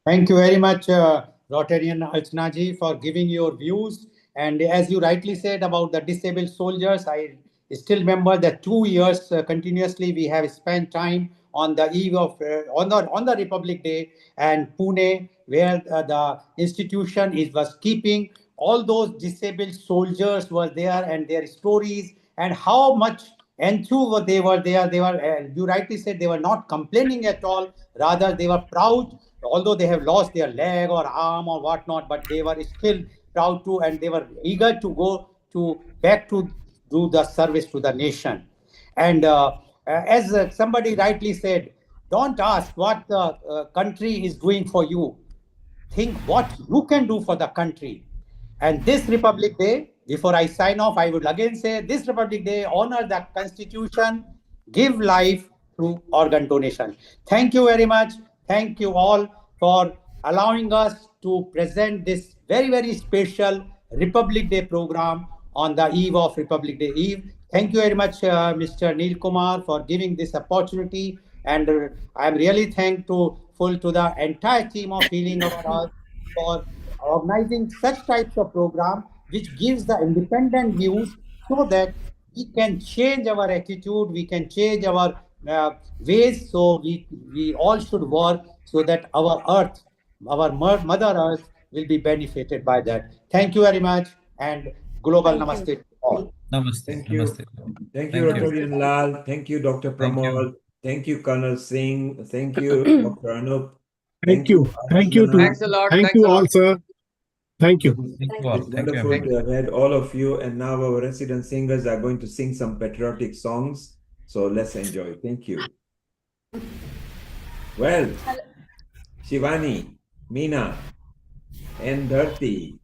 Thank you very much, Rotarian Archanaji, for giving your views. And as you rightly said about the disabled soldiers, I still remember that 2 years continuously we have spent time on the eve of on the Republic Day and Pune, where the institution was keeping all those disabled soldiers were there and their stories and how much enthused they were there. They were, you rightly said, they were not complaining at all. Rather, they were proud, although they have lost their leg or arm or whatnot, but they were still proud to, and they were eager to go to back to do the service to the nation. And as somebody rightly said, don't ask what the country is doing for you. Think what you can do for the country. And this Republic Day, before I sign off, I would again say this Republic Day honor the Constitution, give life through organ donation. Thank you very much. Thank you all for allowing us to present this very, very special Republic Day program on the eve of Republic Day Eve. Thank you very much, Mr. Neil Kumar, for giving this opportunity. And I'm really thankful to the entire team of Healing Our Earth for organizing such types of program which gives the independent views so that we can change our attitude, we can change our ways. So we all should work so that our earth, our mother earth will be benefited by that. Thank you very much, and global namaste to all. Namaste. Thank you. Namaste. Thank you, Rotarian Lal. Thank you, Dr. Pramod. Thank you, Colonel Singh. Thank you, Dr. Anup. Thank you. Thank you. Thanks a lot. Thank Thanks you a all, lot. sir. Thank you. Thank you all. It's Thank you, wonderful everyone. to have had all of you. And now our resident singers are going to sing some patriotic songs. So let's enjoy. Thank you. Well, Shivani, Meena, and Dharti,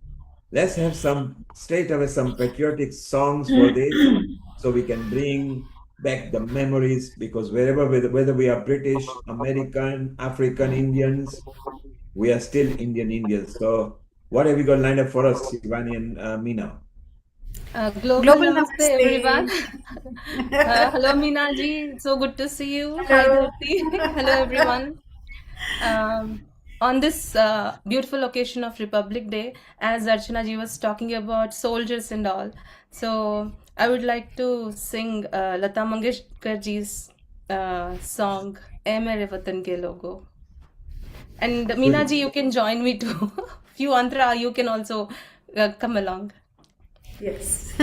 let's have straight away some patriotic songs for this, so we can bring back the memories, because whether we are British, American, African Indians, we are still Indians. So what have you got lined up for us, Shivani and Meena? Global namaste, everyone. Hello, Meena ji. So good to see you. Hi, Dharti. Hello, everyone. on this beautiful occasion of Republic Day, as Archana ji was talking about soldiers and all, so I would like to sing Lata Mangeshkar ji's song "Ae Mere Watan Ke Logo." And Meena ji, you can join me too. Few Andhra, you can also come along. Yes.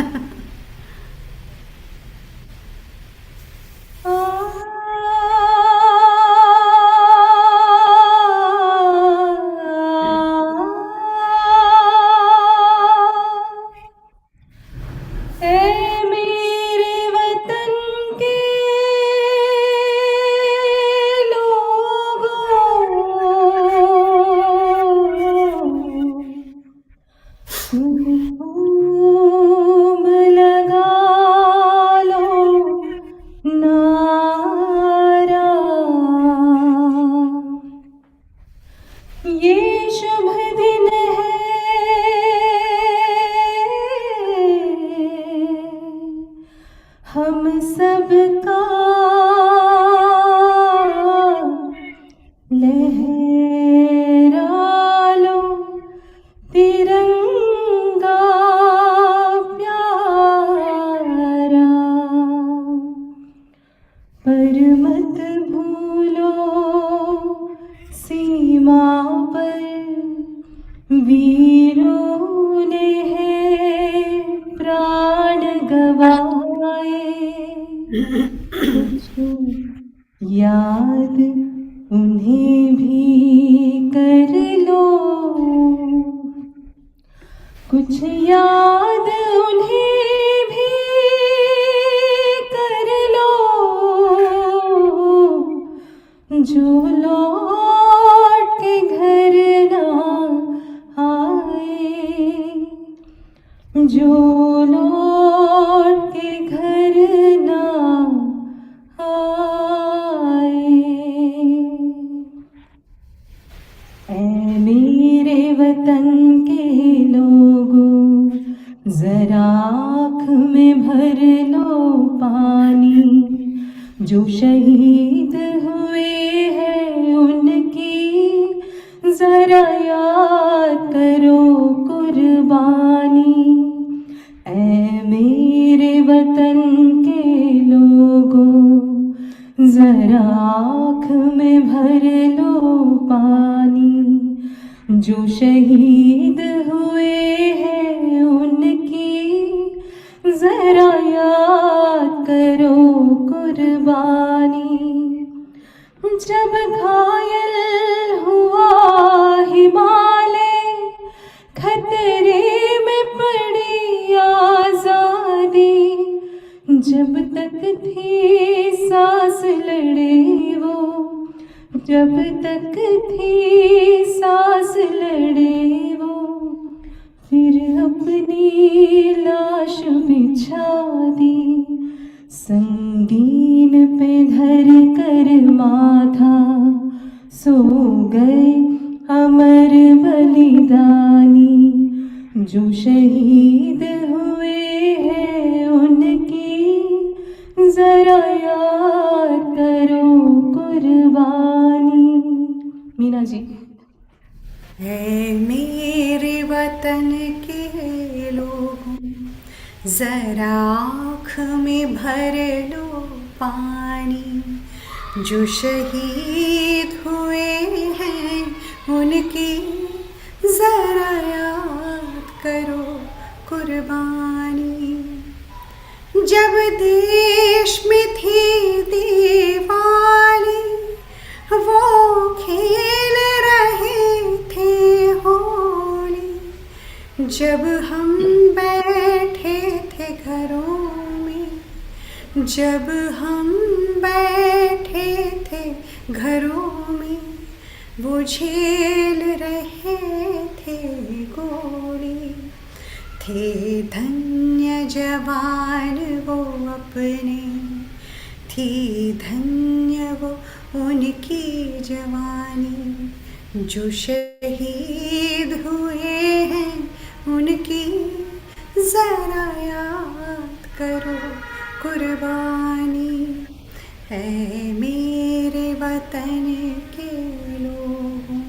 ऐ मेरे वतन के लोगों, घूम लगा लो नारा, ये शुभ दिन है हम सबका, लहरा लो तिरंगा प्यारा, पर मत भूलो सीमा पर वीरों ने है प्राण गवाए, कुछ याद उन्हें भी कर लो, कुछ याद उन्हें भी कर लो, जो लौट के घर ना आए, जो लौट के घर ना आए। ऐ मेरे वतन के लोगों, जरा आँख में भर लो पानी, जो शहीद हुए हैं उनकी जरा याद करो कुर्बानी। ऐ मेरे वतन के लोगों, जरा आँख में भर लो पानी, जो शहीद हुए हैं उनकी जरा याद करो कुर्बानी। जब घायल हुआ हिमालय, खतरे में पड़ी आजादी, जब तक थी सांस लड़े वो, जब तक थी सांस लड़े वो, फिर अपनी लाश बिछा दी, संगीन पे धर कर माथा, सो गए अमर बलिदानी, जो शहीद हुए हैं उनकी जरा याद करो कुर्बानी। मीना जी। है मेरे वतन के लोगों, जरा आँख में भर लो पानी, जो शहीद हुए हैं उनकी जरा याद करो कुर्बानी। जब देश में थी दिवाली, वो खेल रहे थे होली, जब हम बैठे थे घरों में, जब हम बैठे थे घरों में, वो झेल रहे थे गोली। थे धन्य जवान वो अपने, थी धन्य वो उनकी जवानी, जो शहीद हुए हैं उनकी जरा याद करो कुर्बानी। है मेरे वतन के लोगों।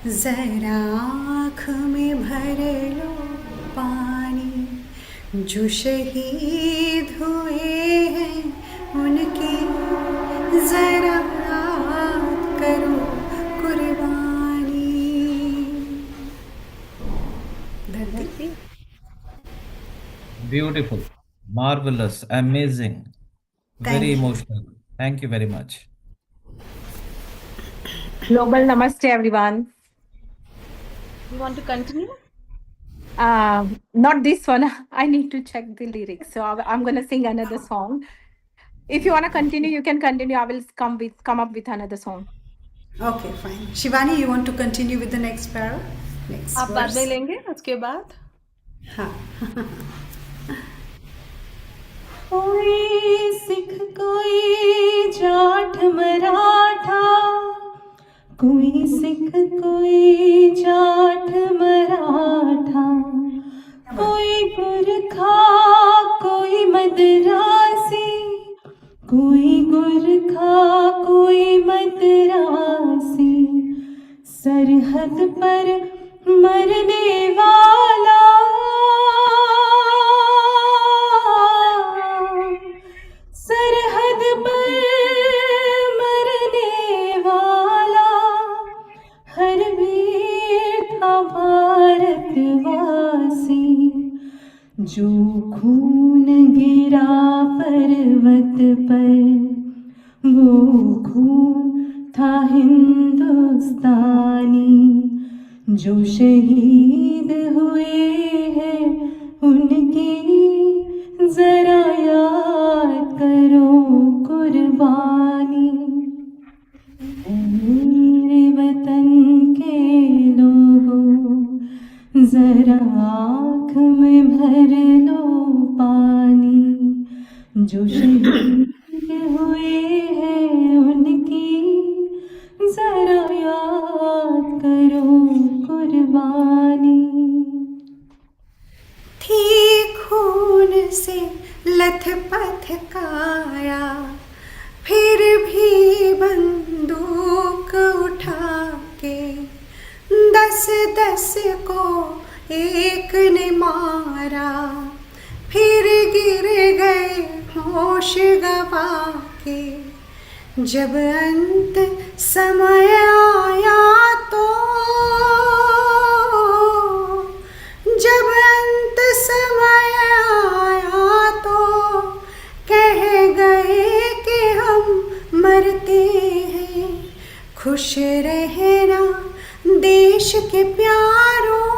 जरा आँख में भर लो पानी, जो शहीद हुए हैं उनकी जरा याद करो कुर्बानी। धरती Beautiful, marvelous, amazing, Thank very you. emotional. Thank you very much. Global Namaste, everyone. You want to continue? Not this one. I need to check the lyrics. So I'm going to sing another song. If you want to continue, you can continue. I will come up with another song. Okay, fine. Shivani, you want to continue with the next para? Next आप बाद में verse? लेंगे उसके बाद? हाँ. कोई सिख कोई जाट मराठा, कोई सिख कोई जाट मराठा, कोई गुरखा कोई मदरासी, कोई गुरखा कोई मदरासी, सरहद पर मरने वाला, सरहद पर मरने वाला, हर वीर था भारतवासी, जो खून गिरा पर्वत पर, वो खून था हिंदुस्तानी, जो शहीद हुए हैं उनकी जरा याद करो कुर्बानी। मेरे वतन के लोगों, जरा आँख में भर लो पानी, जो शहीद हुए हैं उनकी जरा याद करो कुर्बानी। थी खून से लथपथ काया, फिर भी बंदूक उठा के 10-10 को एक ने मारा, फिर गिर गए होश गवा के। जब अंत समय आया तो, जब अंत समय आया तो कह गए कि हम मरते हैं। खुश रहना देश के प्यारों,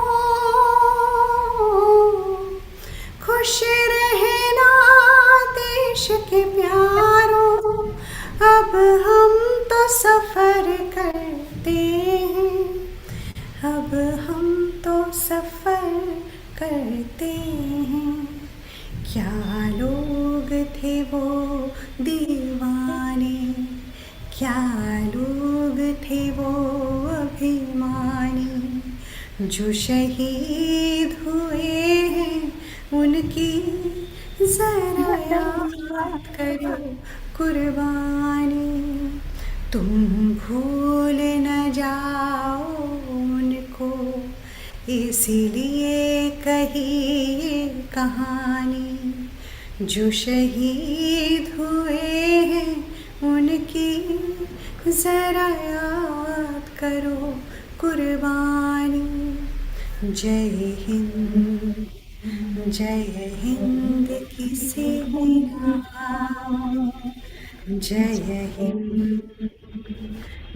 खुश रहना देश के प्यारों, अब हम तो सफर करते हैं, अब हम तो सफर करते हैं। क्या लोग थे वो दीवाने, क्या लोग थे वो अभिमानी, जो शहीद हुए हैं उनकी जरा याद करो कुर्बानी। तुम भूल न जाओ उनको, इसीलिए कही ये कहानी, जो शहीद हुए हैं उनकी जरा याद करो कुर्बानी। जय हिंद, जय हिंद की सेना, जय हिंद,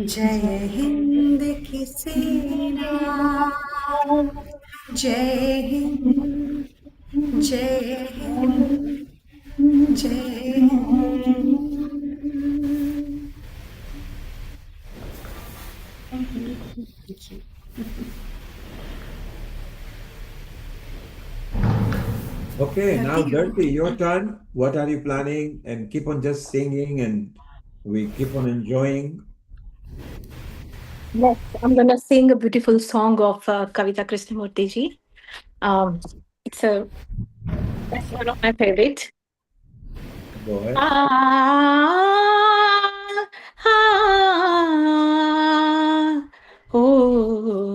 जय हिंद की सेना, जय हिंद, जय हिंद, जय Hind. Thank you. Okay, now Dirty, your turn. What are you planning? And keep on just singing and we keep on enjoying. Yes, I'm going to sing a beautiful song of Kavita Krishnamurti ji. It's one of my favorite. Go ahead. Oh,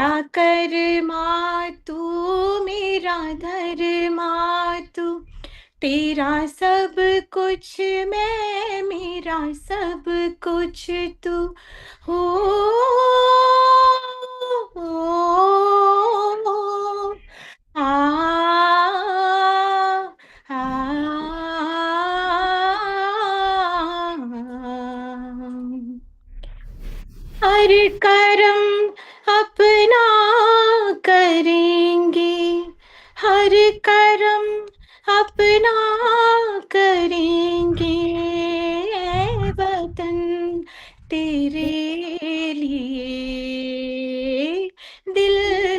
मेरा कर्मा तू, मेरा धर्मा तू, तेरा सब कुछ मैं, मेरा सब कुछ तू हो, आ, हर कर्म अपना करेंगे, हर कर्म अपना करेंगे, ऐ वतन तेरे लिए दिल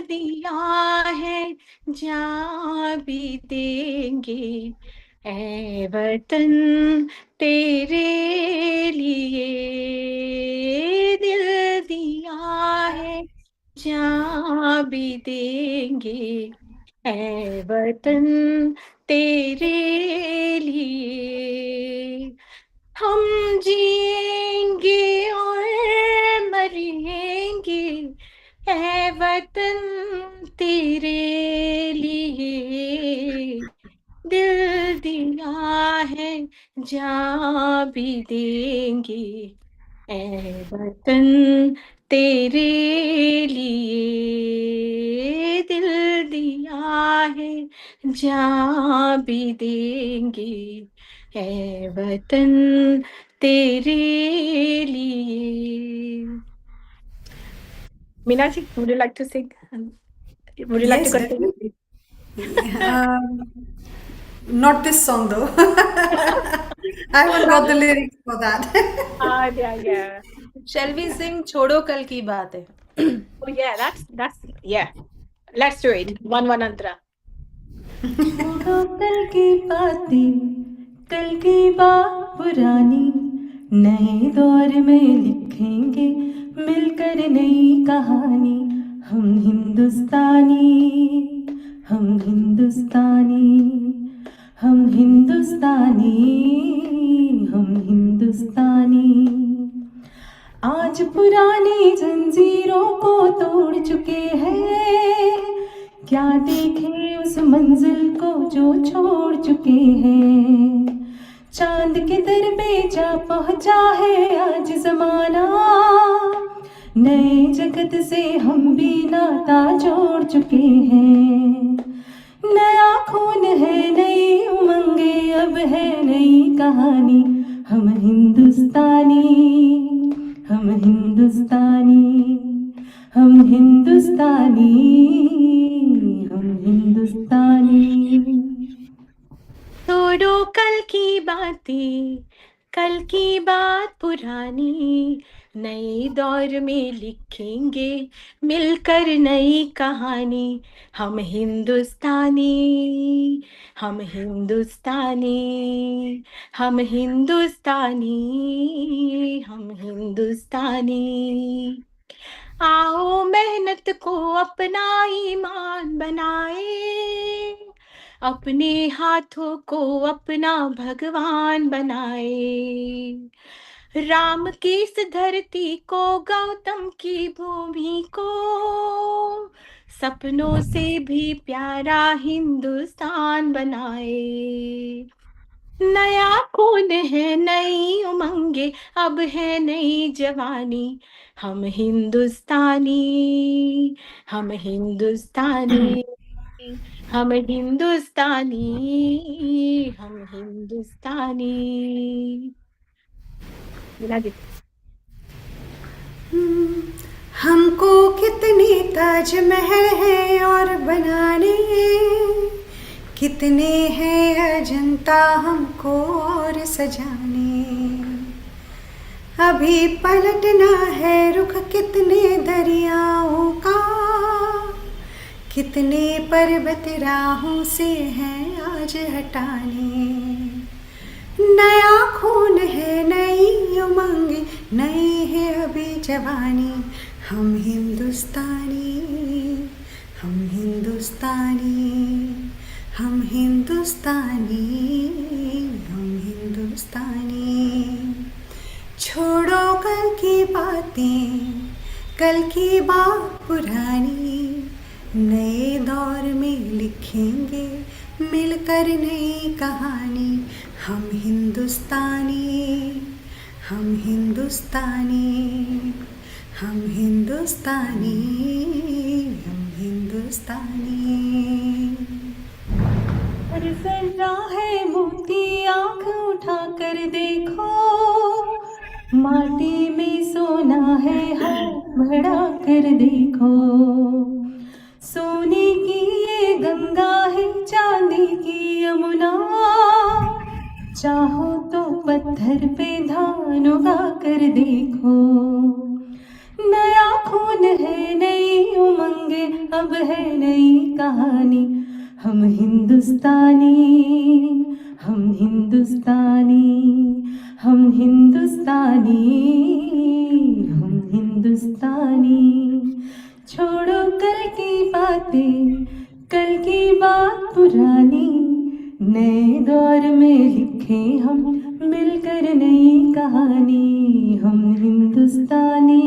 दिया है, जान भी देंगे, ऐ वतन तेरे लिए दिल दिया है, जान भी देंगे, ऐ वतन तेरे लिए हम जिएंगे और मरेंगे, ऐ वतन तेरे लिए दिल दिया है, जान भी देंगे, ऐ वतन तेरे लिए दिल दिया है, जान भी देंगे, ऐ वतन तेरे लिए. Meenaji, would you like to sing? Would you like to Yes, continue? Not this song though. I haven't got the lyrics for that. Yeah. Shall we sing छोड़ो कल की बात है? Oh yeah, that's yeah. Let's do it. One antara. छोड़ो कल की बातें, कल की बात पुरानी, नए दौर में लिखेंगे मिलकर नई कहानी, हम हिंदुस्तानी, हम हिंदुस्तानी, हम हिंदुस्तानी, हम हिंदुस्तानी. आज पुरानी जंजीरों को तोड़ चुके हैं, क्या देखे उस मंजिल को जो छोड़ चुके हैं. चांद के दर पे जा पहुंचा है आज जमाना, नए जगत से हम भी नाता जोड़ चुके हैं. नया खून है, नई उमंगे, अब है नई कहानी, हम हिंदुस्तानी, हम हिंदुस्तानी, हम हिंदुस्तानी, हम हिंदुस्तानी. छोड़ो कल की बातें, कल की बात पुरानी, नए दौर में लिखेंगे मिलकर नई कहानी, हम हिंदुस्तानी, हम हिंदुस्तानी, हम हिंदुस्तानी, हम हिंदुस्तानी. आओ मेहनत को अपना ईमान बनाए, अपने हाथों को अपना भगवान बनाए. राम की इस धरती को, गौतम की भूमि को, सपनों से भी प्यारा हिंदुस्तान बनाए. नया खून है, नई उमंगे, अब है नई जवानी, हम हिंदुस्तानी, हम हिंदुस्तानी, हम हिंदुस्तानी, हम हिंदुस्तानी. मीनाजी. हमको कितने ताजमहल है और बनाने, कितने हैं अजंता हमको और सजाने. अभी पलटना है रुख कितने दरियाओं का, कितने पर्वत राहों से हैं आज हटाने. नया खून है, नई उमंग, नई है अभी जवानी, हम हिंदुस्तानी, हम हिंदुस्तानी, हम हिंदुस्तानी, हम हिंदुस्तानी. छोड़ो कल की बातें, कल की बात पुरानी, नए दौर में लिखेंगे मिलकर नई कहानी। हम हिंदुस्तानी, हम हिंदुस्तानी, हम हिंदुस्तानी, हम हिंदुस्तानी। हर जर्रा है मोती, आंख उठा कर देखो, माटी में सोना है, हाथ बढ़ा कर देखो। सोने की ये गंगा है, चांदी की यमुना, चाहो तो पत्थर पे धान उगा कर देखो। नया खून है, नई उमंगे, अब है नई कहानी। हम हिंदुस्तानी, हम हिंदुस्तानी, हम हिंदुस्तानी, हम हिंदुस्तानी। छोड़ो कल की बातें, कल की बात पुरानी, नए दौर में लिखे हम मिलकर नई कहानी। हम हिंदुस्तानी,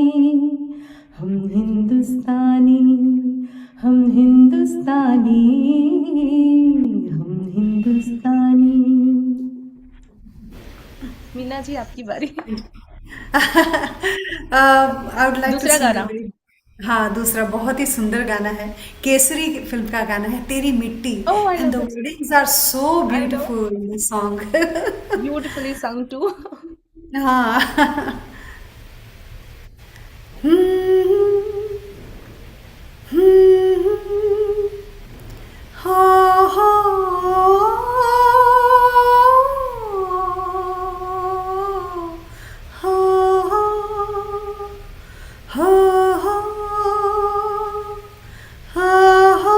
हम हिंदुस्तानी, हम हिंदुस्तानी, हम हिंदुस्तानी। मीना जी आपकी बारी। आई वुड लाइक टू दूसरा गाना। हाँ, दूसरा बहुत ही सुंदर गाना है, केसरी फिल्म का गाना है, तेरी मिट्टी। Oh, I and the love it. Wordings are so I know. Beautiful in the song. Beautifully sung too. हाँ। हो हो हो हो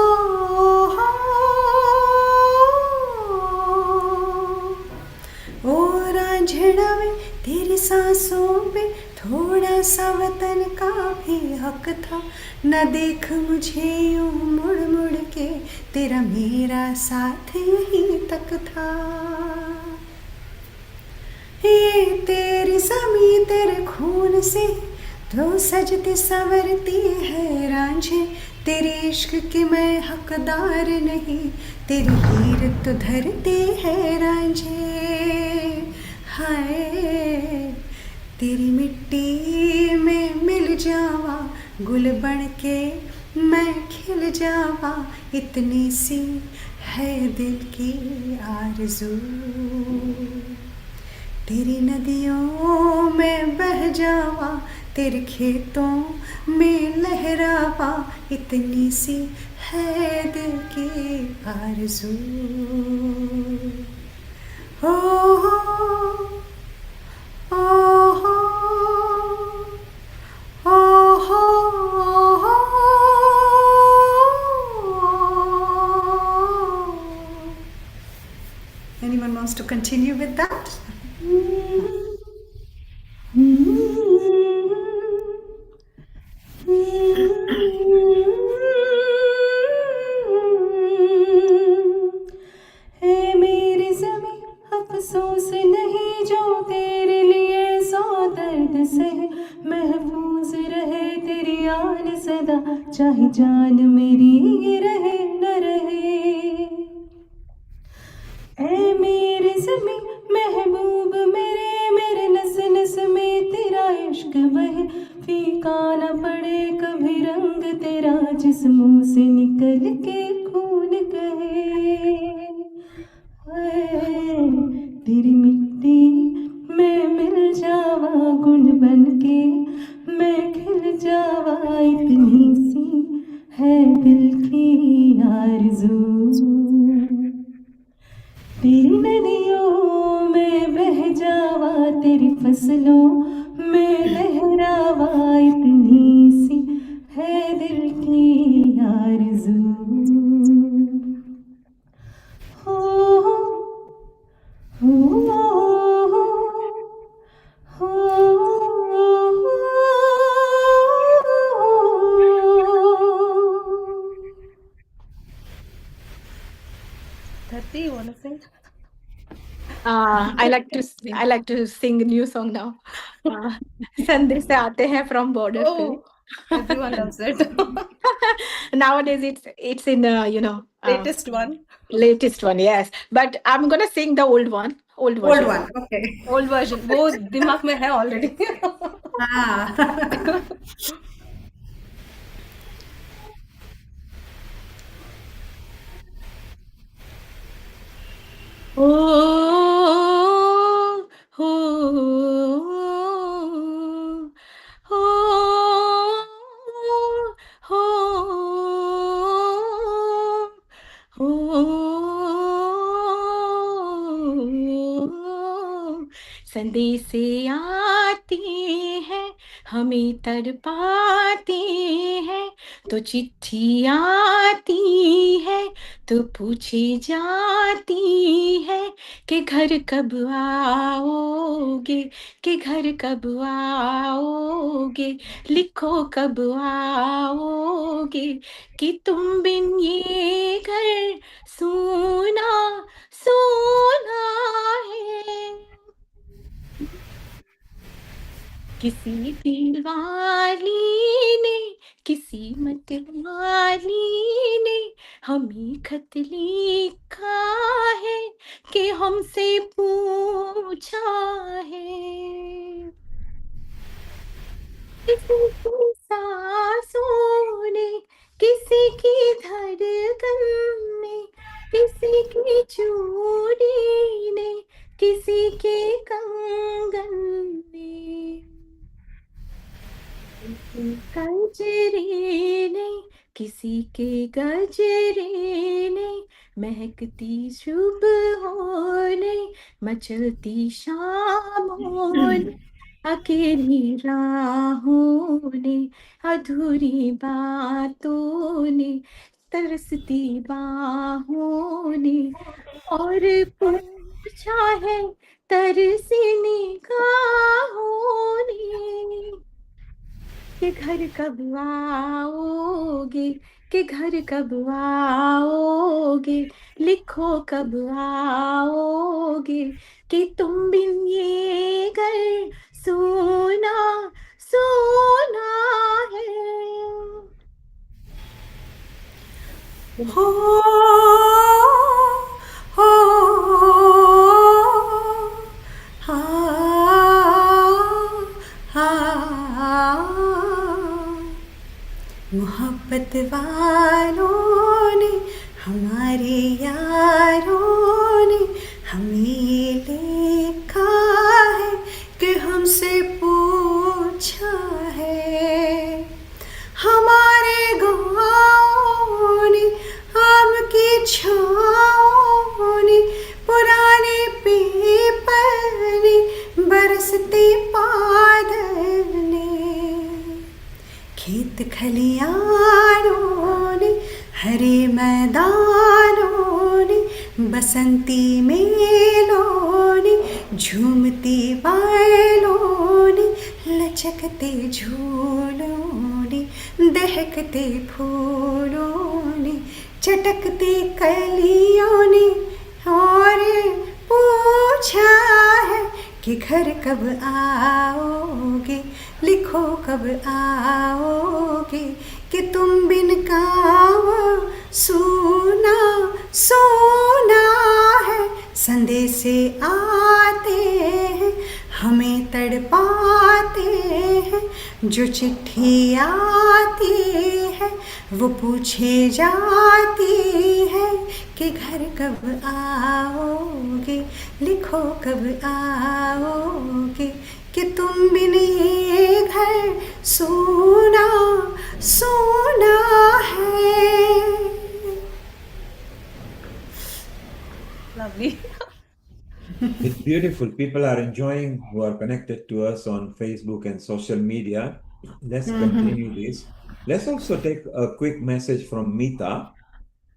ओ रांझड़ा में तेरी सांसों पे थोड़ा सा वतन का भी हक था। न देख मुझे यूं मुड़ मुड़ के, तेरा मेरा साथ यहीं तक था। ये तेरी ज़मीं तेरे खून से तो सजती संवरती है रांझे, तेरे इश्क की मैं हकदार नहीं, तेरी हीर तो धरती है रांझे। हाय तेरी मिट्टी में मिल जावा, गुल बन के मैं खिल जावा, इतनी सी है दिल की आरज़ू। तेरी नदियों में बह जावा, तेरे खेतों में लहरावा, इतनी सी है दिल की आरज़ू। हो हो हो Anyone wants to continue with that? है मेरी ज़मीं अफसोस नहीं, जो तेरे लिए सौ दर्द सहे, महफूज रहे तेरी आन सदा, चाहे जान मेरी रहे न रहे। ऐ मेरे ज़मीं महबूब मेरे, मेरे नस नस में तेरा इश्क बहे, फीका न पड़े कभी रंग तेरा, जिस मुंह से निकल के खून कहे। हाय तेरी मिट्टी में मिल जावा, गुण बन के मैं खिल जावा, इतनी सी है दिल की आरज़ू। तेरी नदियों में बह जावा, तेरी फसलों में लहरावा, इतनी सी है दिल की आरज़ू। हो धरती, you wanna sing? I like to sing a new song now. संदेश से आते हैं from border Oh. film. Everyone loves it. Nowadays, it's in Latest one. latest one. Yes, but I'm gonna sing the old one, old Old version. one, okay. Old version. वो दिमाग में है already. Ah. Oh, oh, oh, oh, oh, संदेशे आती है हमें तड़पाती है तो चिट्ठी आती है तो पूछी जाती है कि घर कब आओगे, कि घर कब आओगे, लिखो कब आओगे, कि तुम बिन ये घर सूना सूना है। किसी दिल वाली ने, किसी मतवाली ने हमें खत लिखा है कि हमसे पूछा है। किसी की सांसों ने, किसी की धड़कन ने, किसी की चूड़ी ने, किसी के कंगन ने, गजरे ने, किसी के गजरे ने, महकती सुबहों ने, मचलती शामों ने, अकेली राहों ने, अधूरी बातों ने, तरसती बाहों ने, और पूछा है तरसी निगाहों ने कि घर कब आओगे, कि घर कब आओगे, लिखो कब आओगे, कि तुम बिन ये घर सोना सोना है। हो हो हा हा मोहब्बत वालों ने, हमारे यारों ने हमें लिखा है कि हमसे पूछा है। हमारे गाँव ने, आम की छाँव ने, पुराने पेपर ने, बरसते बादल ने, खेत खलियानों ने, हरे मैदानों ने, बसंती मेलों ने, झूमती बालों ने, लचकते झूलों ने, दहकते फूलों ने, चटकते कलियों ने, और पूछा है कि घर कब आओगे, लिखो कब आओगे, कि तुम बिन काम सोना सोना है। संदेशे आते हैं हमें तड़पाते हैं, जो चिट्ठी आती है वो पूछे जाती है कि घर कब आओगे, लिखो कब आओगे, कि तुम बिन ये घर सोना सोना है। Lovely. It's beautiful. People are enjoying who are connected to us on Facebook and social media. Let's continue this. Let's also take a quick message from Meeta,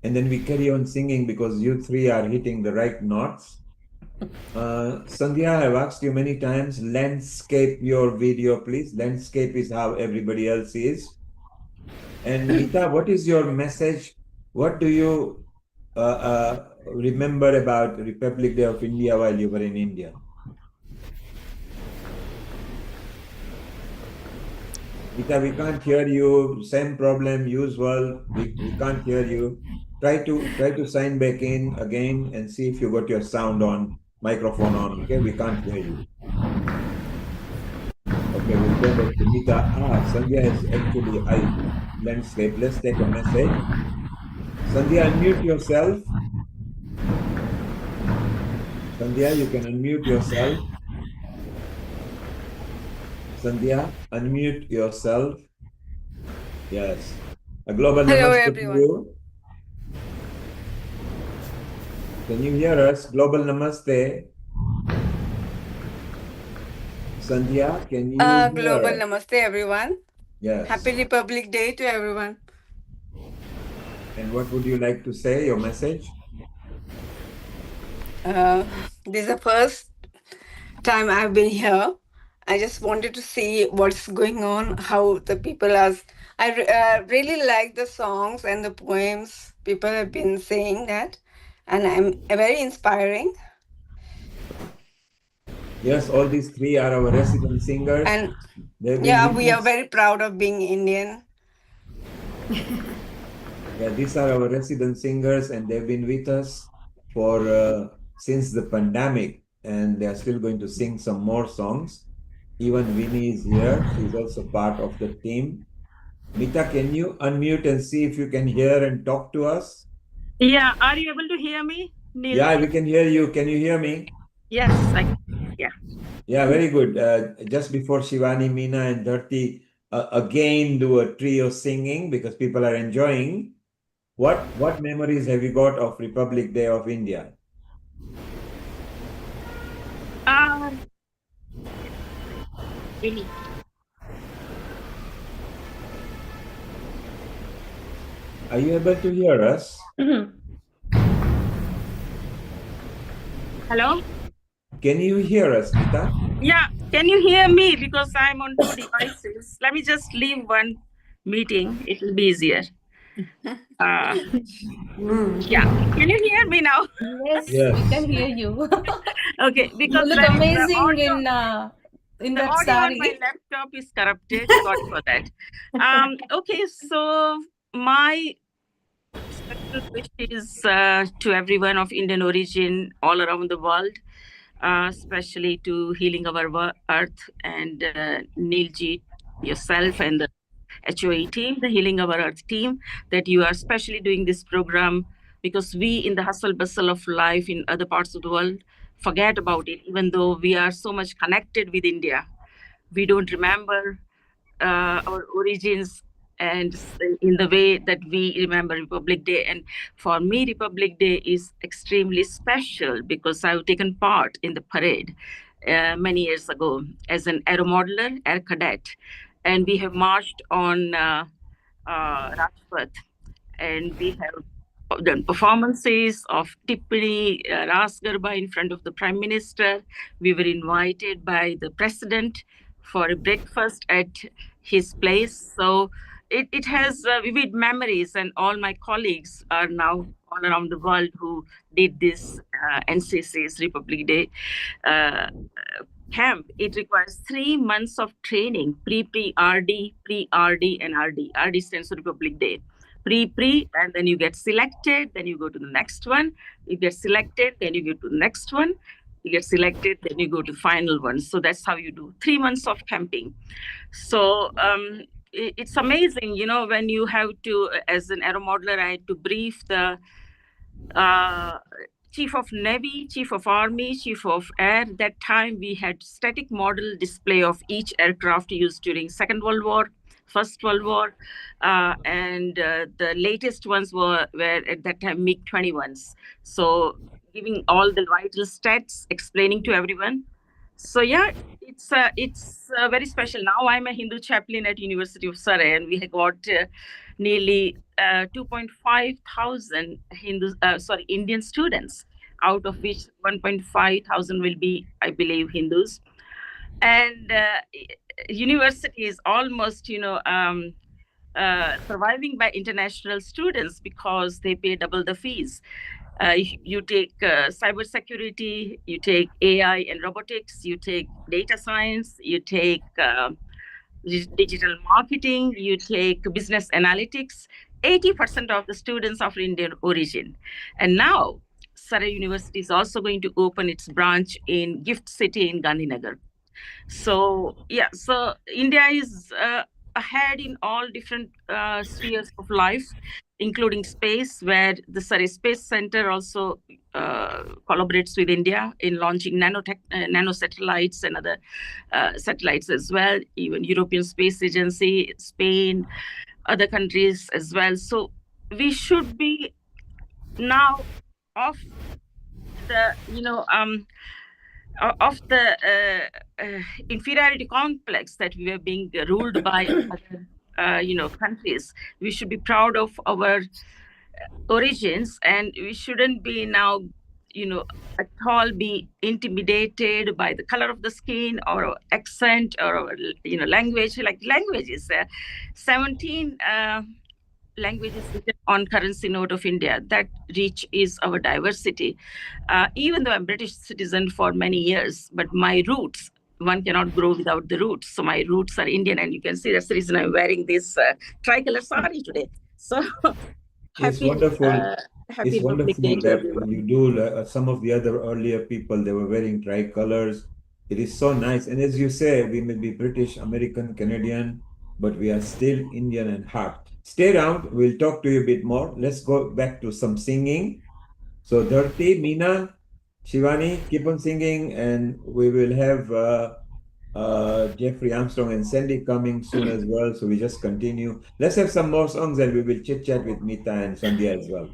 and then we carry on singing because you three are hitting the right notes. Sandhya, I've asked you many times, landscape your video, please. Landscape is how everybody else is. And Meeta, what is your message? What do you remember about Republic Day of India while you were in India? Mita, we can't hear you. Same problem, usual. We can't hear you. Try to sign back in again and see if you got your sound on, microphone on. Okay, we can't hear you. Okay, we'll go back to Mita. Sandhya is actually landscape. Let's take a message. Sandhya, unmute yourself. Sandhya, you can unmute yourself. Sandhya, unmute yourself. Yes. A global Hello, namaste to everyone. you. Can you hear us? Global namaste. Sandhya, can you Global hear? namaste, everyone. Yes. Happy Republic Day to everyone. And what would you like to say, your message? This is the first time I've been here. I just wanted to see what's going on, how the people are. Really like the songs and the poems. People have been saying that, and I'm very inspiring. Yes, all these three are our resident singers. And They've been yeah, with we are us. very proud of being Indian. Yeah, these are our resident singers, and they've been with us for since the pandemic, and they are still going to sing some more songs. Even Winnie is here; she's also part of the team. Mita, can you unmute and see if you can hear and talk to us? Yeah, are you able to hear me, Neil? Yeah, we can hear you. Can you hear me? Yes, yeah. Yeah, very good. Just before Shivani, Meena, and Dharti again do a trio singing because people are enjoying. What memories have you got of Republic Day of India? Really. Are you able to hear us? Hello? Can you hear us, Mita? Yeah, can you hear me? Because I'm on two devices. Let me just leave one meeting. It will be easier. Yeah. Can you hear me now? Yes, we can hear you. Okay, because You look amazing in that audio on my sari. laptop is corrupted. Sorry for that. Okay, so my special wishes to everyone of Indian origin all around the world, especially to Healing Our Earth and Neilji, yourself, and the HOA team, the Healing Our Earth team, that you are especially doing this program because we, in the hustle bustle of life in other parts of the world, forget about it, even though we are so much connected with India. We don't remember our origins and in the way that we remember Republic Day. And for me, Republic Day is extremely special because I've taken part in the parade many years ago as an aero modeler, air cadet. And we have marched on Rajpath, and we have done performances of Tippani, Ras Garba in front of the Prime Minister. We were invited by the President for a breakfast at his place. So it has vivid memories, and all my colleagues are now all around the world who did this NCC's Republic Day camp. It requires 3 months of training, pre-RD, pre-RD, and RD. RD stands for Republic Day. Pre, and then you get selected, then you go to the next one. You get selected, then you go to the next one. You get selected, then you go to final one. So that's how you do 3 months of camping. So it's amazing, when you have to, as an aero modeler, I had to brief the Chief of Navy, Chief of Army, Chief of Air. That time we had static model display of each aircraft used during Second World War, First World War, and the latest ones were at that time MiG-21s. So giving all the vital stats, explaining to everyone. So yeah, it's very special. Now I'm a Hindu chaplain at University of Surrey, and we have got nearly 2.5 thousand Indian students, out of which 1.5 thousand will be, I believe, Hindus. And university is almost, surviving by international students because they pay double the fees. You take cybersecurity, you take AI and robotics, you take data science, you take digital marketing, you take business analytics, 80% of the students are of Indian origin. And now, Surrey University is also going to open its branch in Gift City in Gandhinagar. So, yeah, so India is ahead in all different spheres of life, including space, where the Surrey Space Center also collaborates with India in launching nano satellites and other satellites as well, even European Space Agency, Spain, other countries as well. So we should be now off the, of the inferiority complex that we are being ruled by other, countries. We should be proud of our origins, and we shouldn't be now, at all be intimidated by the color of the skin or our accent or our, language. Like languages, 17 languages written on currency note of India. That reach is our diversity. Even though I'm British citizen for many years, but my roots, one cannot grow without the roots. So my roots are Indian, and you can see that's the reason I'm wearing this tricolor sari today. So It's happy, wonderful. happy It's Republic Day wonderful to that when everyone. you do some of the other earlier people, they were wearing tricolors. It is so nice. And as you say, we may be British, American, Canadian, but we are still Indian at heart. Stay around. We'll talk to you a bit more. Let's go back to some singing. So, Dharti, Meena, Shivani, keep on singing, and we will have Jeffrey Armstrong and Sandy coming soon as well. So we just continue. Let's have some more songs and we will chit chat with Mita and Sandhya as well.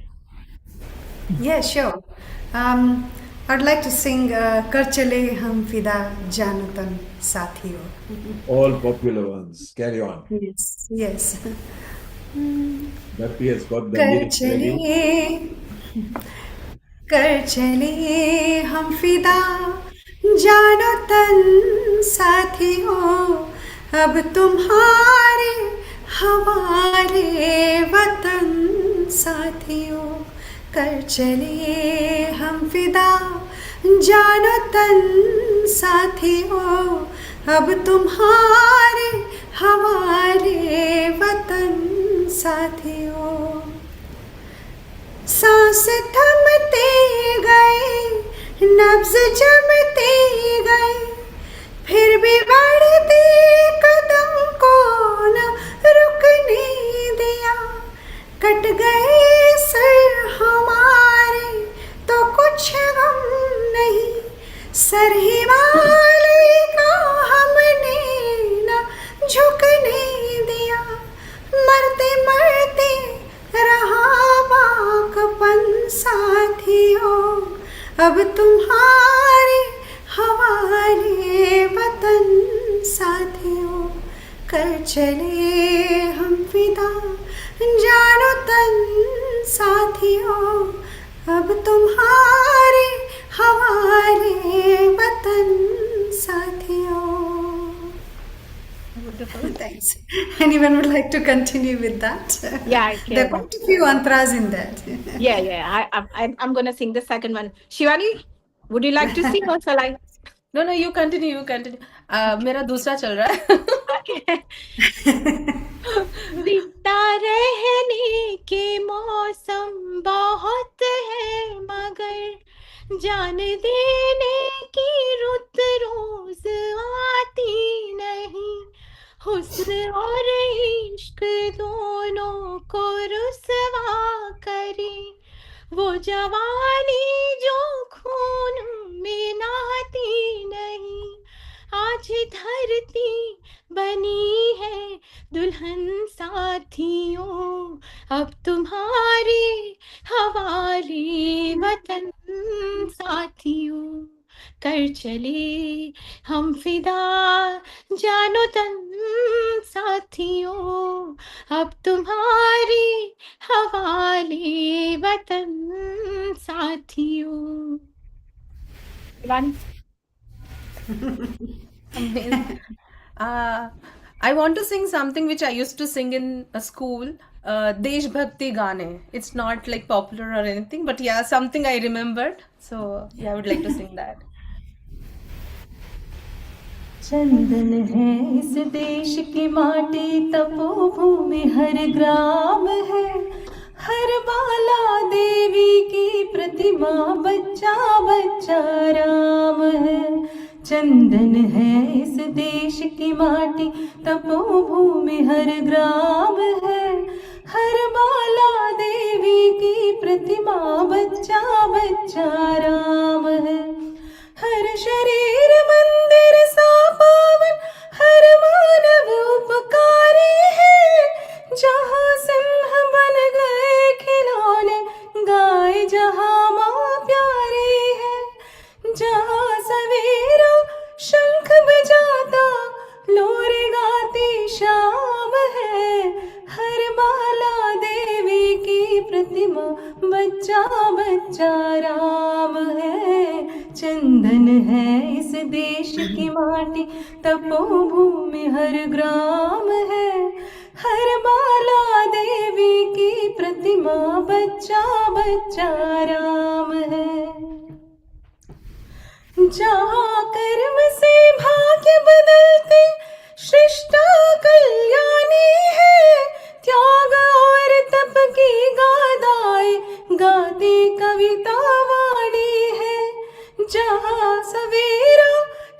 Yeah, sure. I'd like to sing Kar Chale Hum Fida Janatan Sathiyo. All popular ones. Carry on. Yes, yes. Dharti has got the कर lyrics ready. चले कर चले हम फिदा जानो तन साथियों अब तुम्हारे हमारे वतन साथियों कर चले हम फिदा जानो तन साथियों अब तुम्हारे हमारे वतन साथियों सांस थमते गए नब्ज जमते गए फिर भी बढ़ते कदम को न रुकने दिया कट गए सर हमारे तो कुछ गम नहीं सर हिमालय का हमने न झुकने दिया मरते मरते रहा बाकपन साथियों अब तुम्हारे हमारे वतन साथियों कर चले हम फिदा जानो तन साथियों अब तुम्हारे हमारे वतन साथियों. Wonderful. Thanks. Anyone would like to continue with that? Yeah, I There are can. quite a few antras in that. Yeah. I'm gonna sing the second one. Shivani, would you like to sing or shall I? No, you continue. मेरा दूसरा चल रहा है. Okay. जिंदा रहने के मौसम बहुत है मगर जान देने की रुत रोज आती नहीं हुस्न और इश्क दोनों को रुसवा करे वो जवानी जो खून में नहाती नहीं आज धरती बनी है दुल्हन साथियों अब तुम्हारे हवाले वतन साथियों कर चले हम फिदा जानो तन साथियों अब तुम्हारे हवाले वतन साथियों. Amazing. I want to sing something which I used to sing in a school. Desh Bhakti Gaane. It's not like popular or anything, but yeah, something I remembered. So yeah, I would like to sing that. चंदन है इस देश की माटी, तपोभूमि हर ग्राम है। हर बाला देवी की प्रतिमा, बच्चा बच्चा राम है। चंदन है इस देश की माटी, तपोभूमि हर ग्राम है। हर बाला देवी की प्रतिमा, बच्चा बच्चा राम है। हर शरीर मंदिर सा पावन, हर मानव उपकारी है। जहाँ सिंह बन गए खिलौने, गाय जहाँ माँ प्यारी है। जहाँ सवेरा शंख बजाता, लोरी गाती शाम है। हर बाला देवी की प्रतिमा, बच्चा बच्चा राम है। चंदन है इस देश की माटी, तपोभूमि हर ग्राम है। हर बाला देवी की प्रतिमा, बच्चा बच्चा राम है। जहाँ कर्म से भाग्य बदलते, सृष्टा कल्याणी है। त्याग और तप की गाथाएं गाती कविता वाणी है। जहाँ सवेरा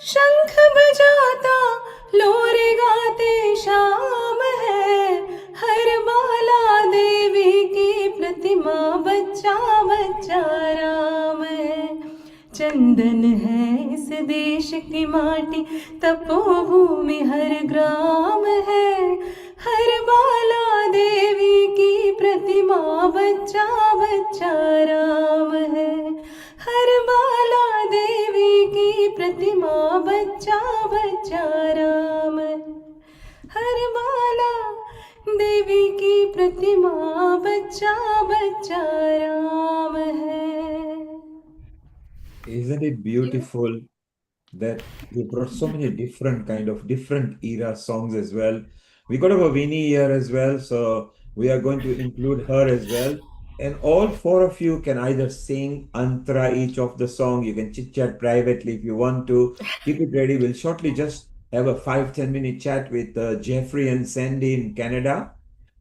शंख बजाता, लोरी गाते शाम है। हर बाला देवी की प्रतिमा, बच्चा बच्चा राम है। चंदन है इस देश की माटी, तपोभूमि हर ग्राम है। हर बाला देवी की प्रतिमा, बच्चा बच्चा राम है। हर बाला देवी की प्रतिमा, बच्चा बच्चा राम है। हर बाला देवी की प्रतिमा, बच्चा बच्चा राम है। Isn't it beautiful that you brought so many different era songs as well? We got our Winnie here as well, so we are going to include her as well. And all four of you can either sing antra each of the song. You can chit chat privately if you want to. Keep it ready. We'll shortly just have a 5-10 minute chat with Jeffrey and Sandy in Canada.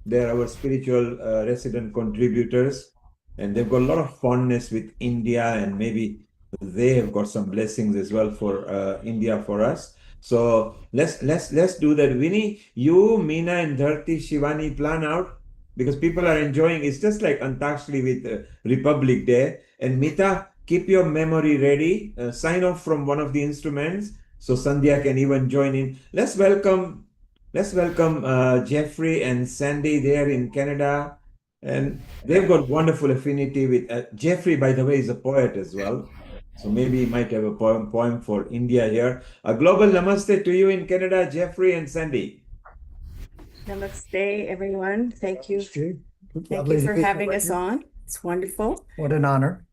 They're our spiritual resident contributors, and they've got a lot of fondness with India, and maybe they have got some blessings as well for India for us. So let's do that. Vinny, you, Meena, and Dharti, Shivani, plan out because people are enjoying. It's just like Antakshari with Republic Day. And Mita, keep your memory ready. Sign off from one of the instruments so Sandhya can even join in. Let's welcome Jeffrey and Sandy there in Canada. And they've got wonderful affinity with Jeffrey, by the way, is a poet as well. So maybe he might have a poem for India here. A global namaste to you in Canada, Jeffrey and Sandy. Namaste, everyone. Thank you. Thank Lovely you to for be here having with us you. on. It's wonderful. What an honor.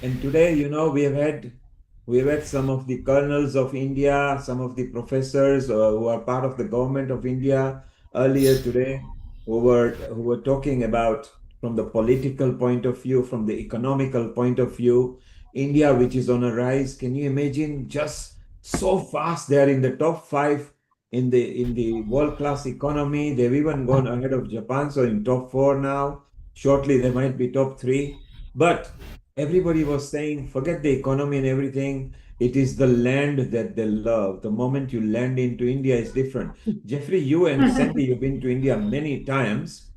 And today, we have had some of the colonels of India, some of the professors who are part of the government of India earlier today, who were talking about from the political point of view, from the economical point of view, India, which is on a rise. Can you imagine just so fast? They are in the top 5 in the world-class economy. They've even gone ahead of Japan, so in top 4 now. Shortly, they might be top 3. But everybody was saying, forget the economy and everything. It is the land that they love. The moment you land into India is different. Jeffrey, you and Sandy, you've been to India many times.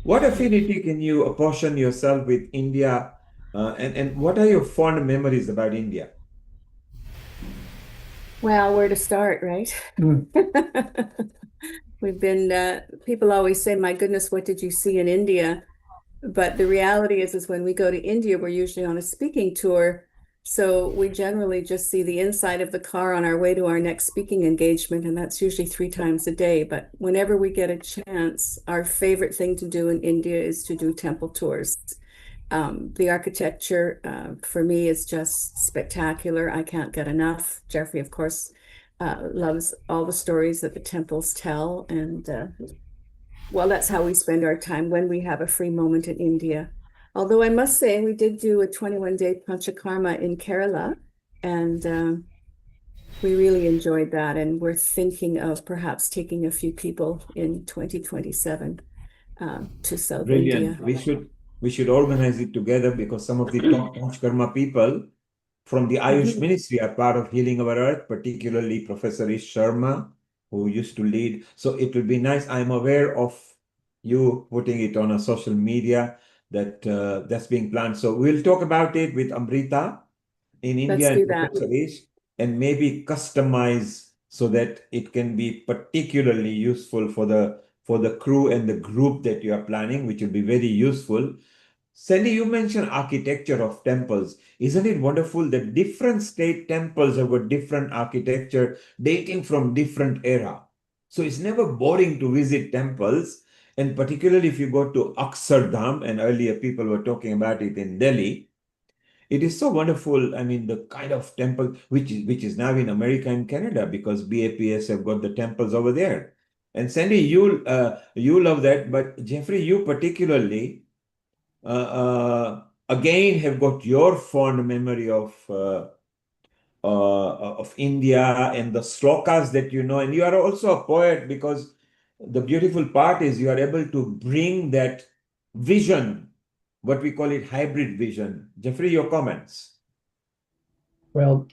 What affinity can you apportion yourself with India? And what are your fond memories about India? Well, where to start, right? We've been, people always say, my goodness, what did you see in India? But the reality is when we go to India, we're usually on a speaking tour. So we generally just see the inside of the car on our way to our next speaking engagement, and that's usually 3 times a day. But whenever we get a chance, our favorite thing to do in India is to do temple tours. The architecture for me is just spectacular. I can't get enough. Jeffrey, of course, loves all the stories that the temples tell. And well, that's how we spend our time when we have a free moment in India. Although I must say, we did do a 21-day Panchakarma in Kerala. And we really enjoyed that, and we're thinking of perhaps taking a few people in 2027 to South Brilliant. India. We should organize it together because some of the top Panchkarma people from the Ayush Ministry are part of Healing Our Earth, particularly Professor Ish Sharma, who used to lead. So it will be nice. I'm aware of you putting it on a social media that that's being planned. So we'll talk about it with Amrita in India Let's and do that. Professor Ish, and maybe customize so that it can be particularly useful for the crew and the group that you are planning, which will be very useful. Sandy, you mentioned architecture of temples. Isn't it wonderful that different state temples have got different architecture dating from different era? So it's never boring to visit temples, and particularly if you go to Akshardham, and earlier people were talking about it in Delhi. It is so wonderful. I mean, the kind of temple which is now in America and Canada because BAPS have got the temples over there. And Sandy, you love that, but Jeffrey, you particularly again have got your fond memory of India and the slokas that you know, and you are also a poet because the beautiful part is you are able to bring that vision, what we call it hybrid vision. Jeffrey, your comments. Well,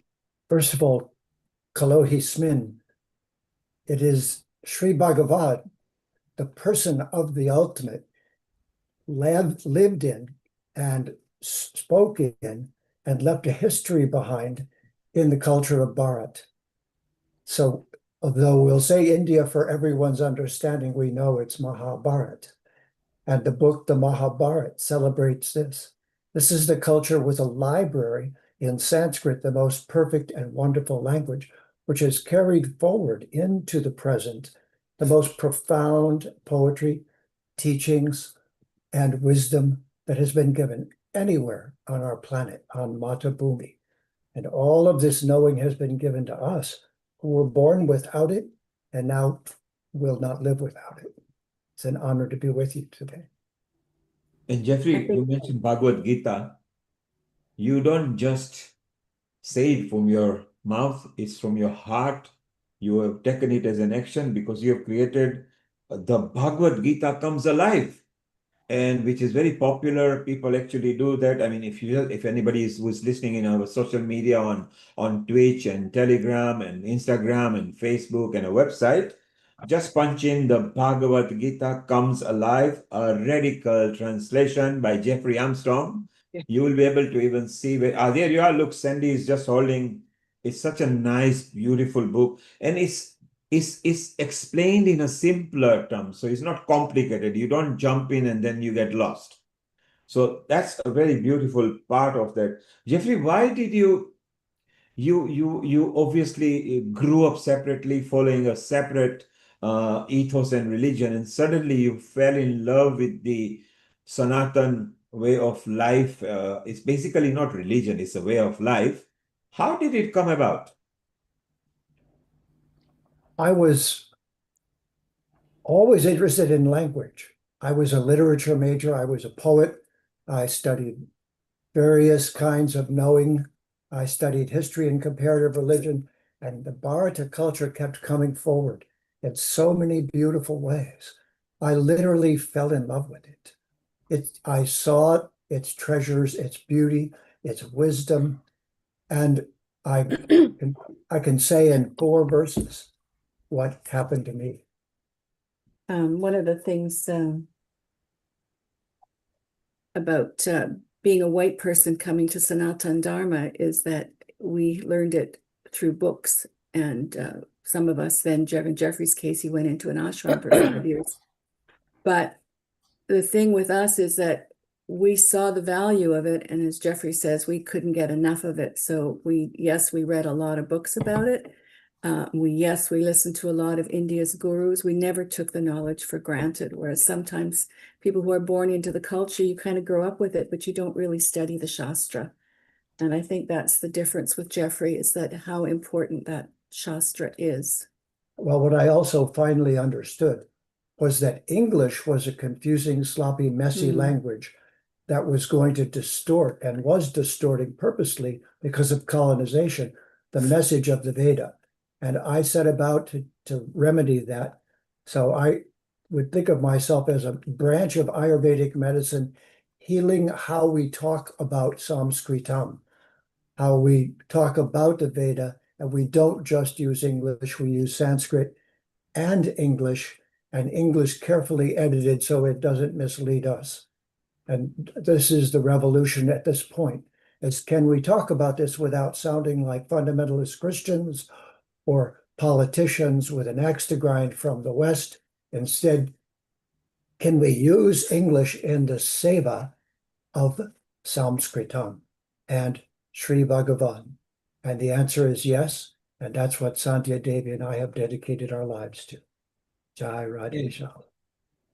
first of all, Kalohi Smin, it is Sri Bhagavad, the person of the ultimate, lived in and spoke in and left a history behind in the culture of Bharat. So although we'll say India for everyone's understanding, we know it's Mahabharat. And the book, the Mahabharat, celebrates this. This is the culture with a library in Sanskrit, the most perfect and wonderful language, which has carried forward into the present the most profound poetry, teachings, and wisdom that has been given anywhere on our planet, on Mata Bhumi. And all of this knowing has been given to us who were born without it and now will not live without it. It's an honor to be with you today. And Jeffrey, you mentioned Bhagavad Gita. You don't just say it from your mouth, it's from your heart. You have taken it as an action because you have created the Bhagavad Gita comes alive, and which is very popular. People actually do that. I mean, if anybody who's listening in our social media on Twitch and Telegram and Instagram and Facebook and a website, just punch in the Bhagavad Gita comes alive, a radical translation by Jeffrey Armstrong. You will be able to even see where, there you are. Look, Sandy is just holding. It's such a nice, beautiful book, and it's explained in a simpler term. So it's not complicated. You don't jump in and then you get lost. So that's a very beautiful part of that. Jeffrey, why did you obviously grew up separately, following a separate ethos and religion, and suddenly you fell in love with the Sanatan way of life. It's basically not religion, it's a way of life. How did it come about? I was always interested in language. I was a literature major. I was a poet. I studied various kinds of knowing. I studied history and comparative religion, and the Bharata culture kept coming forward in so many beautiful ways. I literally fell in love with it. I saw its treasures, its beauty, its wisdom, and I can say in 4 verses what happened to me. One of the things about being a white person coming to Sanatan Dharma is that we learned it through books. And some of us then, in Jeffrey's case, he went into an ashram for 5 years. But the thing with us is that we saw the value of it. And as Jeffrey says, we couldn't get enough of it. So we read a lot of books about it. We listened to a lot of India's gurus. We never took the knowledge for granted, whereas sometimes people who are born into the culture, you kind of grow up with it, but you don't really study the Shastra. And I think that's the difference with Jeffrey, is that how important that Shastra is. Well, what I also finally understood was that English was a confusing, sloppy, messy language that was going to distort and was distorting purposely because of colonization the message of the Veda. And I set about to remedy that. So I would think of myself as a branch of Ayurvedic medicine, healing how we talk about Sanskritam, how we talk about the Veda, and we don't just use English, we use Sanskrit and English carefully edited so it doesn't mislead us. And this is the revolution at this point, is can we talk about this without sounding like fundamentalist Christians or politicians with an axe to grind from the West? Instead, can we use English in the seva of Sanskritam and Sri Bhagavan? And the answer is yes. And that's what Sandhya Devi and I have dedicated our lives to. Jai Radhe Shyam.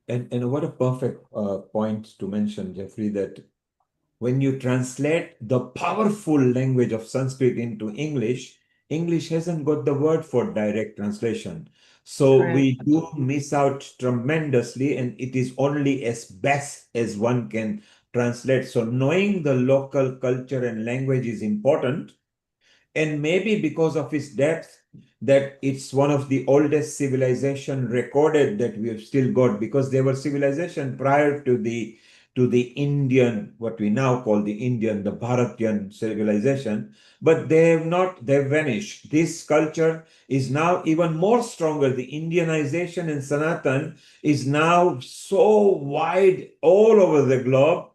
And what a perfect point to mention, Jeffrey, that when you translate the powerful language of Sanskrit into English, English hasn't got the word for direct translation. So we do miss out tremendously, and it is only as best as one can translate. So knowing the local culture and language is important. And maybe because of its depth, that it's one of the oldest civilization recorded that we have still got, because there were civilization prior to the Indian, what we now call the Indian, the Bharatian civilization, but they've vanished. This culture is now even more stronger. The Indianization in Sanatan is now so wide all over the globe,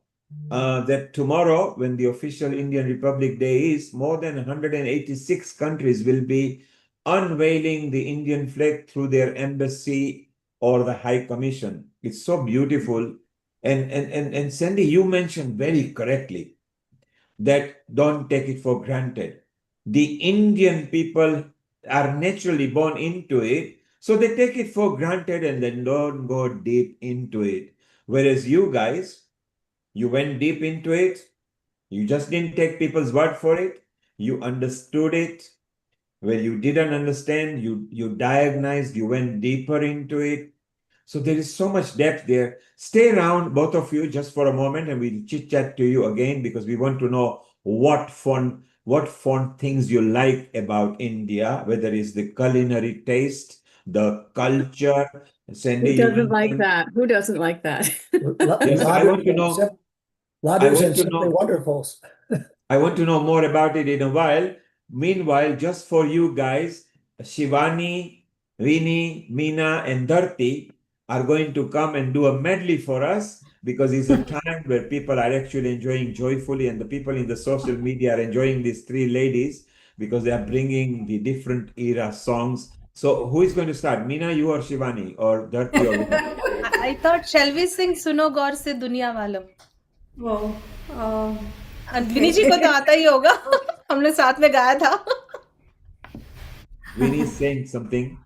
that tomorrow, when the official Indian Republic Day is, more than 186 countries will be unveiling the Indian flag through their embassy or the High Commission. It's so beautiful. And Sandy, you mentioned very correctly that don't take it for granted. The Indian people are naturally born into it, so they take it for granted and then don't go deep into it. Whereas you guys, you went deep into it. You just didn't take people's word for it. You understood it. Where you didn't understand, you diagnosed, you went deeper into it. So there is so much depth there. Stay around, both of you, just for a moment, and we'll chit chat to you again, because we want to know what fun things you like about India, whether it's the culinary taste, the culture. Sandy, Who doesn't like that? Who doesn't like that? Yes, I want to know. Laddus and Simply Wonderfuls. I want to know more about it in a while. Meanwhile, just for you guys, Shivani, Rini, Meena, and Dharti are going to come and do a medley for us, because it's a time where people are actually enjoying joyfully, and the people in the social media are enjoying these three ladies because they are bringing the different era songs. So who is going to start? Meena, you or Shivani, or Dharti or Rini? I thought, shall we sing Suno Gaur se Duniya Walon? Wow. विनी जी को तो आता ही होगा. हमने साथ में गाया था. Vinny is saying something.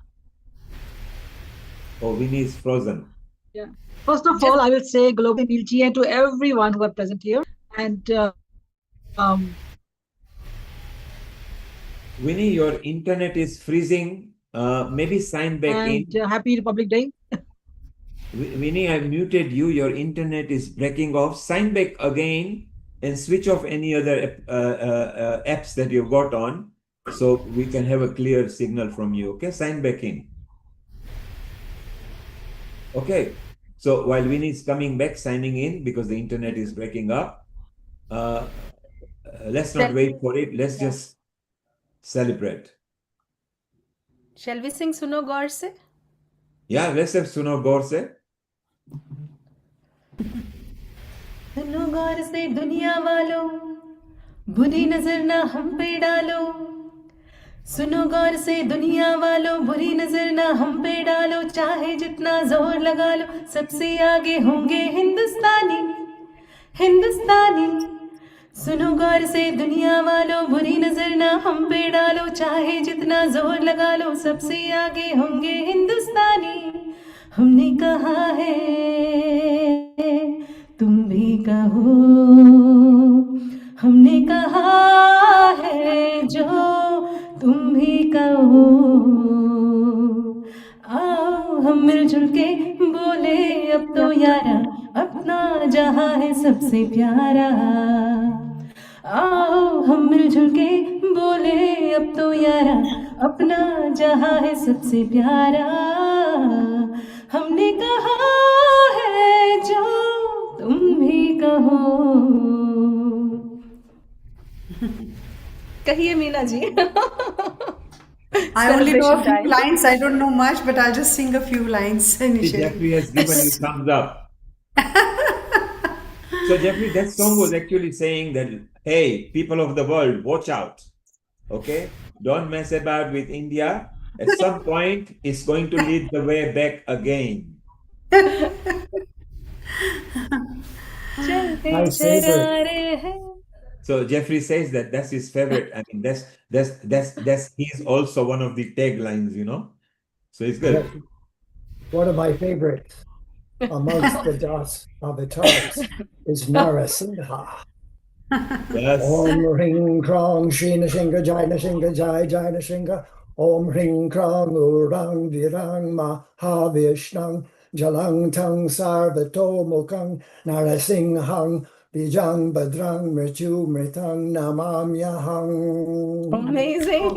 Oh, Vinny is frozen. Yeah. First of all, I will say Global Milji and to everyone who are present here. And Vinny, your internet is freezing. Maybe sign back in. Happy Republic Day. Vinny, I muted you. Your internet is breaking off. Sign back again and switch off any other apps that you've got on, so we can have a clear signal from you. Okay, sign back in. Okay, so while Vinny is coming back, signing in, because the internet is breaking up, let's not wait for it. Let's just celebrate. Shall we sing Suno Gaur se? Yeah, let's have Suno Gaur se. सुनो गौर से दुनिया वालों, बुरी नजर ना हम पे डालो. सुनो गौर से दुनिया वालों, बुरी नजर ना हम पे डालो. चाहे जितना जोर लगा लो, सबसे आगे होंगे हिंदुस्तानी, हिंदुस्तानी. सुनो गौर से दुनिया वालों, बुरी नजर ना हम पे डालो. चाहे जितना जोर लगा लो, सबसे आगे होंगे हिंदुस्तानी. हमने कहा है, तुम भी कहो. हमने कहा है जो तुम भी कहो. आओ हम मिलजुल के बोले अब तो यारा, अपना जहां है सबसे प्यारा. आओ हम मिलजुल के बोले अब तो यारा, अपना जहां है सबसे प्यारा, हमने कहा है जो तुम भी कहो। कहिए Meena ji. I only know a Celebration few time. lines. I don't know much, but I'll just sing a few lines initially. Jeffrey has given you thumbs up. So Jeffrey, that song was actually saying that, hey, people of the world, watch out. Okay? Don't mess about with India. At some point, it's going to lead the way back again. My favorite. So Jeffrey says that that's his favorite. I mean, he's also one of the taglines, you know. So it's good. Yes. One of my favorites amongst the Das avatars is Narasimha. Yes. Om Ring Krong Shina Shinga Jaina Shinga Jai Jaina Shinga. Om Ring Krong Urang Virang Mahavishnang Jalang Tang Sarvato Mukang Narasinghang Vijang Badrang Mritu Mritang Namamyahang. Amazing.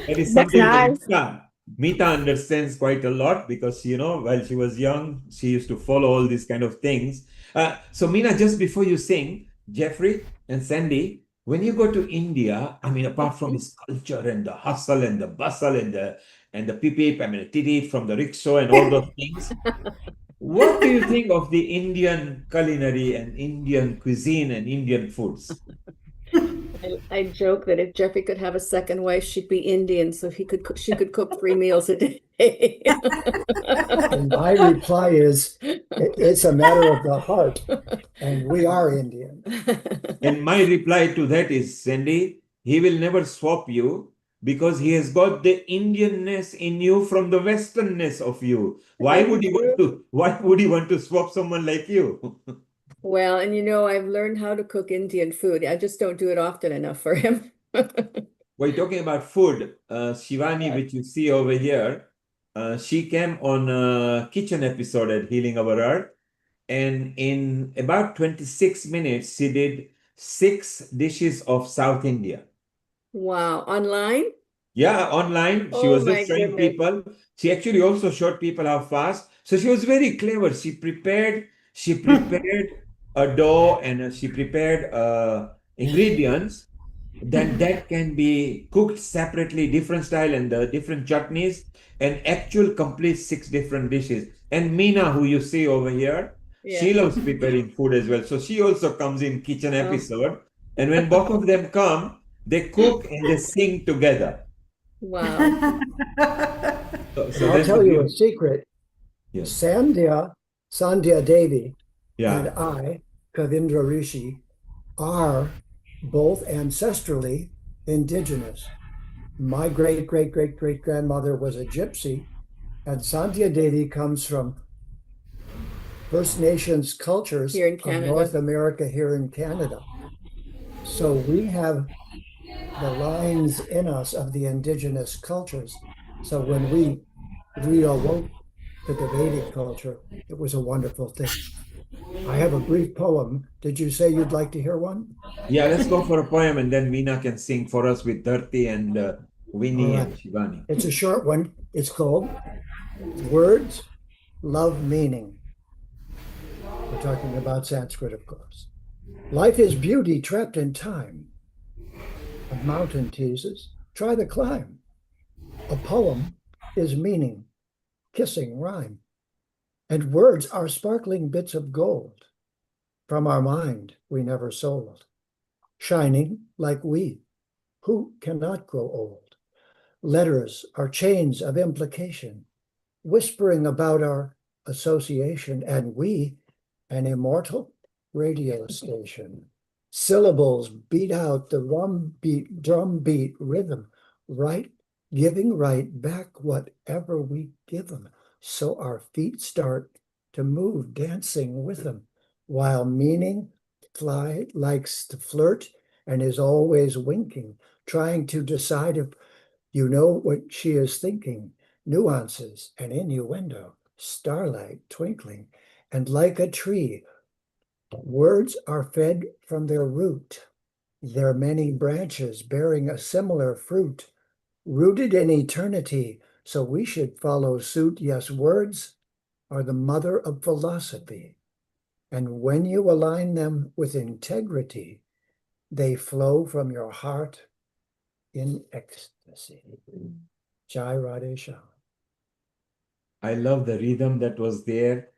That is That's something nice. that Mita understands quite a lot because, you know, while she was young, she used to follow all these kind of things. So Meena, just before you sing, Jeffrey and Sandy, when you go to India, I mean, apart from its culture and the hustle and the bustle and the pip, I mean, the titi from the rickshaw and all those things, what do you think of the Indian culinary and Indian cuisine and Indian foods? I joke that if Jeffrey could have a second wife, she'd be Indian, so she could cook 3 meals a day. And my reply is, it's a matter of the heart, and we are Indian. And my reply to that is, Sandy, he will never swap you because he has got the Indianness in you from the Westernness of you. Why would he want to swap someone like you? Well, and you know, I've learned how to cook Indian food. I just don't do it often enough for him. We're talking about food. Shivani, which you see over here, she came on a kitchen episode at Healing Our Earth. And in about 26 minutes, she did 6 dishes of South India. Wow. Online? Yeah, online. She Oh was my just showing goodness. people. She actually also showed people how fast. So she was very clever. She prepared a dough and she prepared ingredients. Then that can be cooked separately, different style and the different chutneys, and actual complete 6 different dishes. And Meena, who you see over here, she Yeah. loves preparing food as well. So she also comes in kitchen Oh. episode. And when both of them come, they cook and they sing together. Wow. And I'll tell you a secret. Yes. Sandhya Devi Yeah. and I, Kavindra Rishi, are both ancestrally indigenous. My great-great-great-great-grandmother was a gypsy, and Sandhya Devi comes from First Nations cultures Here in of Canada. North America here in Canada. So we have the lines in us of the indigenous cultures. So when we reawoke to the Vedic culture, it was a wonderful thing. I have a brief poem. Did you say you'd like to hear one? Yeah, let's go for a poem and then Meena can sing for us with Dharti and Winnie All right. and Shivani. It's a short one. It's called Words, Love, Meaning. We're talking about Sanskrit, of course. Life is beauty trapped in time. A mountain teases, try the climb. A poem is meaning, kissing rhyme. And words are sparkling bits of gold. From our mind we never sold. Shining like we, who cannot grow old. Letters are chains of implication, whispering about our association, and we, an immortal radio station. Syllables beat out the drum beat rhythm, right, giving right back whatever we give them. So our feet start to move, dancing with them, while meaning likes to flirt and is always winking, trying to decide if you know what she is thinking. Nuances and innuendo, starlight twinkling, and like a tree Words are fed from their root, their many branches bearing a similar fruit, rooted in eternity, so we should follow suit. Yes, words are the mother of philosophy, and when you align them with integrity, they flow from your heart in ecstasy. Jai Radhe Shyam. I love the rhythm that was there.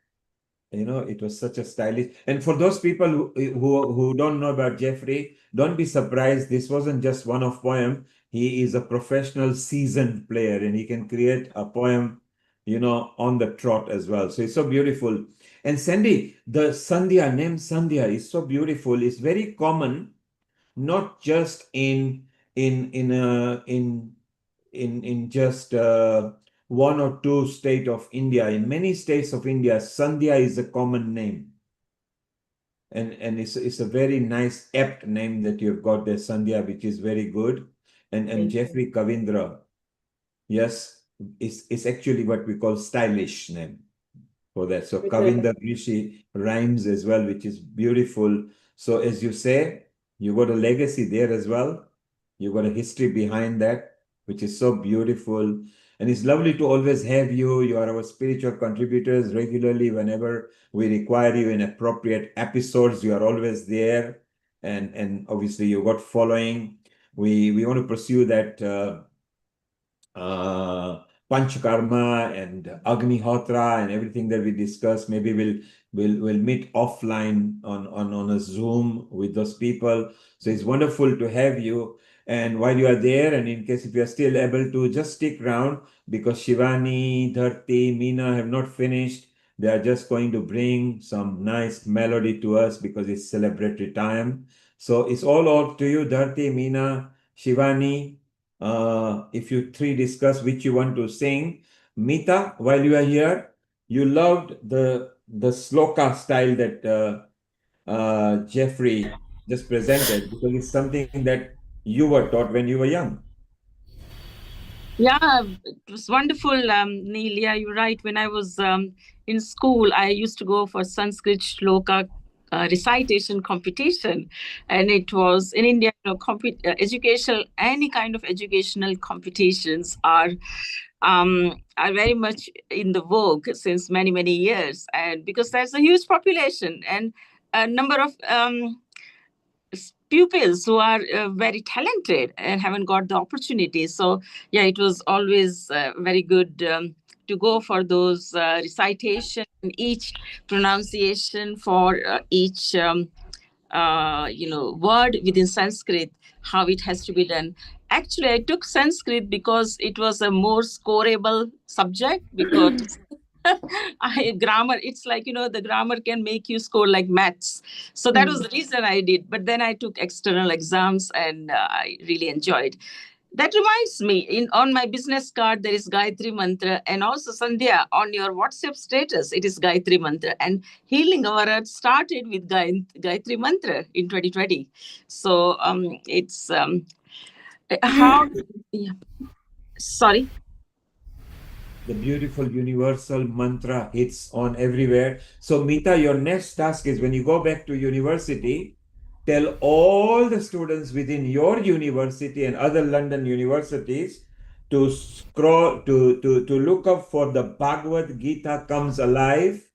You know, it was such a stylish. And for those people who don't know about Jeffrey, don't be surprised. This wasn't just one of poem. He is a professional, seasoned player, and he can create a poem, you know, on the trot as well. So it's so beautiful. And Sandy, the Sandhya, name Sandhya is so beautiful. It's very common, not just in just one or two states of India. In many states of India, Sandhya is a common name. And it's a very nice, apt name that you've got there, Sandhya, which is very good. And Jeffrey Kavindra, yes, it's actually what we call stylish name for that. So Kavinder Rishi rhymes as well, which is beautiful. So as you say, you got a legacy there as well. You got a history behind that, which is so beautiful. And it's lovely to always have you. You are our spiritual contributors regularly. Whenever we require you in appropriate episodes, you are always there. And obviously you got following. We want to pursue that Panchakarma and Agnihotra and everything that we discussed. Maybe we'll meet offline on a Zoom with those people. So it's wonderful to have you. And while you are there, and in case if you are still able to, just stick around, because Shivani, Dharti, Meena have not finished. They are just going to bring some nice melody to us because it's celebratory time. So it's all up to you, Dharti, Meena, Shivani. If you three discuss which you want to sing. Mita, while you are here, you loved the sloka style that Jeffrey just presented, because it's something that you were taught when you were young. Yeah, it was wonderful, Neil. Yeah, you're right. When I was in school, I used to go for Sanskrit shloka recitation competition, and it was in India. You know, educational, any kind of educational competitions are very much in the vogue since many years, and because there's a huge population and a number of pupils who are very talented and haven't got the opportunity. So yeah, it was always very good to go for those recitation, each pronunciation for each word within Sanskrit, how it has to be done. Actually, I took Sanskrit because it was a more scoreable subject, because grammar, it's like, the grammar can make you score like maths. So that was the reason I did. But then I took external exams and I really enjoyed. That reminds me, on my business card, there is Gayatri Mantra, and also Sandhya, on your WhatsApp status, it is Gayatri Mantra. And Healing Our Earth started with Gayatri Mantra in 2020. So it's how, yeah. Sorry. The beautiful universal mantra hits on everywhere. So Mita, your next task is, when you go back to university, tell all the students within your university and other London universities to scroll, to look up for the Bhagavad Gita Comes Alive.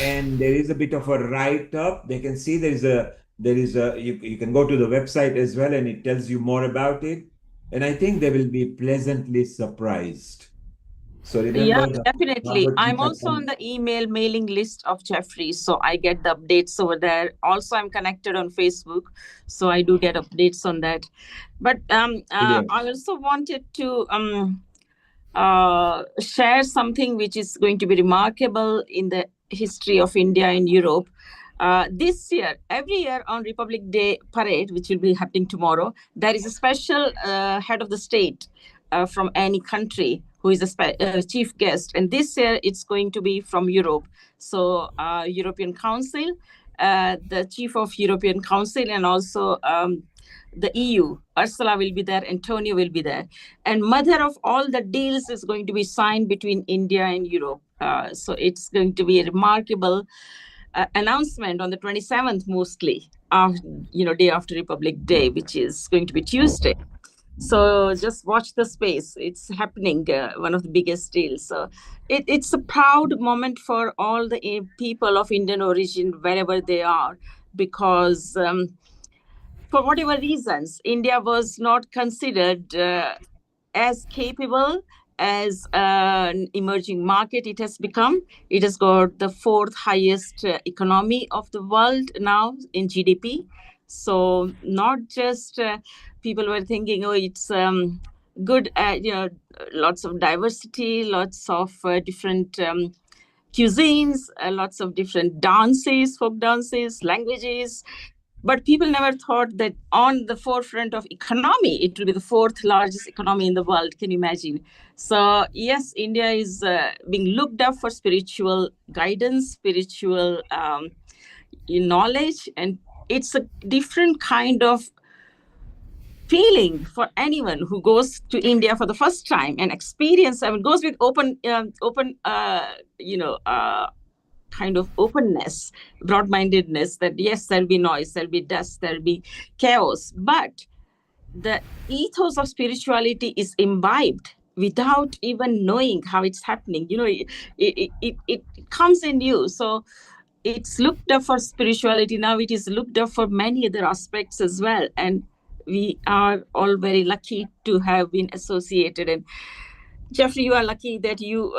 And there is a bit of a write-up. They can see you can go to the website as well, and it tells you more about it. And I think they will be pleasantly surprised. So Yeah, remember, definitely. I'm also on the email mailing list of Jeffrey, so I get the updates over there. Also, I'm connected on Facebook, so I do get updates on that. But I also wanted to share something which is going to be remarkable in the history of India and Europe. This year, every year on Republic Day parade, which will be happening tomorrow, there is a special head of the state from any country who is a chief guest. And this year, it's going to be from Europe. So European Council, the chief of European Council, and also the EU, Ursula will be there, Antonio will be there. And mother of all the deals is going to be signed between India and Europe. So it's going to be a remarkable announcement on the 27th, mostly, day after Republic Day, which is going to be Tuesday. So just watch the space. It's happening, one of the biggest deals. So it's a proud moment for all the people of Indian origin, wherever they are, because for whatever reasons, India was not considered as capable as an emerging market it has become. It has got the fourth highest economy of the world now in GDP. So not just people were thinking, oh, it's good, lots of diversity, lots of different cuisines, lots of different dances, folk dances, languages. But people never thought that on the forefront of economy, it will be the fourth largest economy in the world. Can you imagine? So yes, India is being looked up for spiritual guidance, spiritual knowledge, and it's a different kind of feeling for anyone who goes to India for the first time and experience. I mean, goes with open, kind of openness, broad-mindedness. That yes, there'll be noise, there'll be dust, there'll be chaos, but the ethos of spirituality is imbibed without even knowing how it's happening. It comes in you. So it's looked up for spirituality. Now it is looked up for many other aspects as well. And we are all very lucky to have been associated. And Jeffrey, you are lucky that you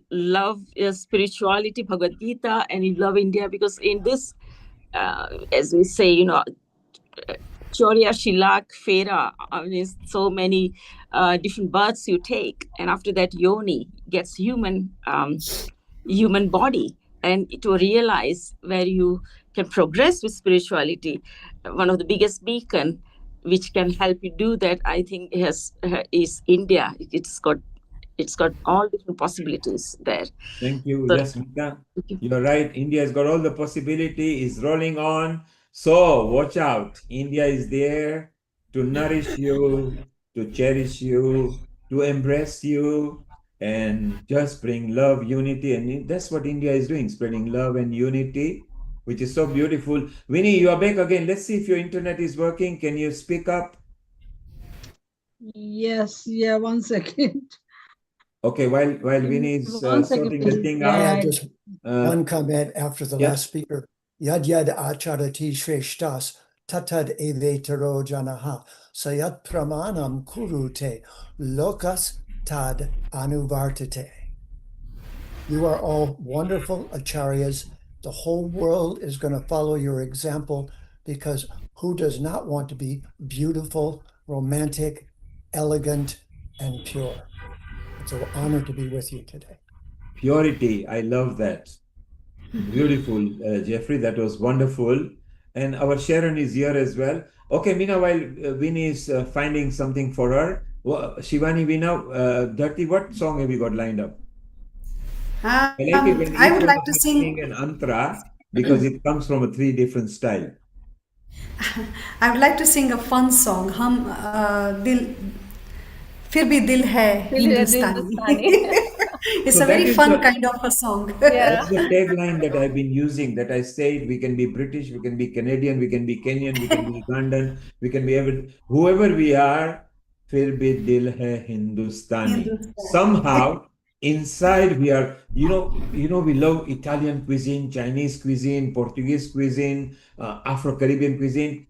love spirituality, Bhagavad Gita, and you love India, because in this, as we say, Chaurya, Shilak, Fera, so many different births you take, and after that, Yoni gets human body, and to realize where you can progress with spirituality. One of the biggest beacon which can help you do that, I think, is India. It's got all different possibilities there. Thank you. So, Yes, Meena, you're right. India has got all the possibility, is rolling on. So watch out. India is there to nourish you, to cherish you, to embrace you, and just bring love, unity. And that's what India is doing, spreading love and unity, which is so beautiful. Winnie, you are back again. Let's see if your internet is working. Can you speak up? Yes, yeah, 1 second. Okay, while Winnie is 1 second, sorting the please. thing I out. had just one comment after the yeah. last speaker. Yad yad acharati shreshtas tatad evetero janaha sayat pramanam kurute lokas tad anuvartate. You are all wonderful acharyas. The whole world is going to follow your example, because who does not want to be beautiful, romantic, elegant, and pure? It's an honor to be with you today. Purity, I love that. Beautiful, Jeffrey. That was wonderful. And our Sharon is here as well. Okay, Meena, while Vinny is finding something for her, Shivani, Veena, Dharti, what song have you got lined up? I like it when I each would one like of to us sing. sing an antra, because it comes from a 3 different style. I would like to sing a fun song. फिर भी दिल है हिंदुस्तानी. It's So a that very is fun the kind of a song. that's the tagline that I've been using, that I said we can be British, we can be Canadian, we can be Kenyan, we can be Ugandan, we can be whoever we are, फिर भी दिल है हिंदुस्तानी. Somehow inside we are, we love Italian cuisine, Chinese cuisine, Portuguese cuisine, Afro-Caribbean cuisine.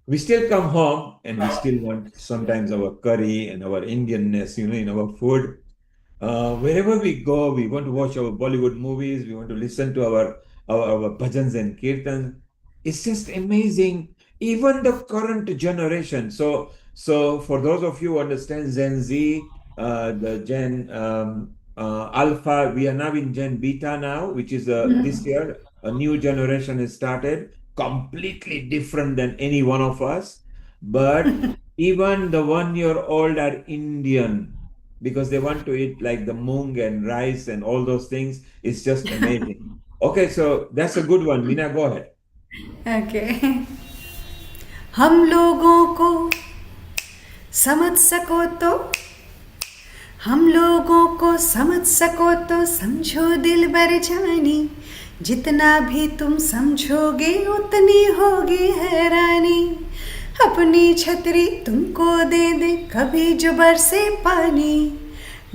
We still come home and we still want sometimes our curry and our Indianness, in our food. Wherever we go, we want to watch our Bollywood movies, we want to listen to our bhajans and kirtans. It's just amazing. Even the current generation. So for those of you who understand Gen Z, the Gen Alpha, we are now in Gen Beta now, which is this year, a new generation has started, completely different than any one of us. But even the 1-year-old are Indian, because they want to eat like the mung and rice and all those things. It's just amazing. Okay, so that's a good one. Meena, go ahead. Okay. हम लोगों को समझ सको तो, हम लोगों को समझ सको तो समझो दिल बर जानी, जितना भी तुम समझोगे उतनी होगी हैरानी। अपनी छतरी तुमको दे दे कभी जो बरसे पानी,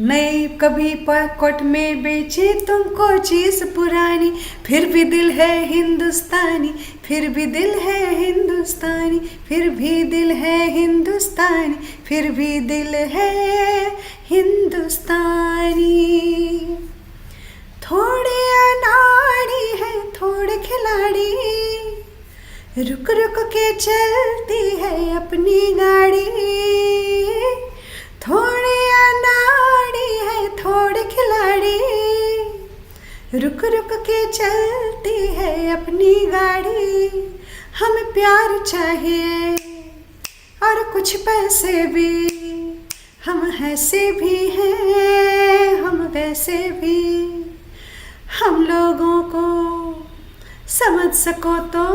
नई कभी पॉकेट में बेचे तुमको चीज पुरानी। फिर भी दिल है हिंदुस्तानी, फिर भी दिल है हिंदुस्तानी, फिर भी दिल है हिंदुस्तानी, फिर भी दिल है हिंदुस्तानी। थोड़े अनाड़ी है थोड़े खिलाड़ी, रुक रुक के चलती है अपनी गाड़ी। थोड़े अनाड़ी है थोड़े खिलाड़ी, रुक रुक के चलती है अपनी गाड़ी। हमें प्यार चाहिए और कुछ पैसे भी, हम ऐसे भी हैं हम वैसे भी। हम लोगों को समझ सको तो,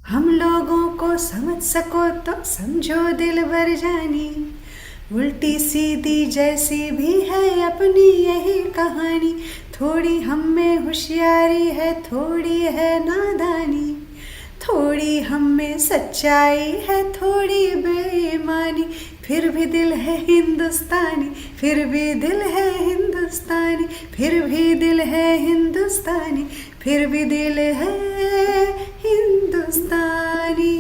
हम लोगों को समझ सको तो समझो दिल भर जानी। उल्टी सीधी जैसी भी है अपनी यही कहानी, थोड़ी हम में होशियारी है थोड़ी है नादानी। थोड़ी हम में सच्चाई है थोड़ी बेईमानी, फिर भी दिल है हिंदुस्तानी, फिर भी दिल है हिंदुस्तानी, फिर भी दिल है हिंदुस्तानी, फिर भी दिल है हिंदुस्तानी।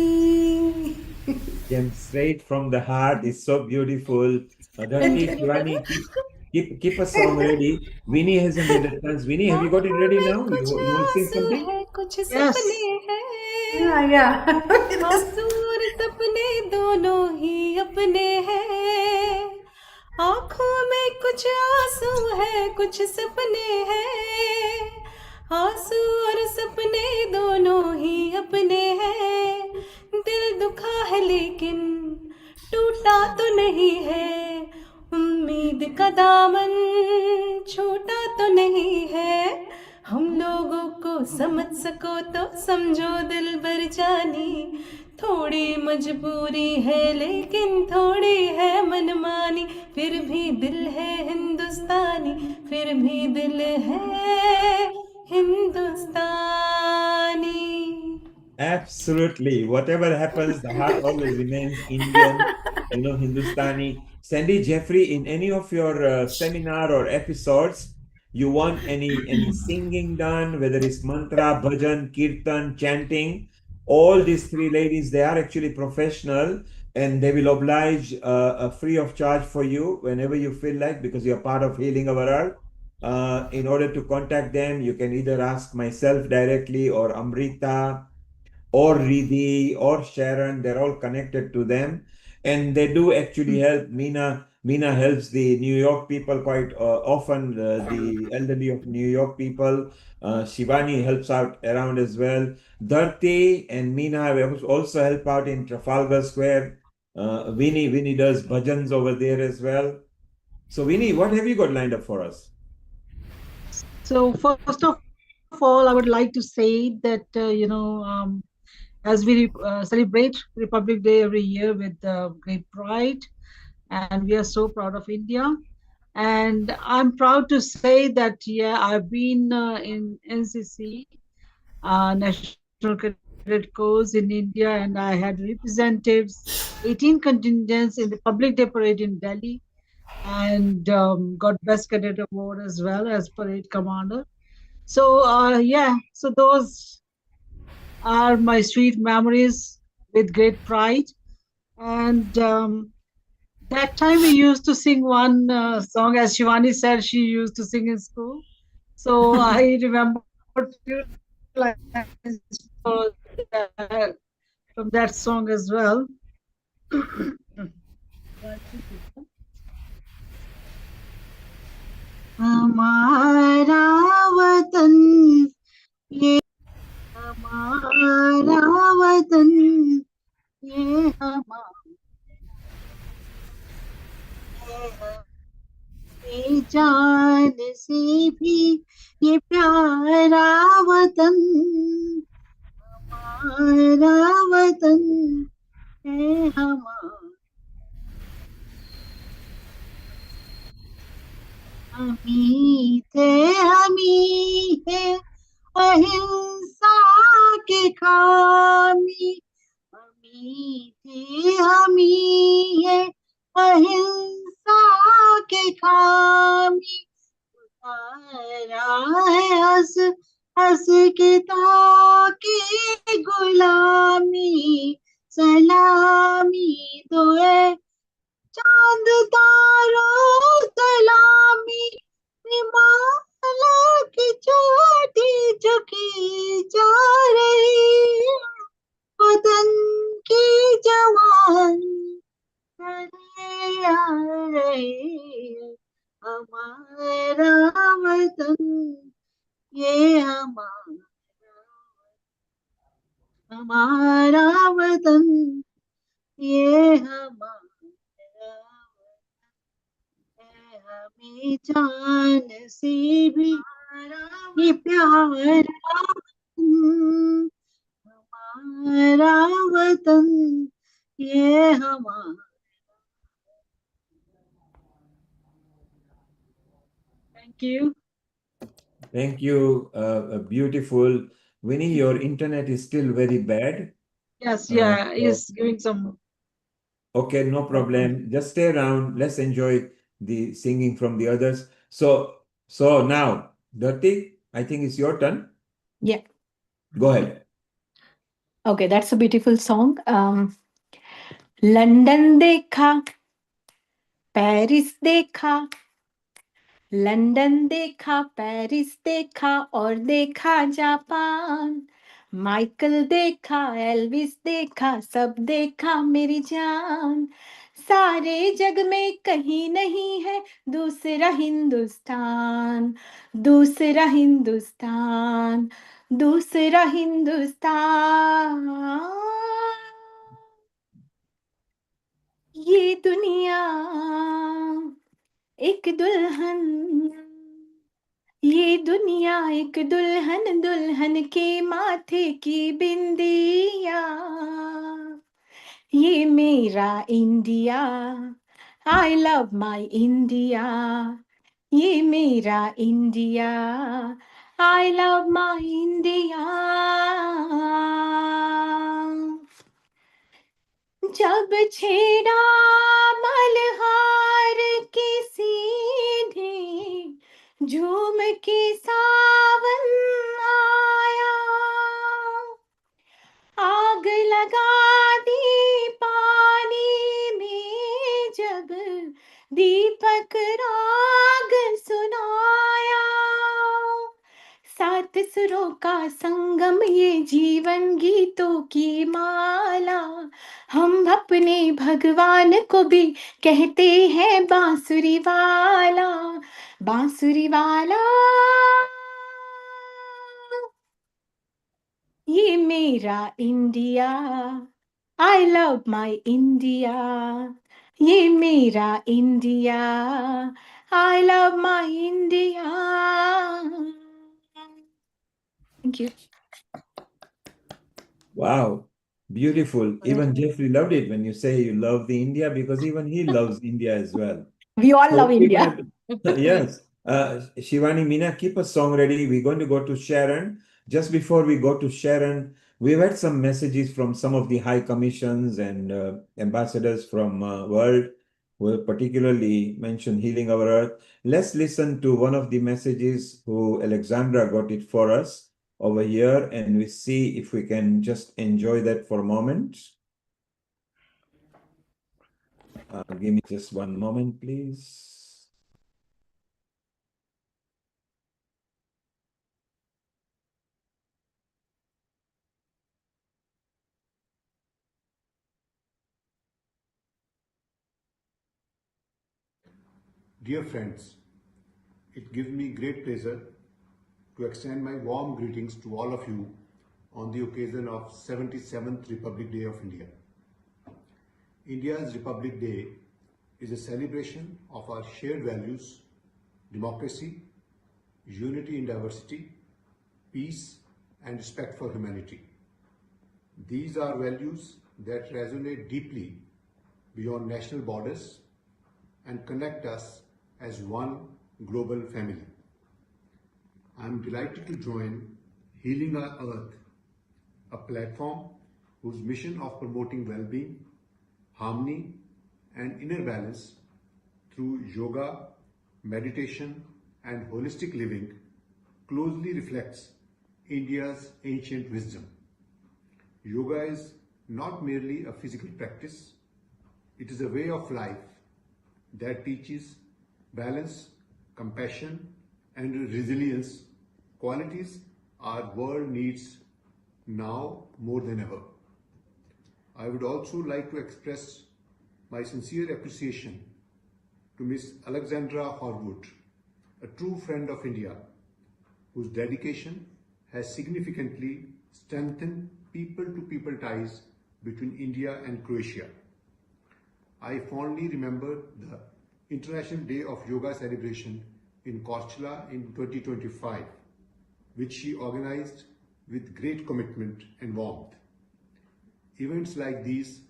Came straight from the heart. It's so beautiful. Dharti, Shivani, keep a song ready. Winnie hasn't had a chance. Winnie, have you got it ready now? You want to sing आंसू something? है कुछ Yes. सपने हैं, आंसू और सपने दोनों ही अपने हैं। आंखों में कुछ आंसू है कुछ सपने हैं, आंसू और सपने दोनों ही अपने हैं। दिल दुखा है लेकिन टूटा तो नहीं है, उम्मीद का दामन छूटा तो नहीं है। हम लोगों को समझ सको तो समझो दिल भर जानी। थोड़ी मजबूरी है लेकिन थोड़ी है मनमानी, फिर भी दिल है हिंदुस्तानी, फिर भी दिल है हिंदुस्तानी। Absolutely. Whatever happens, the heart always remains Indian, Hindustani. Sandy, Jeffrey, in any of your seminar or episodes, you want any singing done, whether it's mantra, bhajan, kirtan, chanting, all these three ladies, they are actually professional and they will oblige free of charge for you whenever you feel like, because you're part of Healing Our Earth. In order to contact them, you can either ask myself directly or Amrita or Riddhi or Sharon. They're all connected to them. And they do actually help. Meena helps the New York people quite often, the elderly of New York people. Shivani helps out around as well. Dharti and Meena also help out in Trafalgar Square. Vinny does bhajans over there as well. So Vinny, what have you got lined up for us? So first of all, I would like to say that as we celebrate Republic Day every year with great pride, and we are so proud of India. And I'm proud to say that I've been in NCC, National Cadet Corps in India, and I had representatives, 18 contingents in the Republic Day parade in Delhi, and got Best Cadet Award as well as parade commander. So so those are my sweet memories with great pride. And that time we used to sing one song, as Shivani said, she used to sing in school. So I remember few lines for from that song as well. हमारा वतन ये हमारा वतन ये हमारे जान से भी ये प्यारा वतन, हमारा वतन है हमारा। हमी थे अहिंसा के खामी मीठे हमी है अहिंसा के खामी तारा है हंस हंस के ताके गुलामी सलामी तो है चांद तारों सलामी हिमालय की चोटी झुकी जा रही है वतन की जवान चले आ रहे हमारा वतन ये हमारा वतन ये हमारा हमें जान से भी ये प्यारा वतन हमारा वतन ये हमारा Thank you. Thank you. Beautiful. Winnie, your internet is still very bad. Yes, Uh, yeah, so- he's giving some. Okay, no problem. Just stay around. Let's enjoy the singing from the others. So now, Dhati, I think it's your turn. Yeah. Go ahead. Okay, that's a beautiful song. London देखा, Paris देखा, London देखा, Paris देखा और देखा Japan, Michael देखा, Elvis देखा, सब देखा मेरी जान, सारे जग में कहीं नहीं है दूसरा हिंदुस्तान, दूसरा हिंदुस्तान, दूसरा हिंदुस्तान, ये दुनिया एक दुल्हन, ये दुनिया एक दुल्हन, दुल्हन के माथे की बिंदिया, ये मेरा India, I love my India, ये मेरा India, I love my India, जब छेड़ा मल्हार की सीधी झूम के सावन आया, आग लगा दी पानी में जब दीपक राग सुनाया, सात सुरों का संगम ये जीवन गीतों की माला, हम अपने भगवान को भी कहते हैं बांसुरी वाला, बांसुरी वाला, ये मेरा India, I love my India, ये मेरा India, I love my India. Thank you. Wow, beautiful. Even Jeffrey loved it when you say you love the India because even he loves India as well. We all So love we're India. yes. Shivani, Meena, keep a song ready. We're going to go to Sharon. Just before we go to Sharon, we've had some messages from some of the high commissions and ambassadors from world who have particularly mentioned healing our earth. Let's listen to one of the messages who Alexandra got it for us over here, and we see if we can just enjoy that for a moment. Give me just one moment, please. Dear friends, it gives me great pleasure to extend my warm greetings to all of you on the occasion of 77th Republic Day of India. India's Republic Day is a celebration of our shared values, democracy, unity in diversity, peace, and respect for humanity. These are values that resonate deeply beyond national borders and connect us as one global family. I am delighted to join Healing Our Earth, a platform whose mission of promoting well-being, harmony, and inner balance through yoga, meditation, and holistic living closely reflects India's ancient wisdom. Yoga is not merely a physical practice, it is a way of life that teaches balance, compassion, and resilience, qualities our world needs now more than ever. I would also like to express my sincere appreciation to Miss Alexandra Horwood, a true friend of India, whose dedication has significantly strengthened people-to-people ties between India and Croatia. I fondly remember the International Day of Yoga celebration in Korčula in 2025, which she organized with great commitment and warmth. Events like these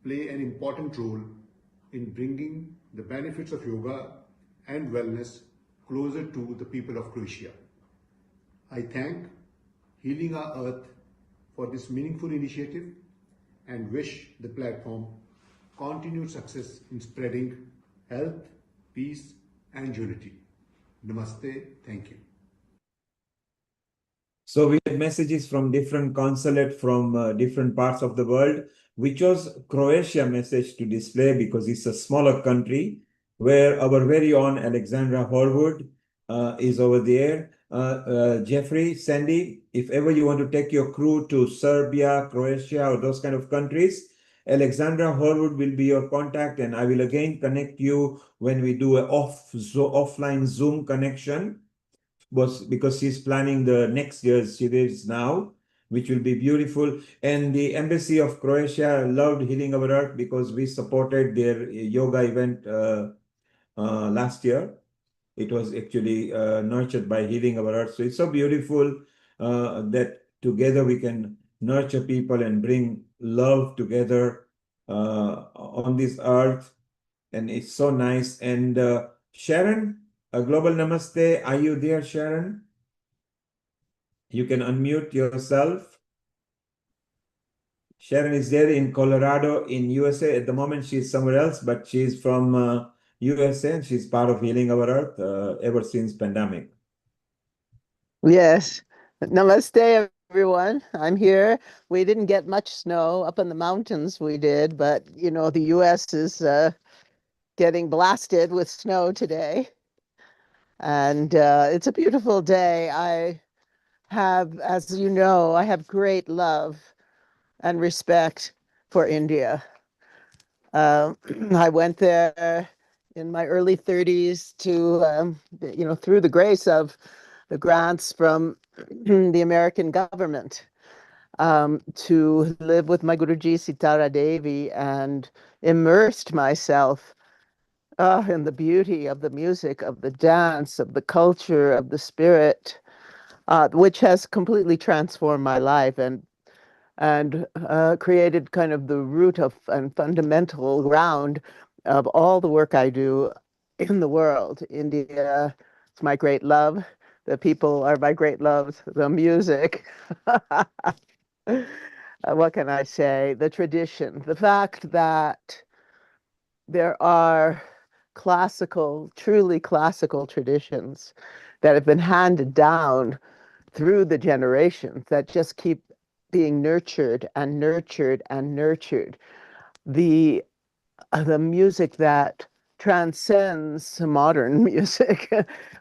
play an important role in bringing the benefits of yoga and wellness closer to the people of Croatia. I thank Healing Our Earth for this meaningful initiative and wish the platform continued success in spreading health, peace, and unity. Namaste. Thank you. So we had messages from different consulate from different parts of the world. We chose Croatia message to display because it's a smaller country where our very own Alexandra Horwood is over there. Jeffrey, Sandy, if ever you want to take your crew to Serbia, Croatia, or those kind of countries, Alexandra Horwood will be your contact, and I will again connect you when we do an offline Zoom connection, because she's planning the next year's series now, which will be beautiful. And the Embassy of Croatia loved Healing Our Earth because we supported their yoga event last year. It was actually nurtured by Healing Our Earth. So it's so beautiful that together we can nurture people and bring love together on this earth. And it's so nice. And Sharon, a global namaste. Are you there, Sharon? You can unmute yourself. Sharon is there in Colorado in USA. At the moment, she's somewhere else, but she's from USA, and she's part of Healing Our Earth ever since pandemic. Yes. Namaste, everyone. I'm here. We didn't get much snow up in the mountains. We did, but you know, the US is getting blasted with snow today. And it's a beautiful day. I have, as you know, I have great love and respect for India. I went there in my early 30s to, you know, through the grace of the grants from the American government, to live with my Guruji Sitara Devi, and immersed myself in the beauty of the music, of the dance, of the culture, of the spirit, which has completely transformed my life and created kind of the root of and fundamental ground of all the work I do in the world. India is my great love. The people are my great loves. The music. What can I say? The tradition. The fact that there are truly classical traditions that have been handed down through the generations that just keep being nurtured and nurtured and nurtured. The music that transcends modern music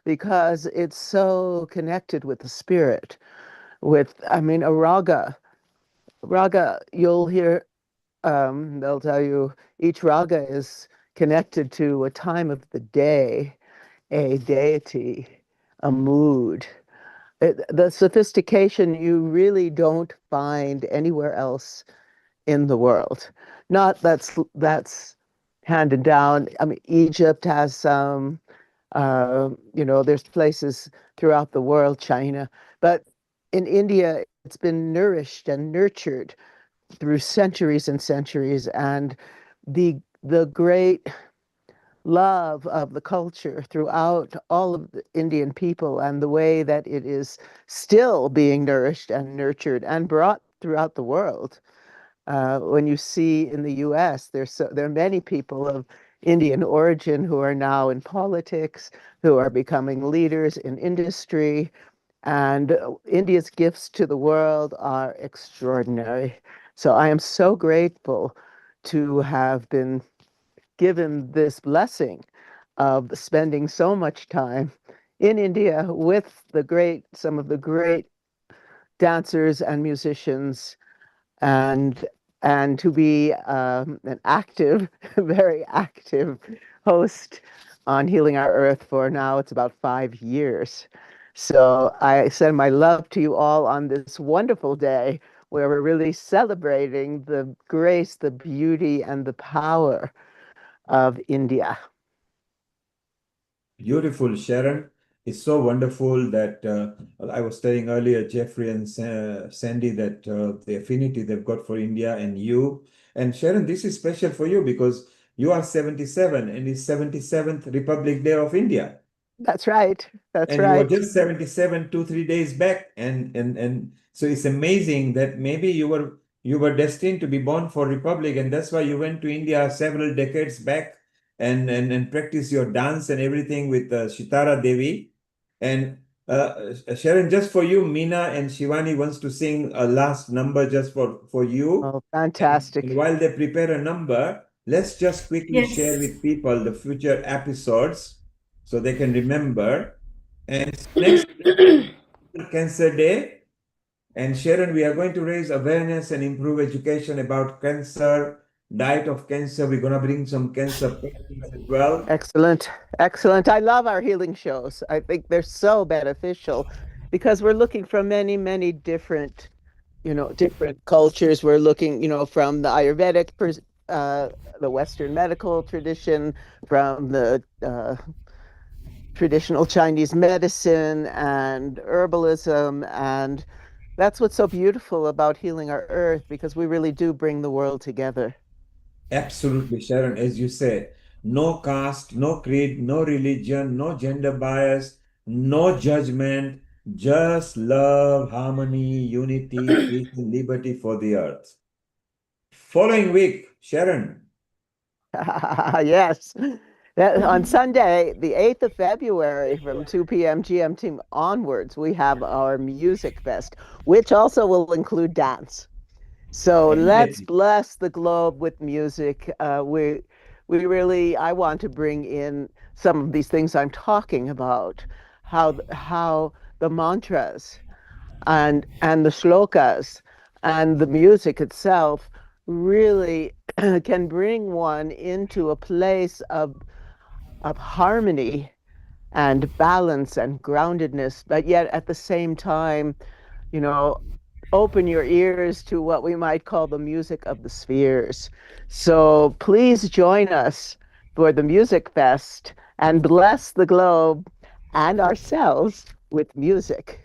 because it's so connected with the spirit. A raga, you'll hear, they'll tell you each raga is connected to a time of the day, a deity, a mood. The sophistication you really don't find anywhere else in the world. Not that's handed down. I mean, Egypt has some, you know, there's places throughout the world, China, but in India, it's been nourished and nurtured through centuries and centuries. And the great love of the culture throughout all of the Indian people and the way that it is still being nourished and nurtured and brought throughout the world. When you see in the U.S., there are many people of Indian origin who are now in politics, who are becoming leaders in industry, and India's gifts to the world are extraordinary. So I am so grateful to have been given this blessing of spending so much time in India with some of the great dancers and musicians, and to be an active, very active host on Healing Our Earth for now it's about 5 years. So I send my love to you all on this wonderful day where we're really celebrating the grace, the beauty, and the power of India. Beautiful, Sharon. It's so wonderful that I was telling earlier, Jeffrey and Sandy, that the affinity they've got for India and you. And Sharon, this is special for you because you are 77 and it's 77th Republic Day of India. That's right. That's And you were right. just 77 2 3 days back, and so it's amazing that maybe you were destined to be born for republic, and that's why you went to India several decades back and practice your dance and everything with Shitara Devi. And Sharon, just for you, Meena and Shivani wants to sing a last number just for you. Oh, fantastic. And while they prepare a number, let's just quickly share Yes. with people the future episodes so they can remember. And next Cancer Day. And Sharon, we are going to raise awareness and improve education about cancer, diet of cancer. We're going to bring some cancer patients as well. Excellent. Excellent. I love our healing shows. I think they're so beneficial because we're looking from many, many different, different cultures. We're looking, from the Ayurvedic, the Western medical tradition, from the traditional Chinese medicine and herbalism. And that's what's so beautiful about Healing Our Earth, because we really do bring the world together. Absolutely, Sharon, as you said, no caste, no creed, no religion, no gender bias, no judgment, just love, harmony, unity, peace, and liberty for the earth. Following week, Sharon. Yes. On Sunday, the 8th of February, from 2 p.m. GMT onwards, we have our Music Fest, which also will include dance. So let's bless the globe with music. I want to bring in some of these things I'm talking about, how the mantras and the shlokas and the music itself really can bring one into a place of harmony and balance and groundedness, but yet at the same time, open your ears to what we might call the music of the spheres. So please join us for the Music Fest and bless the globe and ourselves with music.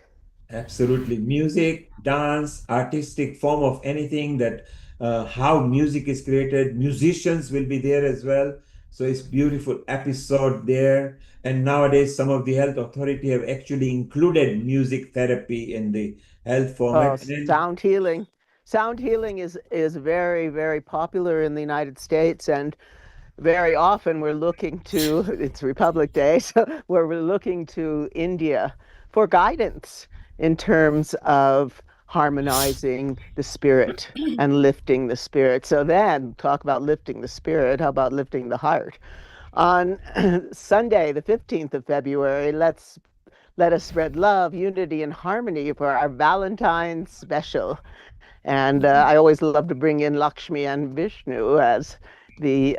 Absolutely. Music, dance, artistic form of anything that how music is created. Musicians will be there as well. So it's beautiful episode there. And nowadays, some of the health authority have actually included music therapy in the health format. Sound healing. Sound healing is very, very popular in the United States, and very often we're looking to, it's Republic Day, so where we're looking to India for guidance in terms of harmonizing the spirit and lifting the spirit. So then, talk about lifting the spirit, how about lifting the heart? On Sunday, the 15th of February, let us spread love, unity, and harmony for our Valentine's special. And I always love to bring in Lakshmi and Vishnu as the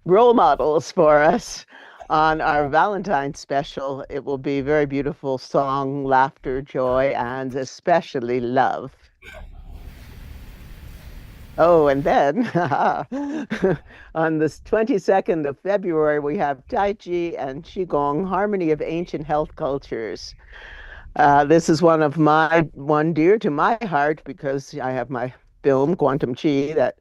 role models for us on our Valentine's special. It will be very beautiful song, laughter, joy, and especially love. Oh, and then on the 22nd of February, we have Tai Chi and Qigong, Harmony of Ancient Health Cultures. This is one dear to my heart because I have my film, Quantum Chi, that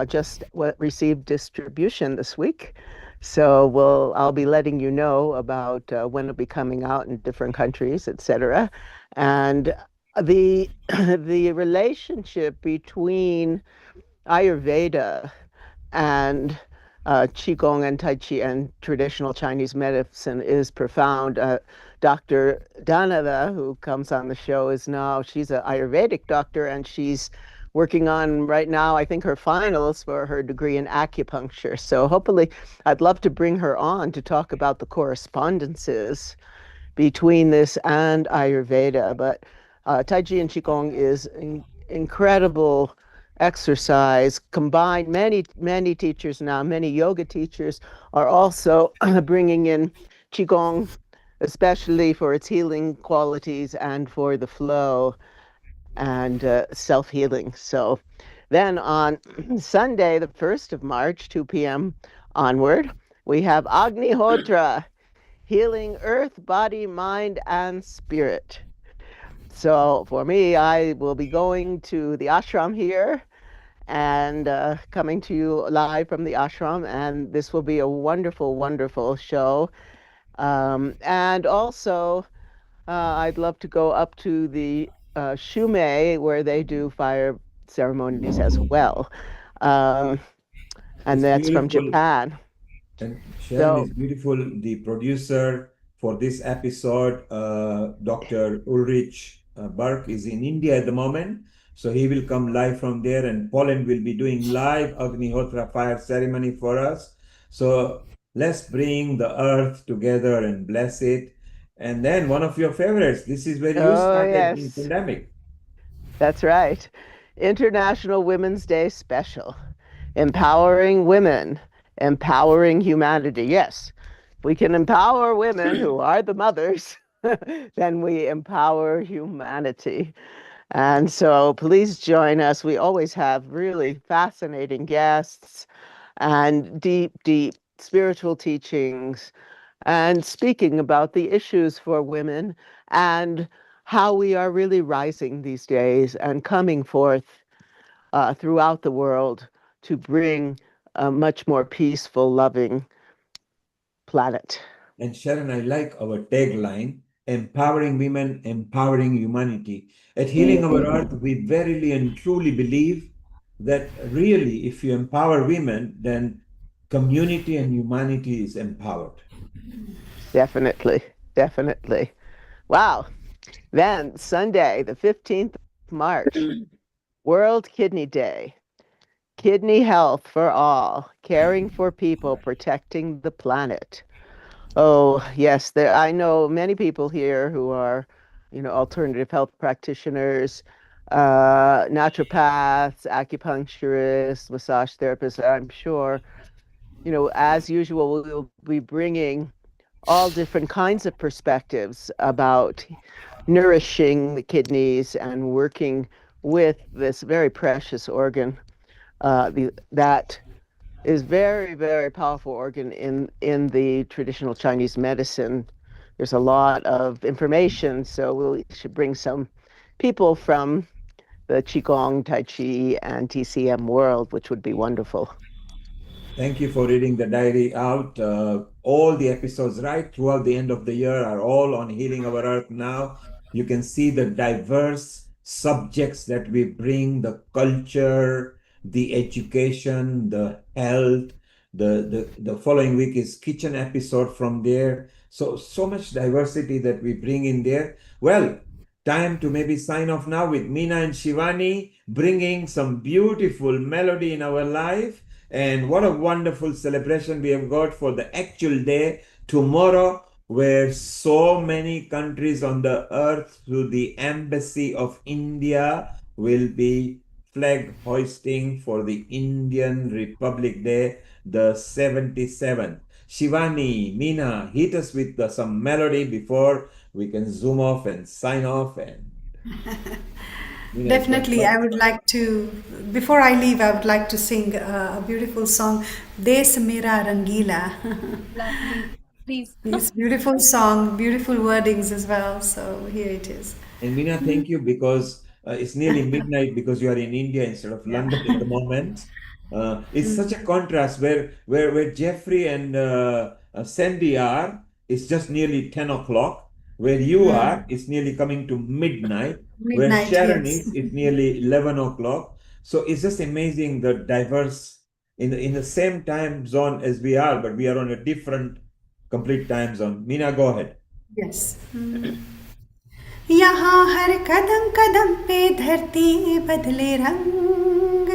just received distribution this week. So I'll be letting you know about when it'll be coming out in different countries, etc. And the the relationship between Ayurveda and Qigong and Tai Chi and traditional Chinese medicine is profound. Dr. Danava, who comes on the show, she's an Ayurvedic doctor, and she's working on right now, I think, her finals for her degree in acupuncture. So hopefully, I'd love to bring her on to talk about the correspondences between this and Ayurveda. But Tai Chi and Qigong is incredible exercise combined. Many teachers now, many yoga teachers are also bringing in Qigong, especially for its healing qualities and for the flow and self-healing. So then on Sunday, the 1st of March, 2 p.m. onward, we have Agnihotra, healing earth, body, mind, and spirit. So for me, I will be going to the ashram here and coming to you live from the ashram, and this will be a wonderful, wonderful show. And also, I'd love to go up to the Shumei, where they do fire ceremonies as well. And It's that's from beautiful. Japan. And Sharon is beautiful. The producer for this episode, Dr. Ulrich Burke, is in India at the moment. So he will come live from there, and Poland will be doing live Agnihotra fire ceremony for us. So let's bring the earth together and bless it. And then one of your favorites, this is where you started in Yes, pandemic. that's right. International Women's Day special. Empowering women, empowering humanity. Yes, we can empower women who are the mothers, then we empower humanity. And so please join us. We always have really fascinating guests and deep, deep spiritual teachings and speaking about the issues for women and how we are really rising these days and coming forth throughout the world to bring a much more peaceful, loving planet. And Sharon, I like our tagline, empowering women, empowering humanity. At Healing Our Earth, we verily and truly believe that really, if you empower women, then community and humanity is empowered. Definitely, definitely. Wow. Then Sunday, the 15th of March, World Kidney Day. Kidney health for all, caring for people, protecting the planet. Oh, yes, I know many people here who are, alternative health practitioners, naturopaths, acupuncturists, massage therapists. I'm sure, as usual, we'll be bringing all different kinds of perspectives about nourishing the kidneys and working with this very precious organ that is very, very powerful organ in the traditional Chinese medicine. There's a lot of information, so we should bring some people from the Qigong, Tai Chi, and TCM world, which would be wonderful. Thank you for reading the diary out. All the episodes right throughout the end of the year are all on Healing Our Earth now. You can see the diverse subjects that we bring, the culture, the education, the health. The following week is kitchen episode from there. So much diversity that we bring in there. Well, time to maybe sign off now with Meena and Shivani bringing some beautiful melody in our life. And what a wonderful celebration we have got for the actual day tomorrow, where so many countries on the earth through the Embassy of India will be flag hoisting for the Indian Republic Day, the 77th. Shivani, Meena, hit us with some melody before we can zoom off and sign off. And Meena, Definitely, I would like to, before I leave, I would like to sing a beautiful song, Des Mera Rangila. Please. It's beautiful song, beautiful wordings as well. So here it is. And Meena, thank you because it's nearly midnight because you are in India instead of London at the moment. It's such a contrast where Jeffrey and Sandy are, it's just nearly 10 o'clock. Where you are, it's nearly coming to midnight. Where Midnight, Sharon yes. is, it's nearly 11 o'clock. So it's just amazing the diverse in the same time zone as we are, but we are on a different complete time zone. Meena, go ahead. Yes. यहाँ हर कदम कदम पे धरती बदले रंग,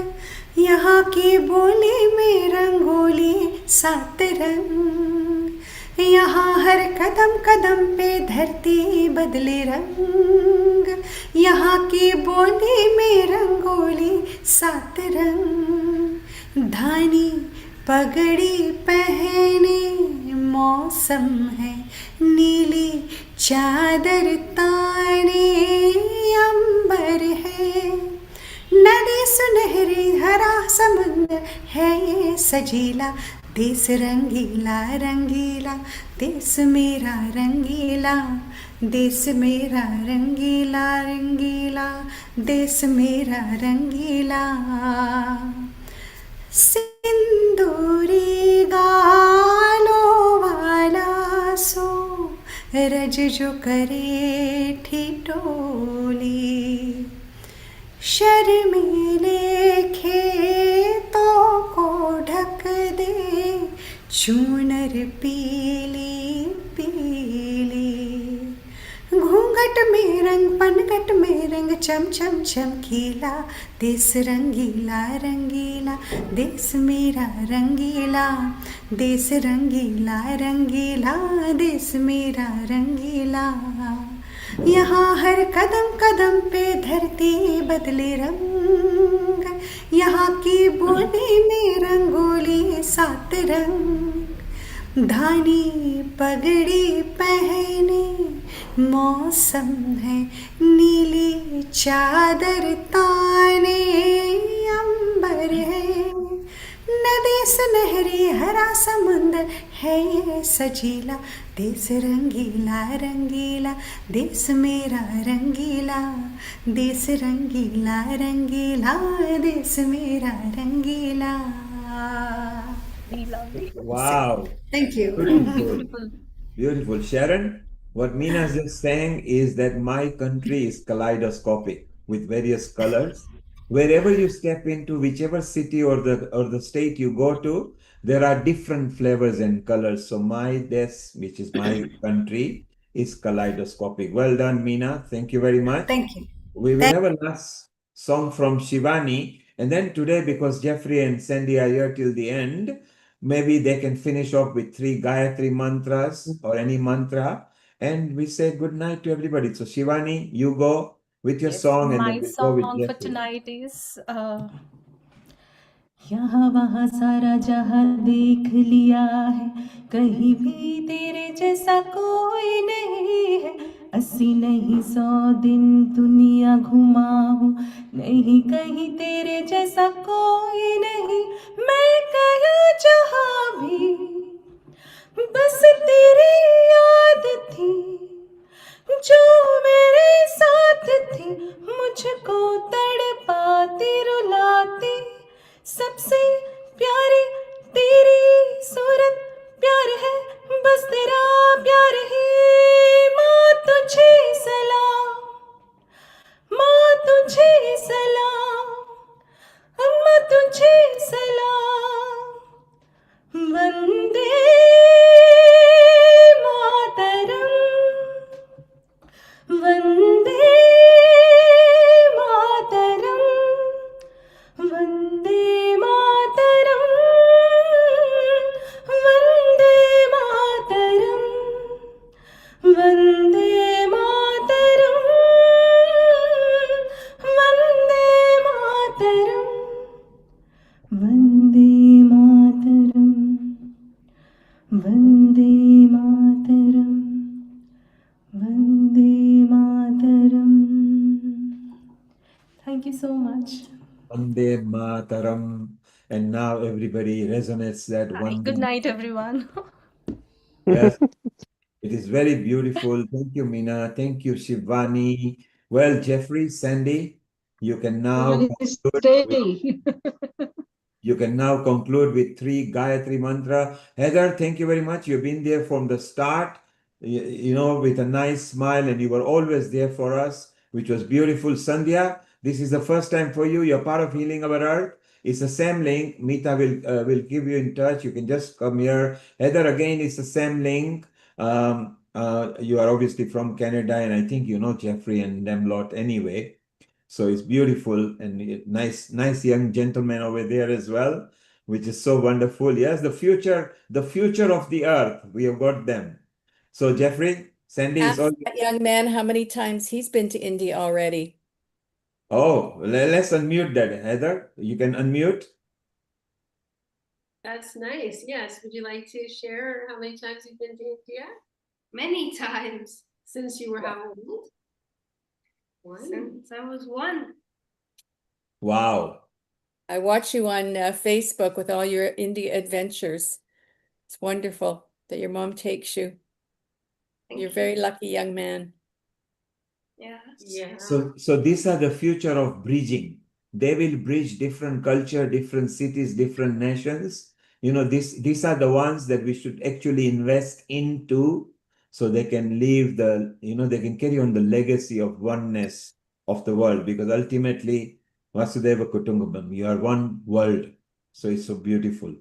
यहाँ की बोली में रंगोली सात रंग। यहाँ हर कदम कदम पे धरती बदले रंग, यहाँ की बोली में रंगोली सात रंग। धानी पगड़ी पहने मौसम है नीली चादर ताने अंबर है, नदी सुनहरी हरा समुंदर है ये सजीला, देश रंगीला रंगीला, देश मेरा रंगीला, देश मेरा रंगीला रंगीला, देश मेरा रंगीला। सिंदूरी गालों वाला सो रज जो करे ठिठोली, शर्मीले खेतों को ढक दे चूनर पीली पीली। घूंघट में रंग पनघट में रंग चम चम चमकीला, देश रंगीला रंगीला, देश मेरा रंगीला, देश रंगीला रंगीला, देश मेरा रंगीला। यहाँ हर कदम कदम पे धरती बदले रंग, यहाँ की बोली में रंगोली सात रंग। धानी पगड़ी पहने मौसम है नीली चादर ताने अंबर है, नदी सुनहरी हरा समुंदर है ये सजीला, देश रंगीला रंगीला, देश मेरा रंगीला, देश रंगीला रंगीला, देश मेरा रंगीला। Wow. Thank you. Beautiful. Beautiful. Sharon, what Meena's just saying is that my country is kaleidoscopic with various colors. Wherever you step into, whichever city or the state you go to, there are different flavors and colors. So my desk, which is my country, is kaleidoscopic. Well done, Meena. Thank you very much. Thank you. We will have a last song from Shivani. And then today, because Jeffrey and Sandy are here till the end, maybe they can finish off with 3 Gayatri mantras or any mantra. And we say good night to everybody. So Shivani, you go with your Yes, song and then my we'll go with song for Jeffrey. tonight is यहाँ वहाँ सारा जहाँ देख लिया है, कहीं भी तेरे जैसा कोई नहीं है। 80 नहीं 100 दिन दुनिया घुमा हूँ, नहीं कहीं तेरे जैसा कोई नहीं। मैं गया जहाँ भी बस तेरी याद थी, जो मेरे साथ थी मुझको तड़पाती रुलाती। सबसे प्यारी तेरी सूरत प्यार है, बस तेरा प्यार ही। माँ तुझे सलाम, माँ तुझे सलाम, अम्मा तुझे सलाम। Vande Mataram, Vande Mataram, Vande Mataram, Vande Mataram, Vande Mataram, Vande Mataram, Vande Mataram, Vande Mataram, Vande Mataram. Thank you so much. Vande Mataram. And now everybody resonates that one. good night, everyone. Yes, it is very beautiful. Thank you, Meena. Thank you, Shivani. Well, Jeffrey, Sandy, you can now Shivani, conclude with stay. You can now conclude with 3 Gayatri mantra. Heather, thank you very much. You've been there from the start, with a nice smile, and you were always there for us, which was beautiful. Sandhya, this is the first time for you. You're part of Healing Our Earth. It's the same link. Meeta will give you in touch. You can just come here. Heather, again, it's the same link. You are obviously from Canada, and I think you know Jeffrey and them lot anyway. So it's beautiful and nice young gentleman over there as well, which is so wonderful. Yes, the future of the earth. We have got them. So Jeffrey, Sandy is all. Ask that young man how many times he's been to India already. Oh, let's unmute that. Heather, you can unmute. That's nice. Yes. Would you like to share how many times you've been to India? Many times. Since you were how old? Since I was 1. Wow. I watch you on Facebook with all your India adventures. It's wonderful that your mom takes you. You're a very lucky young man. Yeah. Yeah. So these are the future of bridging. They will bridge different culture, different cities, different nations. These are the ones that we should actually invest into, so they can leave they can carry on the legacy of oneness of the world, because ultimately, Vasudeva Kutumbakam, you are one world. So it's so beautiful.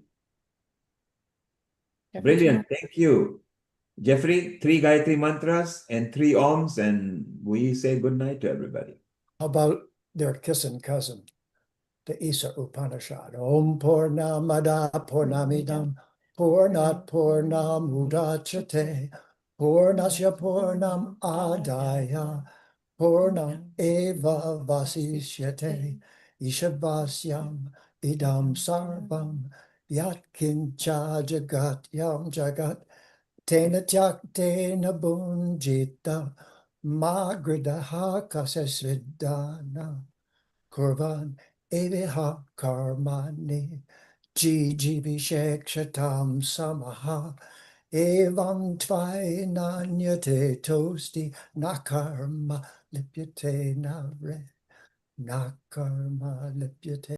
Brilliant. Thank you. Jeffrey, 3 Gayatri mantras and 3 Oms, and we say good night to everybody. How about their kissing cousin, the Isa Upanishad? Om Purnamada Purnamidam Purnat Purnamudachate Purnasya Purnam Adaya Purnam Eva Vasishyate Ishabasyam Idam Sarvam Yatkincha Jagat Yam Jagat Tena Tena Bunjita Magridaha Kasasvidana Kurvan Eviha Karmani Jijivi Shakshatam Samaha Evam Tvainanyate Tosti Nakarma Lipyate Nare Nakarma Lipyate